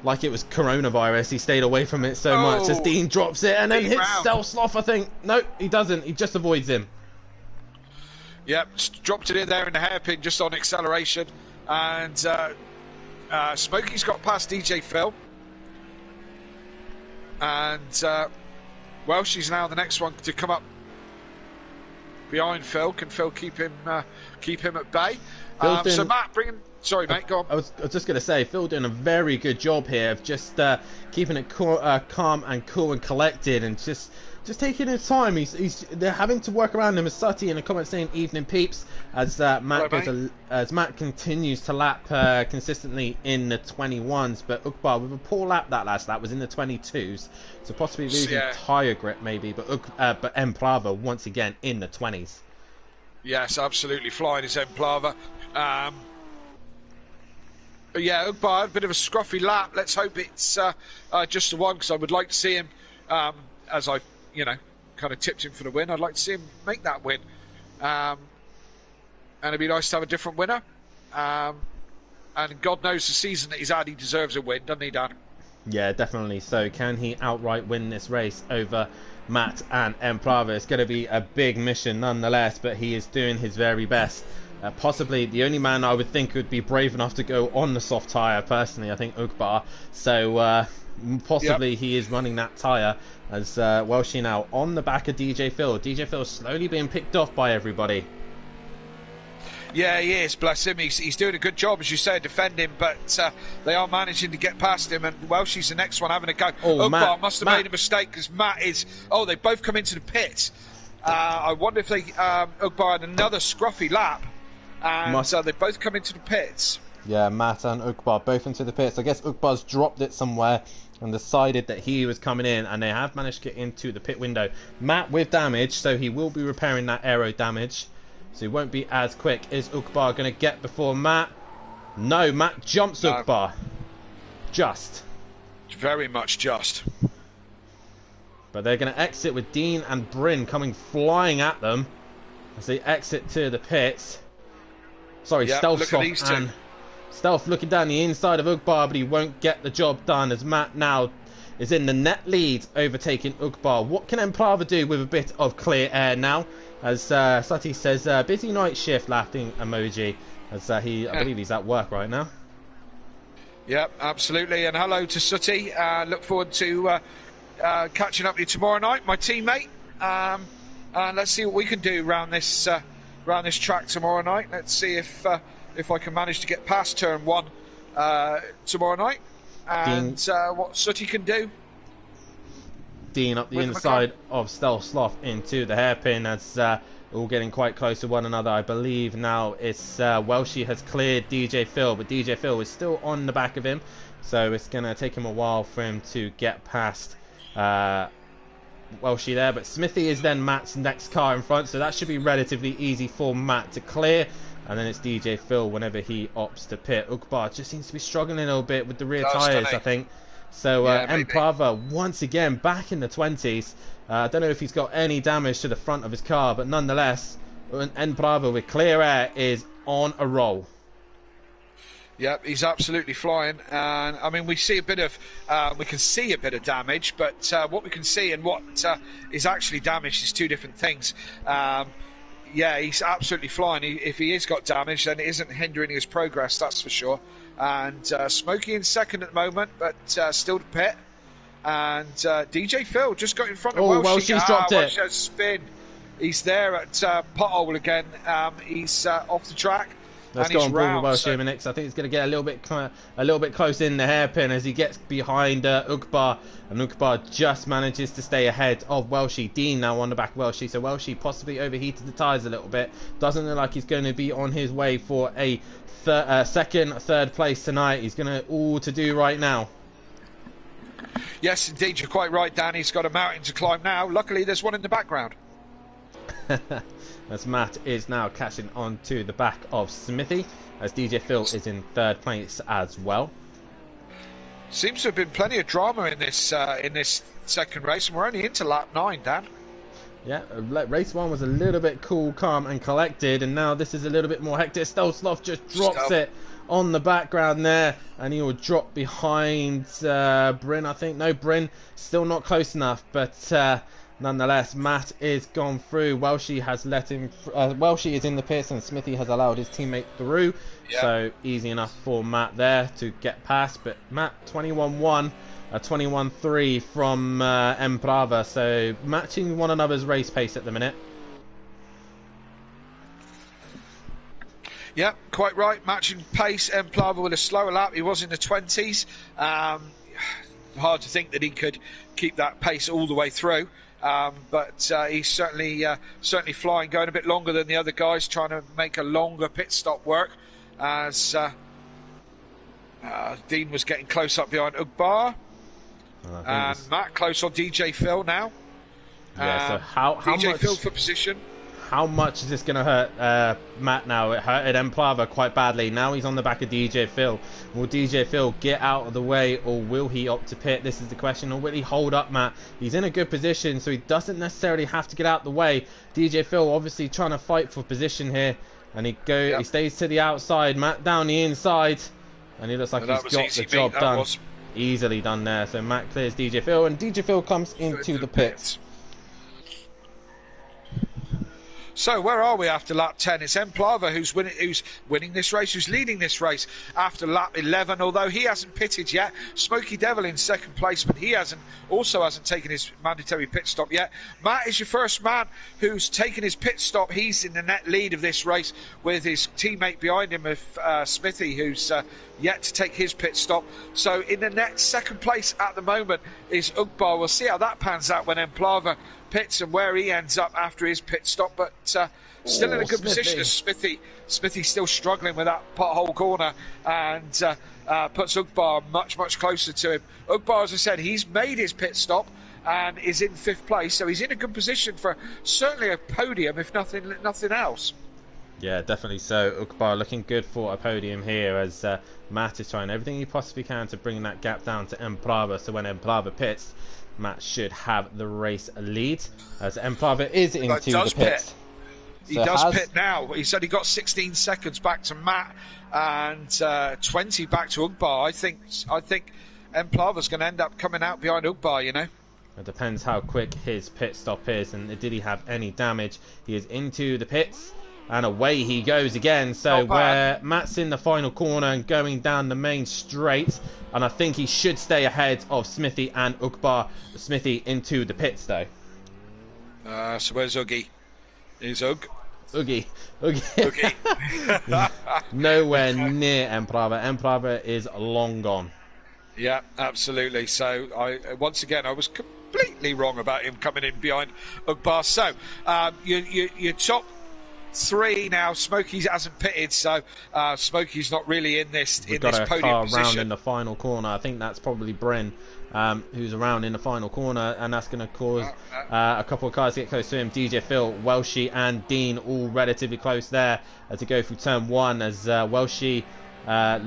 like it was coronavirus. He stayed away from it so much as Dean drops it and then hits Stealth, I think. No, he doesn't. He just avoids him. Yep, dropped it in there in the hairpin just on acceleration, and Smokey's got past DJ Phil, and Welsh now the next one to come up behind Phil. Can Phil keep him at bay? So Matt, sorry, mate, go on. I was just going to say, Phil doing a very good job here of just keeping it calm and cool and collected, and just taking his time. They're having to work around him. As Sutty in the comments saying "Evening peeps," as Matt continues to lap consistently in the 21s, but Ugbar with a poor lap that last lap was in the 22s, so possibly losing tyre grip maybe. But Emplava once again in the 20s. Yes, absolutely flying is Emplava. But yeah, Ugbar, a bit of a scruffy lap. Let's hope it's just the one, because I would like to see him, as I, kind of tipped him for the win. I'd like to see him make that win. And it'd be nice to have a different winner. And God knows the season that he's had, he deserves a win, doesn't he, Dan? Yeah, definitely. So can he outright win this race over Matt and Emprava? It's going to be a big mission nonetheless, but he is doing his very best. Possibly the only man I would think would be brave enough to go on the soft tyre, personally, I think Ugbar. So possibly he is running that tyre as Welshie now on the back of DJ Phil. DJ Phil slowly being picked off by everybody. Yeah, he is, bless him. He's doing a good job, as you say, defending, but they are managing to get past him, and Welshie's the next one having a go. Ugbar must have made a mistake, because Matt is... Oh, they both come into the pit. I wonder if they Ugbar had another scruffy lap, and they both come into the pits. Yeah, Matt and Ugbar both into the pits. I guess Ugbar's dropped it somewhere and decided that he was coming in, and they have managed to get into the pit window. Matt with damage, so he will be repairing that aero damage. So he won't be as quick. Is Ugbar going to get before Matt? No, Matt jumps Ugbar. Just. Very much just. But they're going to exit with Dean and Bryn coming flying at them as they exit to the pits. Sorry, Stealth and Stealth looking down the inside of Ugbar, but he won't get the job done as Matt now is in the net lead, overtaking Ugbar. What can Emprava do with a bit of clear air now? As Sati says, busy night shift, laughing emoji, as I believe he's at work right now. Yep, absolutely. And hello to Sooty. Look forward to catching up with you tomorrow night, my teammate. And let's see what we can do around this track tomorrow night. Let's see if I can manage to get past turn 1 tomorrow night, and what Sooty can do. Dean up the inside of Stealth Sloth into the hairpin as all getting quite close to one another. I believe now it's Welshie has cleared DJ Phil, but DJ Phil is still on the back of him, so it's going to take him a while for him to get past Welshie there. But Smithy is then Matt's next car in front, so that should be relatively easy for Matt to clear. And then it's DJ Phil whenever he opts to pit. Ugbar just seems to be struggling a little bit with the rear tyres, I think. So Emprava once again back in the 20s. I don't know if he's got any damage to the front of his car, but nonetheless, Emprava with clear air is on a roll. Yep, he's absolutely flying, and I mean we see a bit of damage, but what we can see and what is actually damaged is two different things. Yeah, he's absolutely flying. If he has got damage, then it isn't hindering his progress, that's for sure. And Smokey in second at the moment, but still to pit. And DJ Phil just got in front of Welshie. Welshie's dropped it. Welshie has spin. He's there at pothole again. He's off the track. Let's go on board with Welshie Minix. I think he's going to get a little bit close in the hairpin as he gets behind Ugbar, and Ugbar just manages to stay ahead of Welshie. Dean now on the back of Welshie, so Welshie possibly overheated the tyres a little bit. Doesn't look like he's going to be on his way for a third place tonight. He's going to all to do right now. Yes, indeed, you're quite right, Dan. He's got a mountain to climb now. Luckily, there's one in the background. As Matt is now catching on to the back of Smithy, as DJ Phil is in third place as well. Seems to have been plenty of drama in this second race, and we're only into lap 9, Dan. Yeah, race 1 was a little bit cool, calm and collected, and now this is a little bit more hectic. Stealth Sloth just drops it on the background there, and he will drop behind Bryn, I think. No, Bryn still not close enough, but nonetheless, Matt is gone through. Welshie has let him. Welshie is in the pits, and Smithy has allowed his teammate through. Yeah. So easy enough for Matt there to get past. But Matt 21-1, a 21-3 from Emprava. So matching one another's race pace at the minute. Yeah, quite right. Matching pace. Emprava with a slower lap. He was in the 20s. Hard to think that he could keep that pace all the way through. But he's certainly flying, going a bit longer than the other guys, trying to make a longer pit stop work. As Dean was getting close up behind Ugbar, and Matt close on DJ Phil now. Yeah. So how DJ much Phil for position? How much is this going to hurt Matt now? It hurted Emprava quite badly. Now he's on the back of DJ Phil. Will DJ Phil get out of the way, or will he opt to pit? This is the question. Or will he hold up Matt? He's in a good position, so he doesn't necessarily have to get out of the way. DJ Phil obviously trying to fight for position here. And he He stays to the outside. Matt down the inside. And he looks like he's got the job done. Easily done there. So Matt clears DJ Phil, and DJ Phil comes into the pits. So where are we after lap 10? It's Emplava who's winning this race, who's leading this race after lap 11, although he hasn't pitted yet. Smoky Devil in second place, but he also hasn't taken his mandatory pit stop yet. Matt is your first man who's taken his pit stop. He's in the net lead of this race with his teammate behind him, Smithy, who's yet to take his pit stop. So in the net second place at the moment is Ugbar. We'll see how that pans out when Emplava pits and where he ends up after his pit stop, but still in a good position as Smithy still struggling with that pothole corner, and puts Ugbar much closer to him. Ugbar, as I said, he's made his pit stop and is in 5th place, so he's in a good position for certainly a podium, if nothing else. Yeah, definitely so. Ugbar looking good for a podium here, as Matt is trying everything he possibly can to bring that gap down to Emplava, so when Emplava pits, Matt should have the race lead, as Emplava is into the pits. He does pit now. He's only got 16 seconds back to Matt and 20 back to Ugbar. I think Emplava's going to end up coming out behind Ugbar, you know. It depends how quick his pit stop is, and did he have any damage. He is into the pits, and away he goes again. So where Matt's in the final corner and going down the main straight, and I think he should stay ahead of Smithy and Ugbar. Smithy into the pits though. So where's Uggy? Is Uggy. Nowhere near Emplava. Emplava is long gone. Yeah, absolutely. So I was completely wrong about him coming in behind Ugbar. So your top 3 now. Smokey hasn't pitted, so Smokey's not really in this podium position. We've got a car around in the final corner. I think that's probably Bryn, who's around in the final corner, and that's going to cause a couple of cars to get close to him. DJ Phil, Welshie and Dean all relatively close there to go through turn 1, as Welshie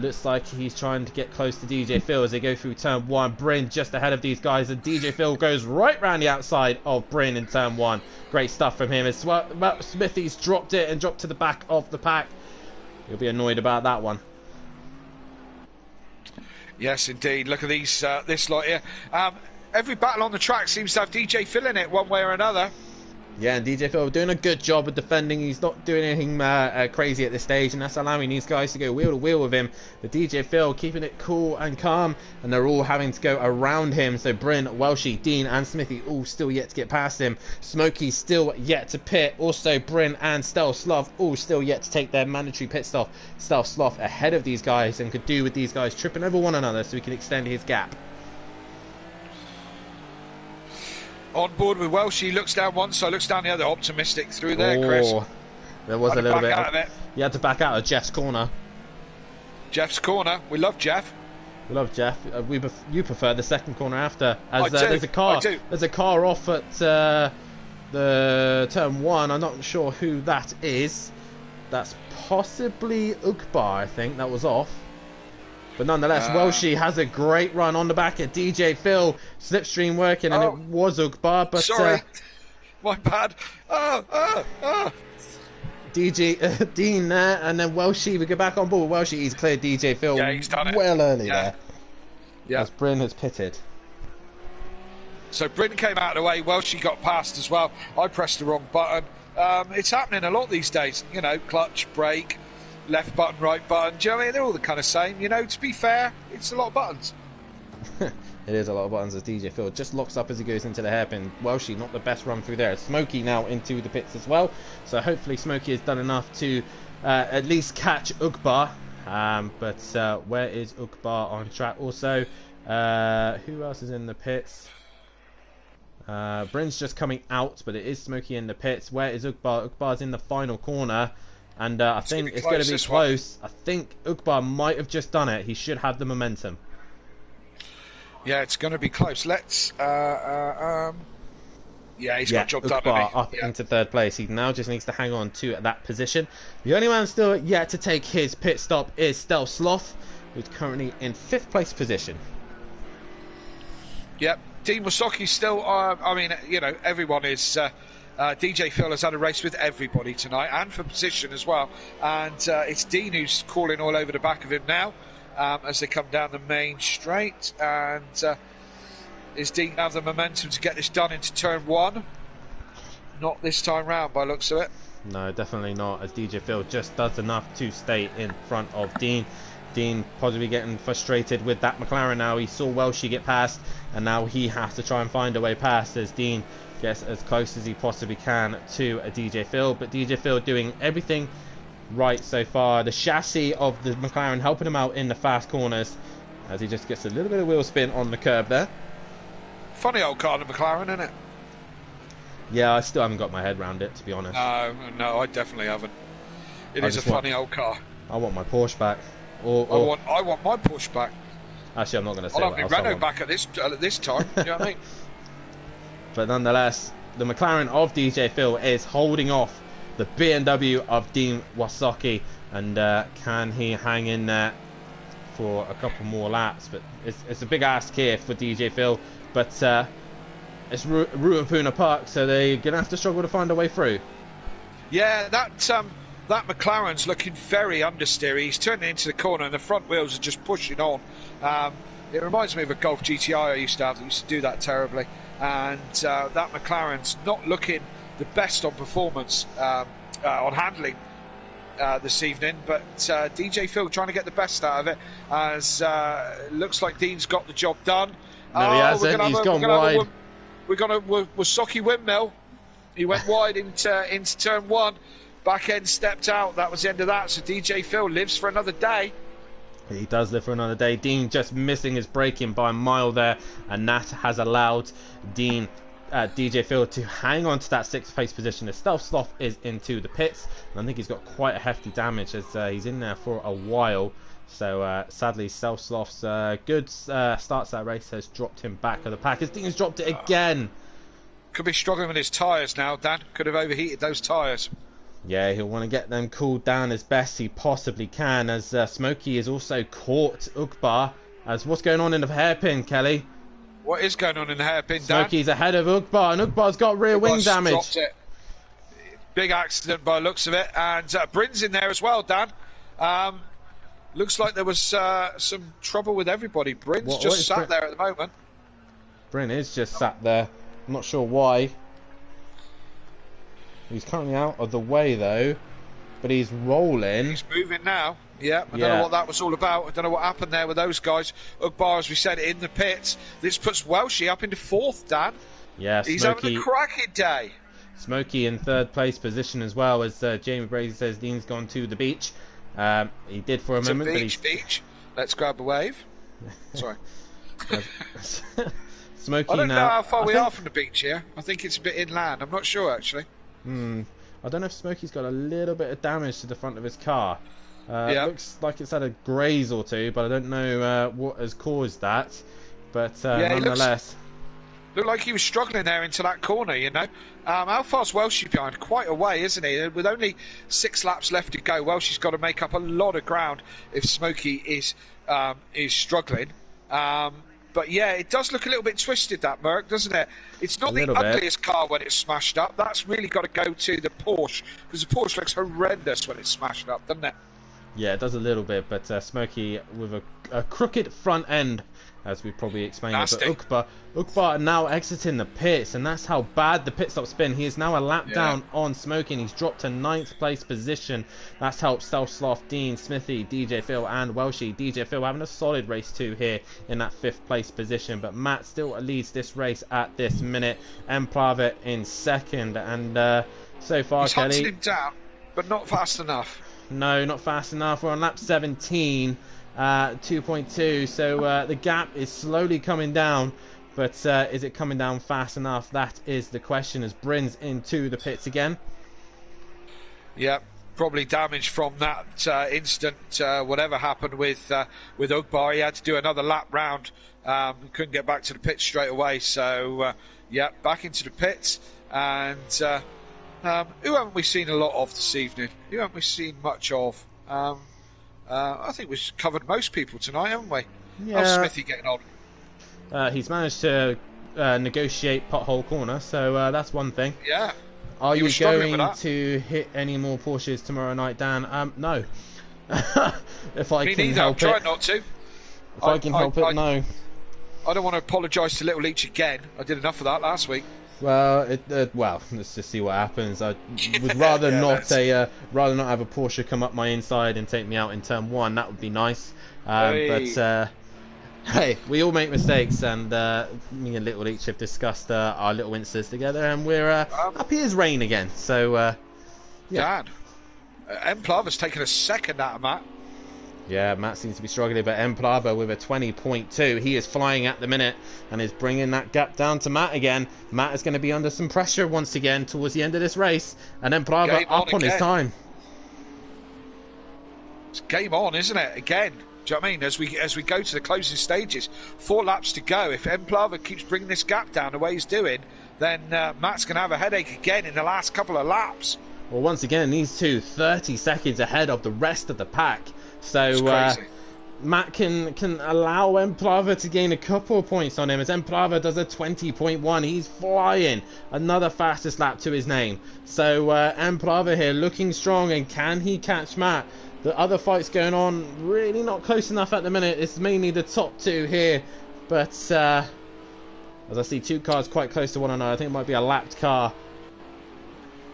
looks like he's trying to get close to DJ Phil as they go through turn 1. Bryn just ahead of these guys, and DJ Phil goes right round the outside of Bryn in turn 1. Great stuff from him as well. Smithy's dropped it and dropped to the back of the pack. He'll be annoyed about that one. Yes, indeed. Look at these this lot here. Every battle on the track seems to have DJ Phil in it one way or another. Yeah, and DJ Phil doing a good job of defending. He's not doing anything crazy at this stage, and that's allowing these guys to go wheel to wheel with him. But DJ Phil keeping it cool and calm, and they're all having to go around him. So Bryn, Welshie, Dean and Smithy all still yet to get past him. Smokey still yet to pit. Also Bryn and Stealth Sloth all still yet to take their mandatory pit stop. Stealth Sloth ahead of these guys and could do with these guys tripping over one another so he can extend his gap. On board with Welshie, looks down one side, looks down the other. Optimistic through there, Chris. There was a little bit of it. You had to back out of Jeff's corner. Jeff's corner. We love Jeff. We love Jeff. You prefer the second corner after, as there's a car. I do. There's a car off at the turn 1. I'm not sure who that is. That's possibly Ugbar, I think. That was off. But nonetheless, Welshie has a great run on the back at DJ Phil. Slipstream working, and it was Ugbar, but... Sorry, my bad. DJ Dean there, and then Welshie, we go back on board. Welshie, he's cleared DJ Phil he's done it. well early there. Yeah. As Bryn has pitted. So Bryn came out of the way, Welshie got past as well. I pressed the wrong button. It's happening a lot these days. You know, clutch, brake, left button, right button. Do you know what I mean? They're all the kind of same. You know, to be fair, it's a lot of buttons. It is a lot of buttons as DJ Phil just locks up as he goes into the hairpin. Welshie, not the best run through there. Smokey now into the pits as well. So hopefully Smokey has done enough to at least catch Ugbar. But where is Ugbar on track? Also, who else is in the pits? Bryn's just coming out, but it is Smokey in the pits. Where is Ugbar? Ugbar's in the final corner. And I think it's going to be close. I think Ugbar might have just done it. He should have the momentum. Yeah, it's going to be close. Let's... yeah, he's got job done. Ugbar up into third place. He now just needs to hang on to that position. The only man still yet to take his pit stop is Stealth Sloth, who's currently in 5th place position. Yep. Dean Wasoki's still... I mean, you know, everyone is... DJ Phil has had a race with everybody tonight, and for position as well. And it's Dean who's calling all over the back of him now. as they come down the main straight. And is Dean going to have the momentum to get this done into turn 1? Not this time round by the looks of it. No, definitely not, as DJ Phil just does enough to stay in front of Dean. Dean possibly getting frustrated with that McLaren now. He saw Welshie get past, and now he has to try and find a way past as Dean gets as close as he possibly can to a DJ Phil. But DJ Phil doing everything right so far. The chassis of the McLaren helping him out in the fast corners as he just gets a little bit of wheel spin on the curb there. Funny old car, the McLaren, isn't it? Yeah, I still haven't got my head around it, to be honest. No, I definitely haven't. It is a funny old car. I want my Porsche back. Or I want my Porsche back. Actually, I'm not going to say I'll what have else my Renault back at this time. You know what I mean? But nonetheless, the McLaren of DJ Phil is holding off the BMW of Dean Wasocki, and can he hang in there for a couple more laps? But it's a big ask here for DJ Phil, but it's Ruapuna Park, so they're going to have to struggle to find a way through. Yeah, that McLaren's looking very understeery. He's turning into the corner and the front wheels are just pushing on. It reminds me of a Golf GTI I used to have that used to do that terribly. And that McLaren's not looking the best on performance, on handling this evening. But DJ Phil trying to get the best out of it, as looks like Dean's got the job done. No, he hasn't. He's gone wide. We're going to Wasocki windmill. He went wide into turn 1. Back end stepped out. That was the end of that. So DJ Phil lives for another day. He does live for another day. Dean just missing his braking by a mile there, and that has allowed DJ Phil to hang on to that 6th place position. The Stealth Sloth is into the pits, and I think he's got quite a hefty damage as he's in there for a while. So sadly, Stealth Sloth's good starts that race has dropped him back of the pack as Dean's dropped it again. Could be struggling with his tyres now, Dan. Could have overheated those tyres. Yeah, he'll want to get them cooled down as best he possibly can, as Smokey is also caught Ugbar. As what's going on in the hairpin, Kelly? What is going on in the hairpin, Dan? Smokey's ahead of Ugbar, and Ugbar's got rear wing damage. Dropped it. Big accident by the looks of it, and Bryn's in there as well, Dan. Looks like there was some trouble with everybody. Bryn's just sat there at the moment. Bryn is just sat there. I'm not sure why. He's currently out of the way though, but he's rolling. He's moving now. Yeah, I don't know what that was all about. I don't know what happened there with those guys. Ugbar, as we said, in the pits. This puts Welshie up into 4th, Dan. Yeah, he's having a cracking day. Smokey in 3rd place position as well, as Jamie Brady says Dean's gone to the beach. He did for a moment. Beach. Let's grab a wave. Sorry. Smokey I don't now. know how far we are from the beach here. I think it's a bit inland. I'm not sure actually. I don't know if Smokey's got a little bit of damage to the front of his car. It looks like it's had a graze or two, but I don't know what has caused that. But nonetheless, looked like he was struggling there into that corner. You know, how far's Welshie behind? Quite a way, isn't he? With only 6 laps left to go, Welshie's got to make up a lot of ground if Smokey is struggling. But yeah, it does look a little bit twisted, that Merc, doesn't it? It's not the ugliest car when it's smashed up. That's really got to go to the Porsche, because the Porsche looks horrendous when it's smashed up, doesn't it? Yeah, it does a little bit, but Smokey with a crooked front end, as we probably explained. Nasty. But Ugbar now exiting the pits, and that's how bad the pit stop's been. He is now a lap down on Smokey, and he's dropped to 9th place position. That's helped Stealth Sloth, Dean, Smithy, DJ Phil, and Welshie. DJ Phil having a solid race too here in that 5th place position, but Matt still leads this race at this minute. Emplavet in 2nd, and so far, he's Kelly, hunting him down, but not fast enough. No, not fast enough. We're on lap 17, 2.2, so the gap is slowly coming down, but is it coming down fast ugh? That is the question, as Bryn's into the pits again. Yeah, probably damage from that instant, whatever happened with Ugbar. He had to do another lap round. Couldn't get back to the pits straight away, so back into the pits. And who haven't we seen a lot of this evening? Who haven't we seen much of? I think we've covered most people tonight, haven't we? Yeah. How's Smithy getting on? He's managed to negotiate pothole corner, so that's one thing. Yeah. Are you going to hit any more Porsches tomorrow night, Dan? No. If I Me can neither. I'm help trying it. not to. If I can help it, no. I don't want to apologise to Little Leach again. I did enough of that last week. Well, let's just see what happens. I would rather rather not have a Porsche come up my inside and take me out in turn 1. That would be nice. But hey, we all make mistakes, and me and Little Leach have discussed our little instances together, and we're happy as rain again. So, yeah. Dan, Emplava's taken a second out of Matt. Yeah, Matt seems to be struggling, but Emplava with a 20.2. He is flying at the minute and is bringing that gap down to Matt again. Matt is going to be under some pressure once again towards the end of this race, and Emplava up on his time. It's game on, isn't it? Again. Do you know what I mean? As we go to the closing stages, 4 laps to go. If Emplava keeps bringing this gap down the way he's doing, then Matt's going to have a headache again in the last couple of laps. Well, once again, these two 30 seconds ahead of the rest of the pack. So Matt can allow Emplava to gain a couple of points on him, as Emplava does a 20.1. He's flying. Another fastest lap to his name. So Emplava here looking strong, and can he catch Matt? The other fights going on, really not close enough at the minute. It's mainly the top 2 here. But as I see 2 cars quite close to one another, I think it might be a lapped car.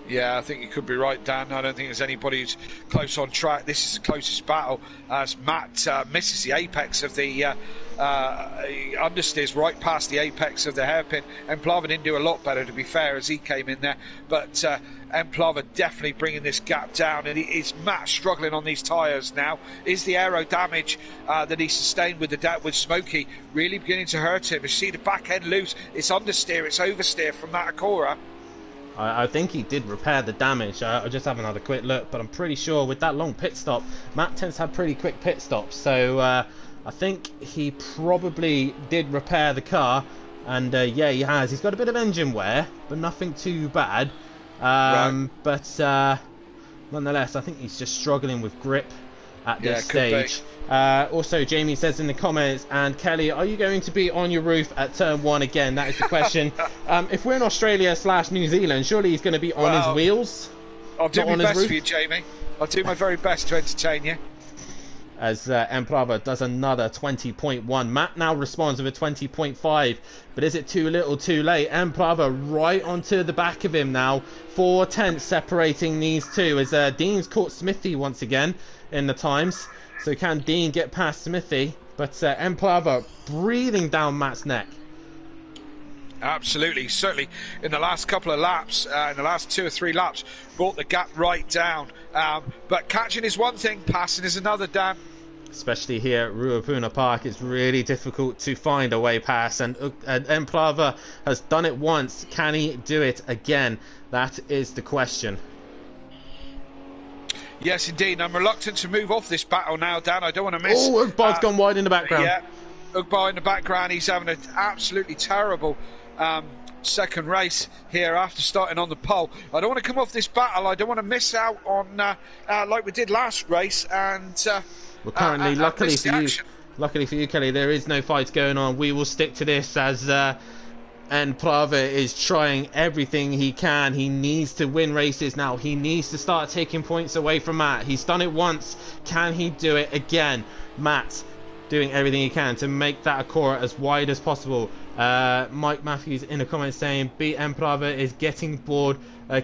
Yeah, I think you could be right, Dan. I don't think there's anybody who's close on track. This is the closest battle as Matt misses the apex of the understeers right past the apex of the hairpin. Emplava didn't do a lot better, to be fair, as he came in there. But Emplava definitely bringing this gap down. And is Matt struggling on these tyres now? Is the aero damage that he sustained with Smokey really beginning to hurt him? You see the back end loose. It's understeer, it's oversteer from that Acura. I think he did repair the damage. I'll just have another quick look, but I'm pretty sure with that long pit stop, Matt tends to have pretty quick pit stops. So I think he probably did repair the car, and yeah, he has. He's got a bit of engine wear, but nothing too bad. Right. But nonetheless, I think he's just struggling with grip at this could stage. Also, Jamie says in the comments, and Kelly, are you going to be on your roof at turn 1 again? That is the question. If we're in Australia / New Zealand, surely he's going to be on his wheels. I'll do my best for you, Jamie. I'll do my very best to entertain you. As Emplava does another 20.1. Matt now responds with a 20.5. But is it too little too late? Emplava right onto the back of him now. 4 tenths separating these two, as Dean's caught Smithy once again in the times. So can Dean get past Smithy? But Emplava breathing down Matt's neck. Absolutely, certainly in the last couple of laps, in the last 2 or 3 laps, brought the gap right down. But catching is one thing, passing is another, Dan. Especially here at Ruapuna Park, it's really difficult to find a way past, and Emplava has done it once. Can he do it again? That is the question. Yes, indeed. I'm reluctant to move off this battle now, Dan. I don't want to miss. Oh, Ugbot's gone wide in the background. Yeah, Ugbot in the background. He's having an absolutely terrible second race here after starting on the pole. I don't want to come off this battle. I don't want to miss out on like we did last race. And well, currently, luckily for you, Kelly, there is no fights going on. We will stick to this as Emplava is trying everything he can. He needs to win races now. He needs to start taking points away from Matt. He's done it once. Can he do it again? Matt doing everything he can to make that Acura as wide as possible. Mike Matthews in the comments saying beat Emplava is getting bored,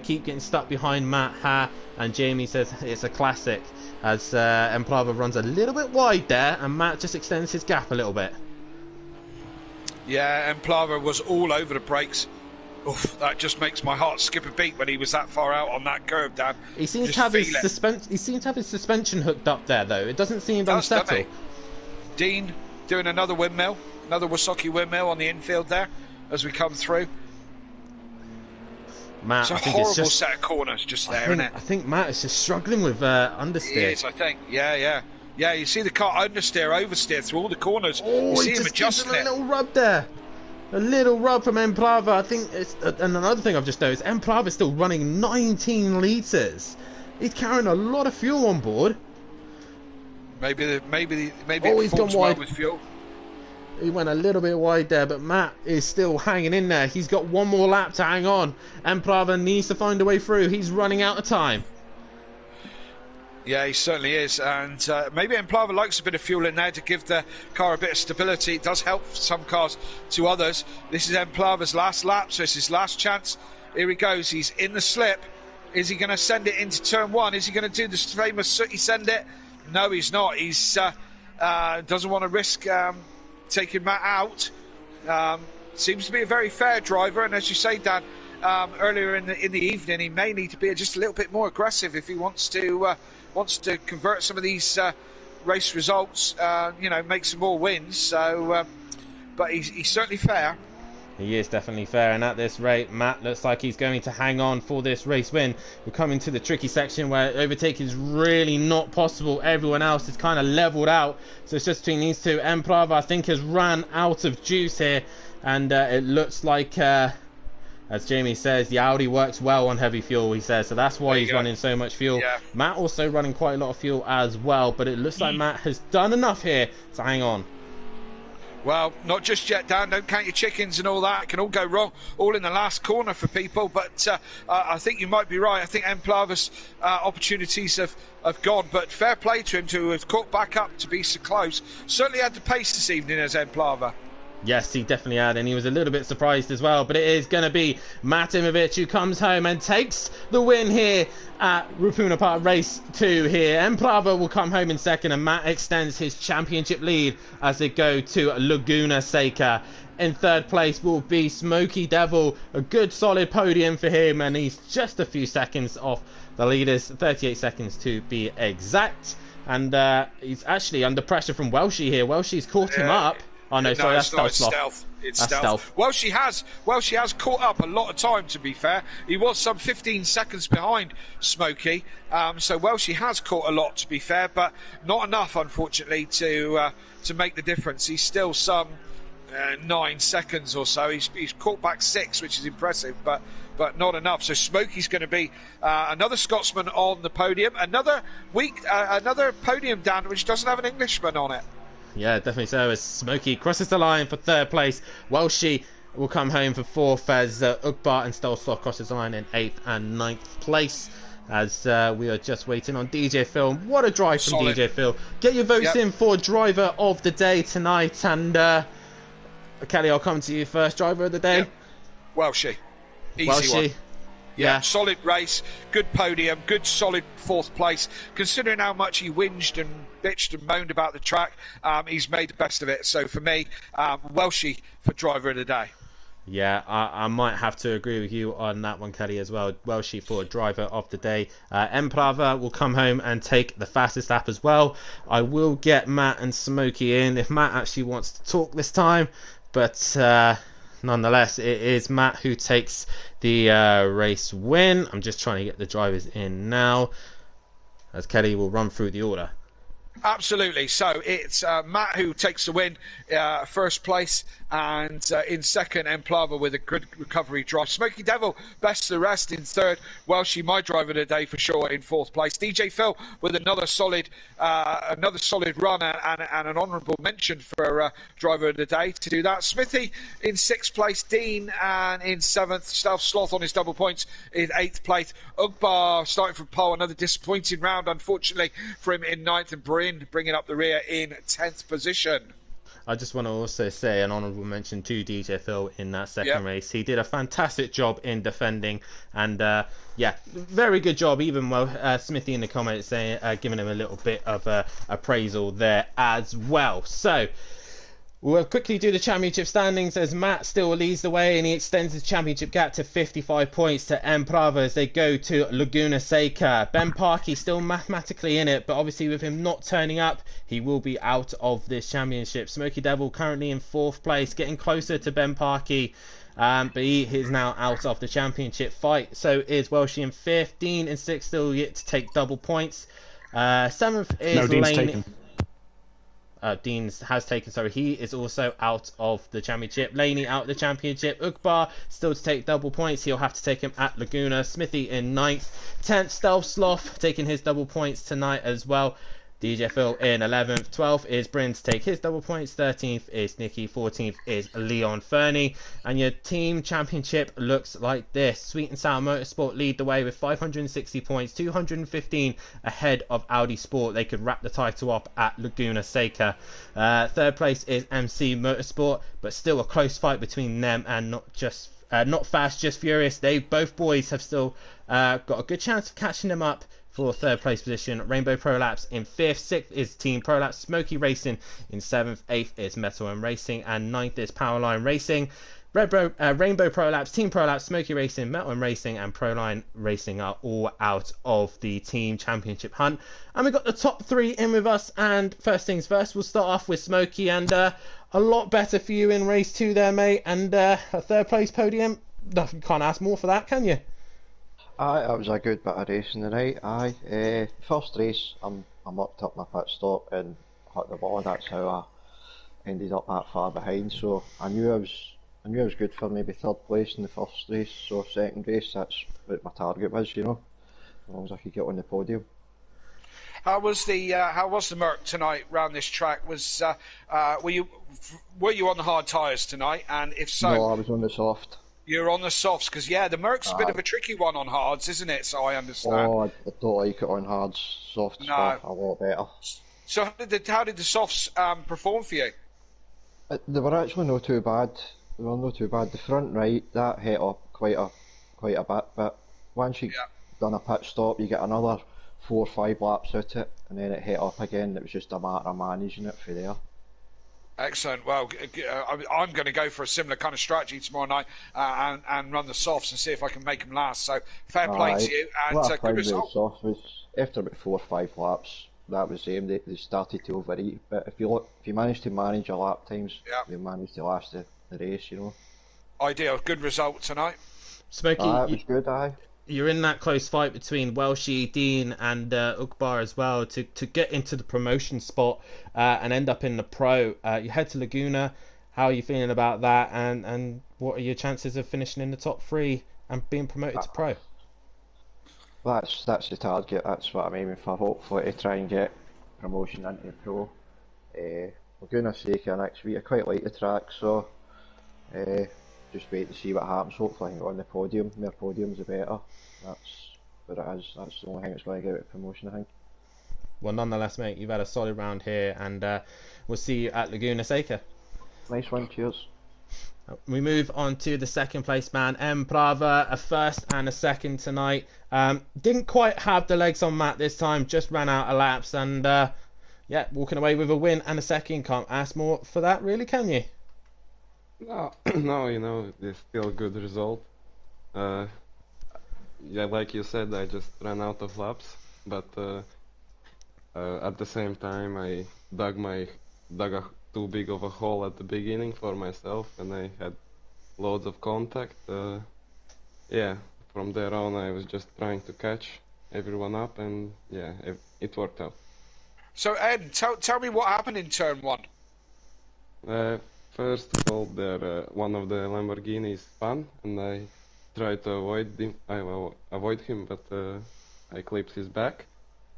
keep getting stuck behind Matt. Ha. And Jamie says it's a classic, as Emplava runs a little bit wide there and Matt just extends his gap a little bit. Yeah, Emplava was all over the brakes. Oof, that just makes my heart skip a beat when he was that far out on that curve, Dan. He seems to have his suspension hooked up there, though. It doesn't seem unsettled. Dean doing another windmill, another Wasaki windmill on the infield there as we come through. Matt, it's a horrible set of corners just there, isn't it? I think Matt is just struggling with understeer. He is, I think. Yeah. You see the car understeer, oversteer through all the corners. Oh, you see him adjusting it. A little rub there. A little rub from Emplava. I think it's, and another thing I've just noticed, Emplava is still running 19 litres. He's carrying a lot of fuel on board. Maybe he's gone wide with fuel. He went a little bit wide there, but Matt is still hanging in there. He's got one more lap to hang on. Emplava needs to find a way through. He's running out of time. Yeah, he certainly is, and maybe Emplava likes a bit of fuel in there to give the car a bit of stability. It does help some cars to others. This is Emplava's last lap, so it's his last chance. Here he goes, he's in the slip. Is he going to send it into turn one? Is he going to do the famous sooty send it? No, he's not. He's doesn't want to risk taking Matt out. Seems to be a very fair driver, and as you say, Dan, earlier in the evening, he may need to be just a little bit more aggressive if he wants to convert some of these race results, make some more wins. So, but he's certainly fair. He is definitely fair, and at this rate, Matt looks like he's going to hang on for this race win. We're coming to the tricky section where overtaking is really not possible. Everyone else is kind of leveled out, so it's just between these two. Emplava, I think, has ran out of juice here, and it looks like, as Jamie says, the Audi works well on heavy fuel, he says, so that's why he's running so much fuel. Yeah. Matt also running quite a lot of fuel as well, but it looks like Matt has done enough here to hang on. Well, not just yet, Dan. Don't count your chickens and all that. It can all go wrong, all in the last corner for people. But I think you might be right. I think Emplava's opportunities have gone. But fair play to him to have caught back up to be so close. Certainly had the pace this evening as Emplava. Yes, he definitely had, and he was a little bit surprised as well. But it is going to be Matt Imovic who comes home and takes the win here at Rapuna Park Race 2 here. Emplava will come home in second, and Matt extends his championship lead as they go to Laguna Seca. In third place will be Smoky Devil, a good solid podium for him, and he's just a few seconds off the leaders, 38 seconds to be exact. And he's actually under pressure from Welshie here. Welshie's caught him up. Oh no, sorry, that's stealth. It's stealth. Well, she has caught up a lot of time, to be fair. He was some 15 seconds behind Smokey, so Welshie has caught a lot, to be fair, but not enough, unfortunately, to make the difference. He's still some 9 seconds or so. He's caught back 6, which is impressive, but not enough. So Smokey's going to be another Scotsman on the podium. Another podium, Dan, which doesn't have an Englishman on it. Yeah, definitely so, as Smokey crosses the line for third place. Welshie will come home for fourth, as Ugbart and Stolstoff crosses the line in 8th and 9th place, as we are just waiting on DJ Phil. What a drive from DJ Phil. Get your votes in for driver of the day tonight, and Kelly, I'll come to you first. Driver of the day? Welshie. Easy one. Yeah, solid race, good podium, good solid 4th place. Considering how much he whinged and bitched and moaned about the track, he's made the best of it. So for me, Welshie for driver of the day. Yeah, I might have to agree with you on that one, Kelly, as well. Welshie for driver of the day. Emplava will come home and take the fastest lap as well. I will get Matt and Smokey in if Matt actually wants to talk this time, but nonetheless, it is Matt who takes the race win. I'm just trying to get the drivers in now, as Kelly will run through the order. Absolutely. So it's Matt who takes the win, first place, and in second, Emplava with a good recovery drive. Smoky Devil, best of the rest, in third. Welshie, my driver of the day for sure, in 4th place. DJ Phil with another solid run and an honourable mention for driver of the day to do that. Smithy in 6th place. Dean and in 7th. Stealth Sloth on his double points in 8th place. Ugbar starting from pole, another disappointing round, unfortunately, for him in 9th, and Bryn bringing up the rear in 10th position. I just want to also say an honourable mention to DJ Phil in that second race. He did a fantastic job in defending, and very good job. Even Smithy in the comments saying, giving him a little bit of appraisal there as well. So we'll quickly do the championship standings, as Matt still leads the way, and he extends his championship gap to 55 points to Emplava as they go to Laguna Seca. Ben Parkey still mathematically in it, but obviously with him not turning up, he will be out of this championship. Smoky Devil currently in 4th place, getting closer to Ben Parkey, but he is now out of the championship fight. So is Welshie in 5th. Dean in 6th, still yet to take double points. 7th is Lane. Dean has taken, sorry, he is also out of the championship. Laney out of the championship. Ugbar still to take double points. He'll have to take him at Laguna. Smithy in 9th. 10th, Stealth Sloth taking his double points tonight as well. DJ Phil in 11th. 12th is Bryn to take his double points. 13th is Nicky. 14th is Leon Fernie. And your team championship looks like this. Sweet and Sour Motorsport lead the way with 560 points, 215 ahead of Audi Sport. They could wrap the title up at Laguna Seca. Third place is MC Motorsport, but still a close fight between them and Not Fast, Just Furious. Both boys have still got a good chance of catching them up for third place position. Rainbow Prolapse in 5th. 6th is Team Prolapse. Smoky Racing in 7th. 8th is Metal M Racing. And 9th is Powerline Racing. Rainbow Prolapse, Team Prolapse, Smoky Racing, Metal M Racing and Proline Racing are all out of the team championship hunt. And we've got the top 3 in with us. And first things first, we'll start off with Smoky. And a lot better for you in race 2 there, mate. And a third place podium. You can't ask more for that, can you? Aye, that was a good bit of racing tonight. Aye, first race, I mucked up my pit stop and hit the wall. That's how I ended up that far behind. So I knew it was good for maybe third place in the first race. So second race, that's what my target was, you know, as long as I could get on the podium. How was the Merc tonight round this track? Were you on the hard tyres tonight? And if so, no, I was on the soft. You're on the softs, because the Merc's a bit of a tricky one on hards, isn't it? So I understand. Oh, I don't like it on hards. Softs are a lot better. So how did the softs perform for you? They were actually not too bad. The front right, that hit up quite a bit, but once you done a pit stop, you get another 4 or 5 laps at it, and then it hit up again. It was just a matter of managing it for there. Excellent. Well, I'm going to go for a similar kind of strategy tomorrow night and run the softs and see if I can make them last. So fair play to you and good result. Soft was after about 4 or 5 laps. That was them. They started to overeat. But if you manage to manage your lap times, you manage to last the race. You know. Ideal. Good result tonight. Smokey, it was good. You're in that close fight between Welshie, Dean and Ukbar as well to get into the promotion spot and end up in the pro. You head to Laguna. How are you feeling about that? And what are your chances of finishing in the top 3 and being promoted to pro? That's the target. That's what I'm aiming for. Hopefully to try and get promotion into pro. Laguna Seca next week. I quite like the track, so just wait to see what happens. Hopefully I can go on the podium. The more podiums the better. That's what it is. That's the only thing that's going to get it promotion, I think. Well, nonetheless, mate, you've had a solid round here, and we'll see you at Laguna Seca. Nice one, cheers. We move on to the second place man, M Prava, a first and a second tonight. Didn't quite have the legs on Matt this time, just ran out of laps, and walking away with a win and a second. Can't ask more for that, really, can you? No, you know, it's still a good result. Like you said, I just ran out of laps, but at the same time I dug too big of a hole at the beginning for myself, and I had loads of contact. From there on I was just trying to catch everyone up, and it worked out. So Ed, tell me what happened in turn 1. First of all, one of the Lamborghinis spun, and I tried to avoid him, but I clipped his back,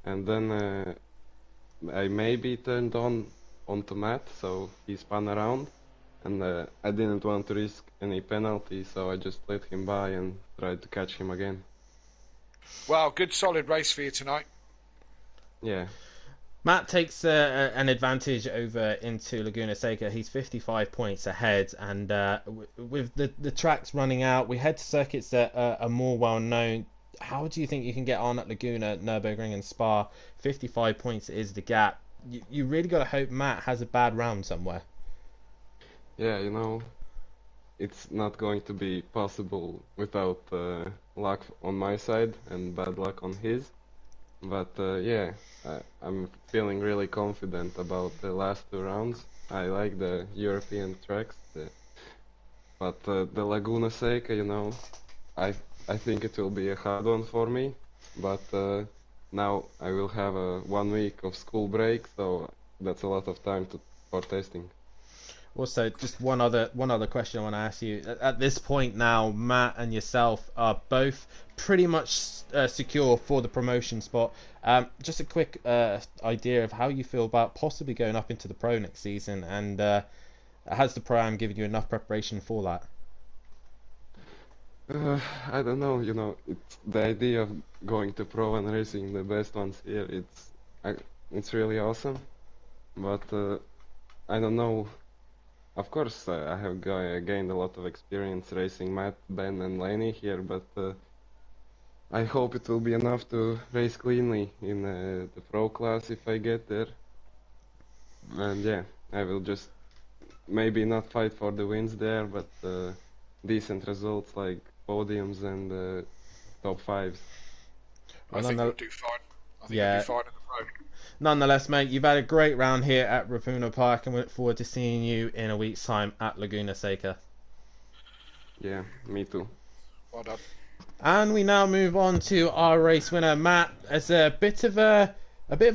and then I maybe turned onto Matt, so he spun around, and I didn't want to risk any penalty, so I just let him by and tried to catch him again. Well, good solid race for you tonight. Yeah. Matt takes an advantage over into Laguna Seca. He's 55 points ahead, and with the tracks running out, we head to circuits that are more well known. How do you think you can get on at Laguna, Nürburgring and Spa? 55 points is the gap. You really got to hope Matt has a bad round somewhere. Yeah, you know, it's not going to be possible without luck on my side and bad luck on his. But I'm feeling really confident about the last 2 rounds. I like the European tracks, but the Laguna Seca, you know, I think it will be a hard one for me. But now I will have 1 week of school break, so that's a lot of time for testing. Also, just one other question I want to ask you. At this point now, Matt and yourself are both pretty much secure for the promotion spot. Just a quick idea of how you feel about possibly going up into the Pro next season, and has the Pro-Am given you enough preparation for that? I don't know, it's the idea of going to Pro and racing the best ones here. It's really awesome, but I don't know. Of course, I have gained a lot of experience racing Matt, Ben, and Lenny here, but I hope it will be enough to race cleanly in the Pro class if I get there. And yeah, I will just maybe not fight for the wins there, but decent results like podiums and top fives. I think you'll do fine. I think you'll do fine in the Pro. Nonetheless, mate, you've had a great round here at Rapuna Park, and we look forward to seeing you in a week's time at Laguna Seca. Yeah, me too. Well done. And we now move on to our race winner, Matt. As a bit of a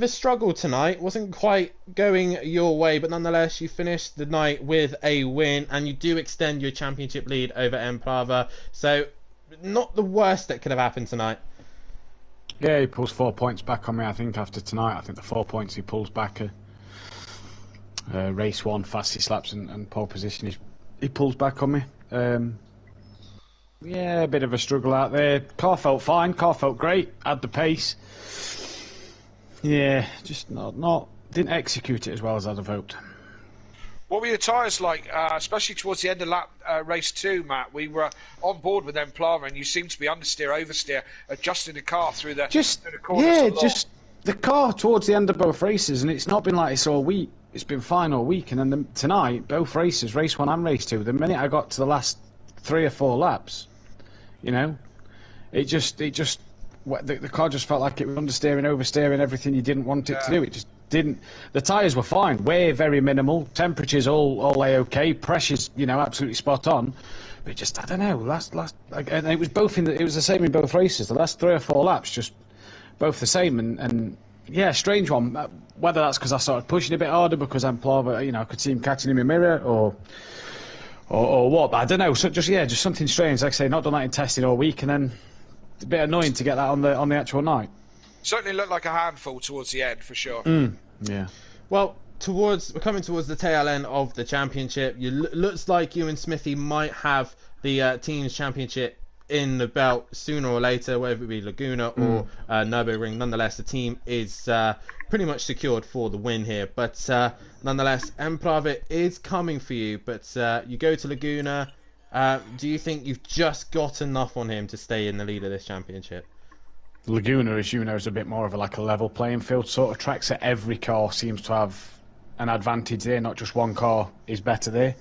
struggle tonight, wasn't quite going your way, but nonetheless, you finished the night with a win, and you do extend your championship lead over Emplava. So, not the worst that could have happened tonight. Yeah, he pulls 4 points back on me, I think, after tonight. I think the 4 points he pulls back are race one, fastest laps and pole position. He pulls back on me. Yeah, a bit of a struggle out there. Car felt fine, car felt great, had the pace. Yeah, just not didn't execute it as well as I'd have hoped. What were your tyres like, especially towards the end of race 2, Matt? We were on board with Emplava, and you seemed to be understeer, oversteer, adjusting the car through the corners. Yeah, just the car towards the end of both races, and it's not been like this all week. It's been fine all week, and then tonight, both races, race 1 and race 2, the minute I got to the last 3 or 4 laps, it just the car just felt like it was understeering, oversteering, everything you didn't want it to do. It just didn't. The tyres were fine, way very minimal. Temperatures all a-okay. Pressures, absolutely spot on. But just I don't know. And it was it was the same in both races. The last 3 or 4 laps, just both the same. And yeah, strange one. Whether that's because I started pushing a bit harder because Emplava, I could see him catching him in the mirror or what. But I don't know. So just something strange. Like I say, not done that in testing all week, and then it's a bit annoying to get that on the actual night. Certainly looked like a handful towards the end, for sure. Yeah. Well, we're coming towards the tail end of the championship. Looks like you and Smithy might have the team's championship in the belt sooner or later, whether it be Laguna or Nürburgring. Nonetheless, the team is pretty much secured for the win here. But nonetheless, Emplava is coming for you. But you go to Laguna. Do you think you've just got enough on him to stay in the lead of this championship? Laguna, as you know, is a bit more of a level playing field sort of track, so every car seems to have an advantage there, not just one car is better there.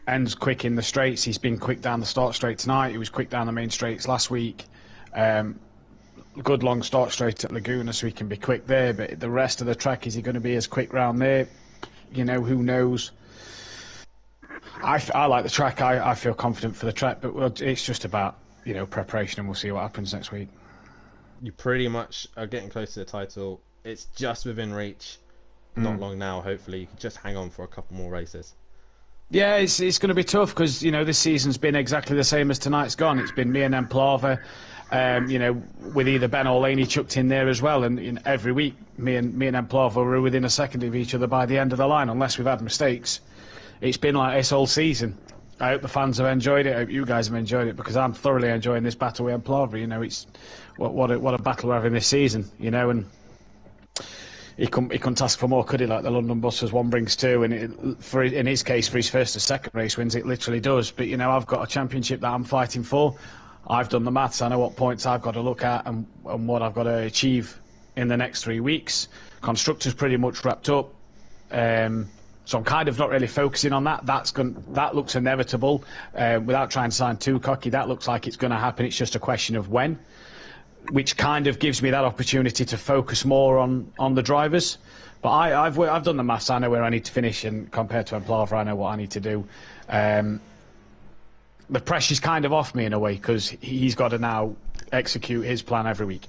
Ends quick in the straights. He's been quick down the start straight tonight. He was quick down the main straights last week. Good long start straight at Laguna, so he can be quick there, but the rest of the track, is he going to be as quick round there? Who knows? I like the track. I feel confident for the track, but it's just about preparation, and we'll see what happens next week. You pretty much are getting close to the title. It's just within reach. Not long now, hopefully. You can just hang on for a couple more races. Yeah, it's going to be tough because, this season's been exactly the same as tonight's gone. It's been me and Emplava, with either Ben or Laney chucked in there as well. And every week, me and Emplava were within a second of each other by the end of the line, unless we've had mistakes. It's been like this all season. I hope the fans have enjoyed it. I hope you guys have enjoyed it, because I'm thoroughly enjoying this battle with Emplava. It's what a battle we're having this season. And he couldn't ask for more, could he? Like the London Busters, one brings two, and in his case, for his first or second race wins, it literally does. But I've got a championship that I'm fighting for. I've done the maths. I know what points I've got to look at and what I've got to achieve in the next 3 weeks. Constructors pretty much wrapped up. So I'm kind of not really focusing on that. That looks inevitable. Without trying to sound too cocky, that looks like it's going to happen. It's just a question of when, which kind of gives me that opportunity to focus more on the drivers. But I've done the maths. I know where I need to finish, and compared to Emplava, I know what I need to do. The pressure's kind of off me in a way, because he's got to now execute his plan every week.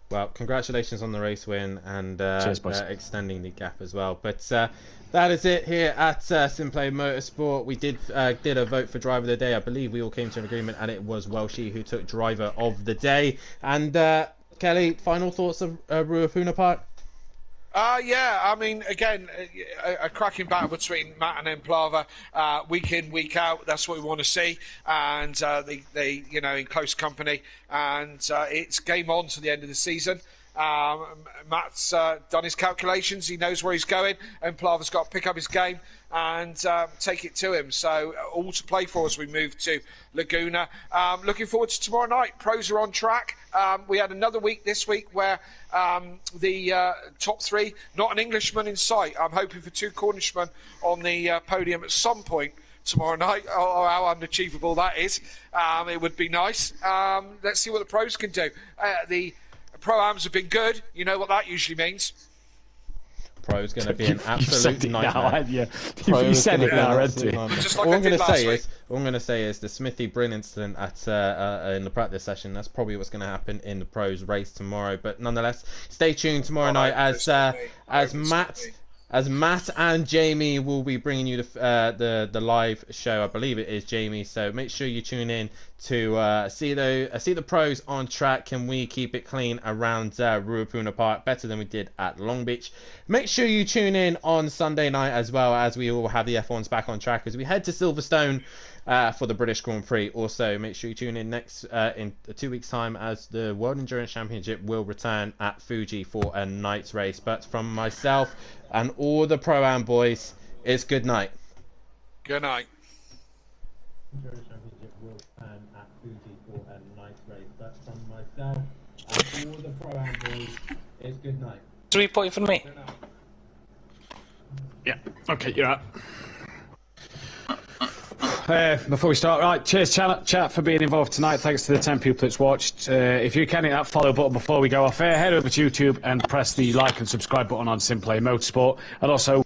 well, congratulations on the race win and Cheers, boys. extending the gap as well. But that is it here at Simplay Motorsport. We did a vote for driver of the day. I believe we all came to an agreement, and it was Welshie who took driver of the day. And Kelly, final thoughts of Ruapuna Park? Yeah, I mean, again, a cracking battle between Matt and Emplava, week in, week out. That's what we want to see, and they, in close company. And it's game on to the end of the season. Matt's done his calculations. He knows where he's going. Emplava's got to pick up his game and take it to him. So all to play for as we move to Laguna. Looking forward to tomorrow night. Pros are on track. We had another week this week where the top three, not an Englishman in sight. I'm hoping for 2 Cornishmen on the podium at some point tomorrow night. Oh, how unachievable that is. It would be nice. Let's see what the pros can do. The Pro-Ams have been good. You know what that usually means. Pro's going to be an absolute nightmare. You said it now, haven't you? All I'm going to say is the Smithy Bryn incident in the practice session. That's probably what's going to happen in the pros race tomorrow. But nonetheless, stay tuned tomorrow night as Matt and Jamie will be bringing you the live show. I believe it is Jamie. So make sure you tune in to see the pros on track. Can we keep it clean around Ruapuna Park better than we did at Long Beach? Make sure you tune in on Sunday night as well, as we will have the F1s back on track as we head to Silverstone for the British Grand Prix. Also, make sure you tune in next in 2 weeks' time as the World Endurance Championship will return at Fuji for a night's race. But from myself and all the Pro-Am boys, it's good night. Good night. Endurance Championship will return at Fuji for a night's race. But from myself and all the Pro-Am boys, it's good night. 3 point for me. Yeah. Okay, you're up. Before we start, right, cheers chat for being involved tonight. Thanks to the 10 people that's watched. If you can hit that follow button before we go off air, head over to YouTube and press the like and subscribe button on Simplay Motorsport. And also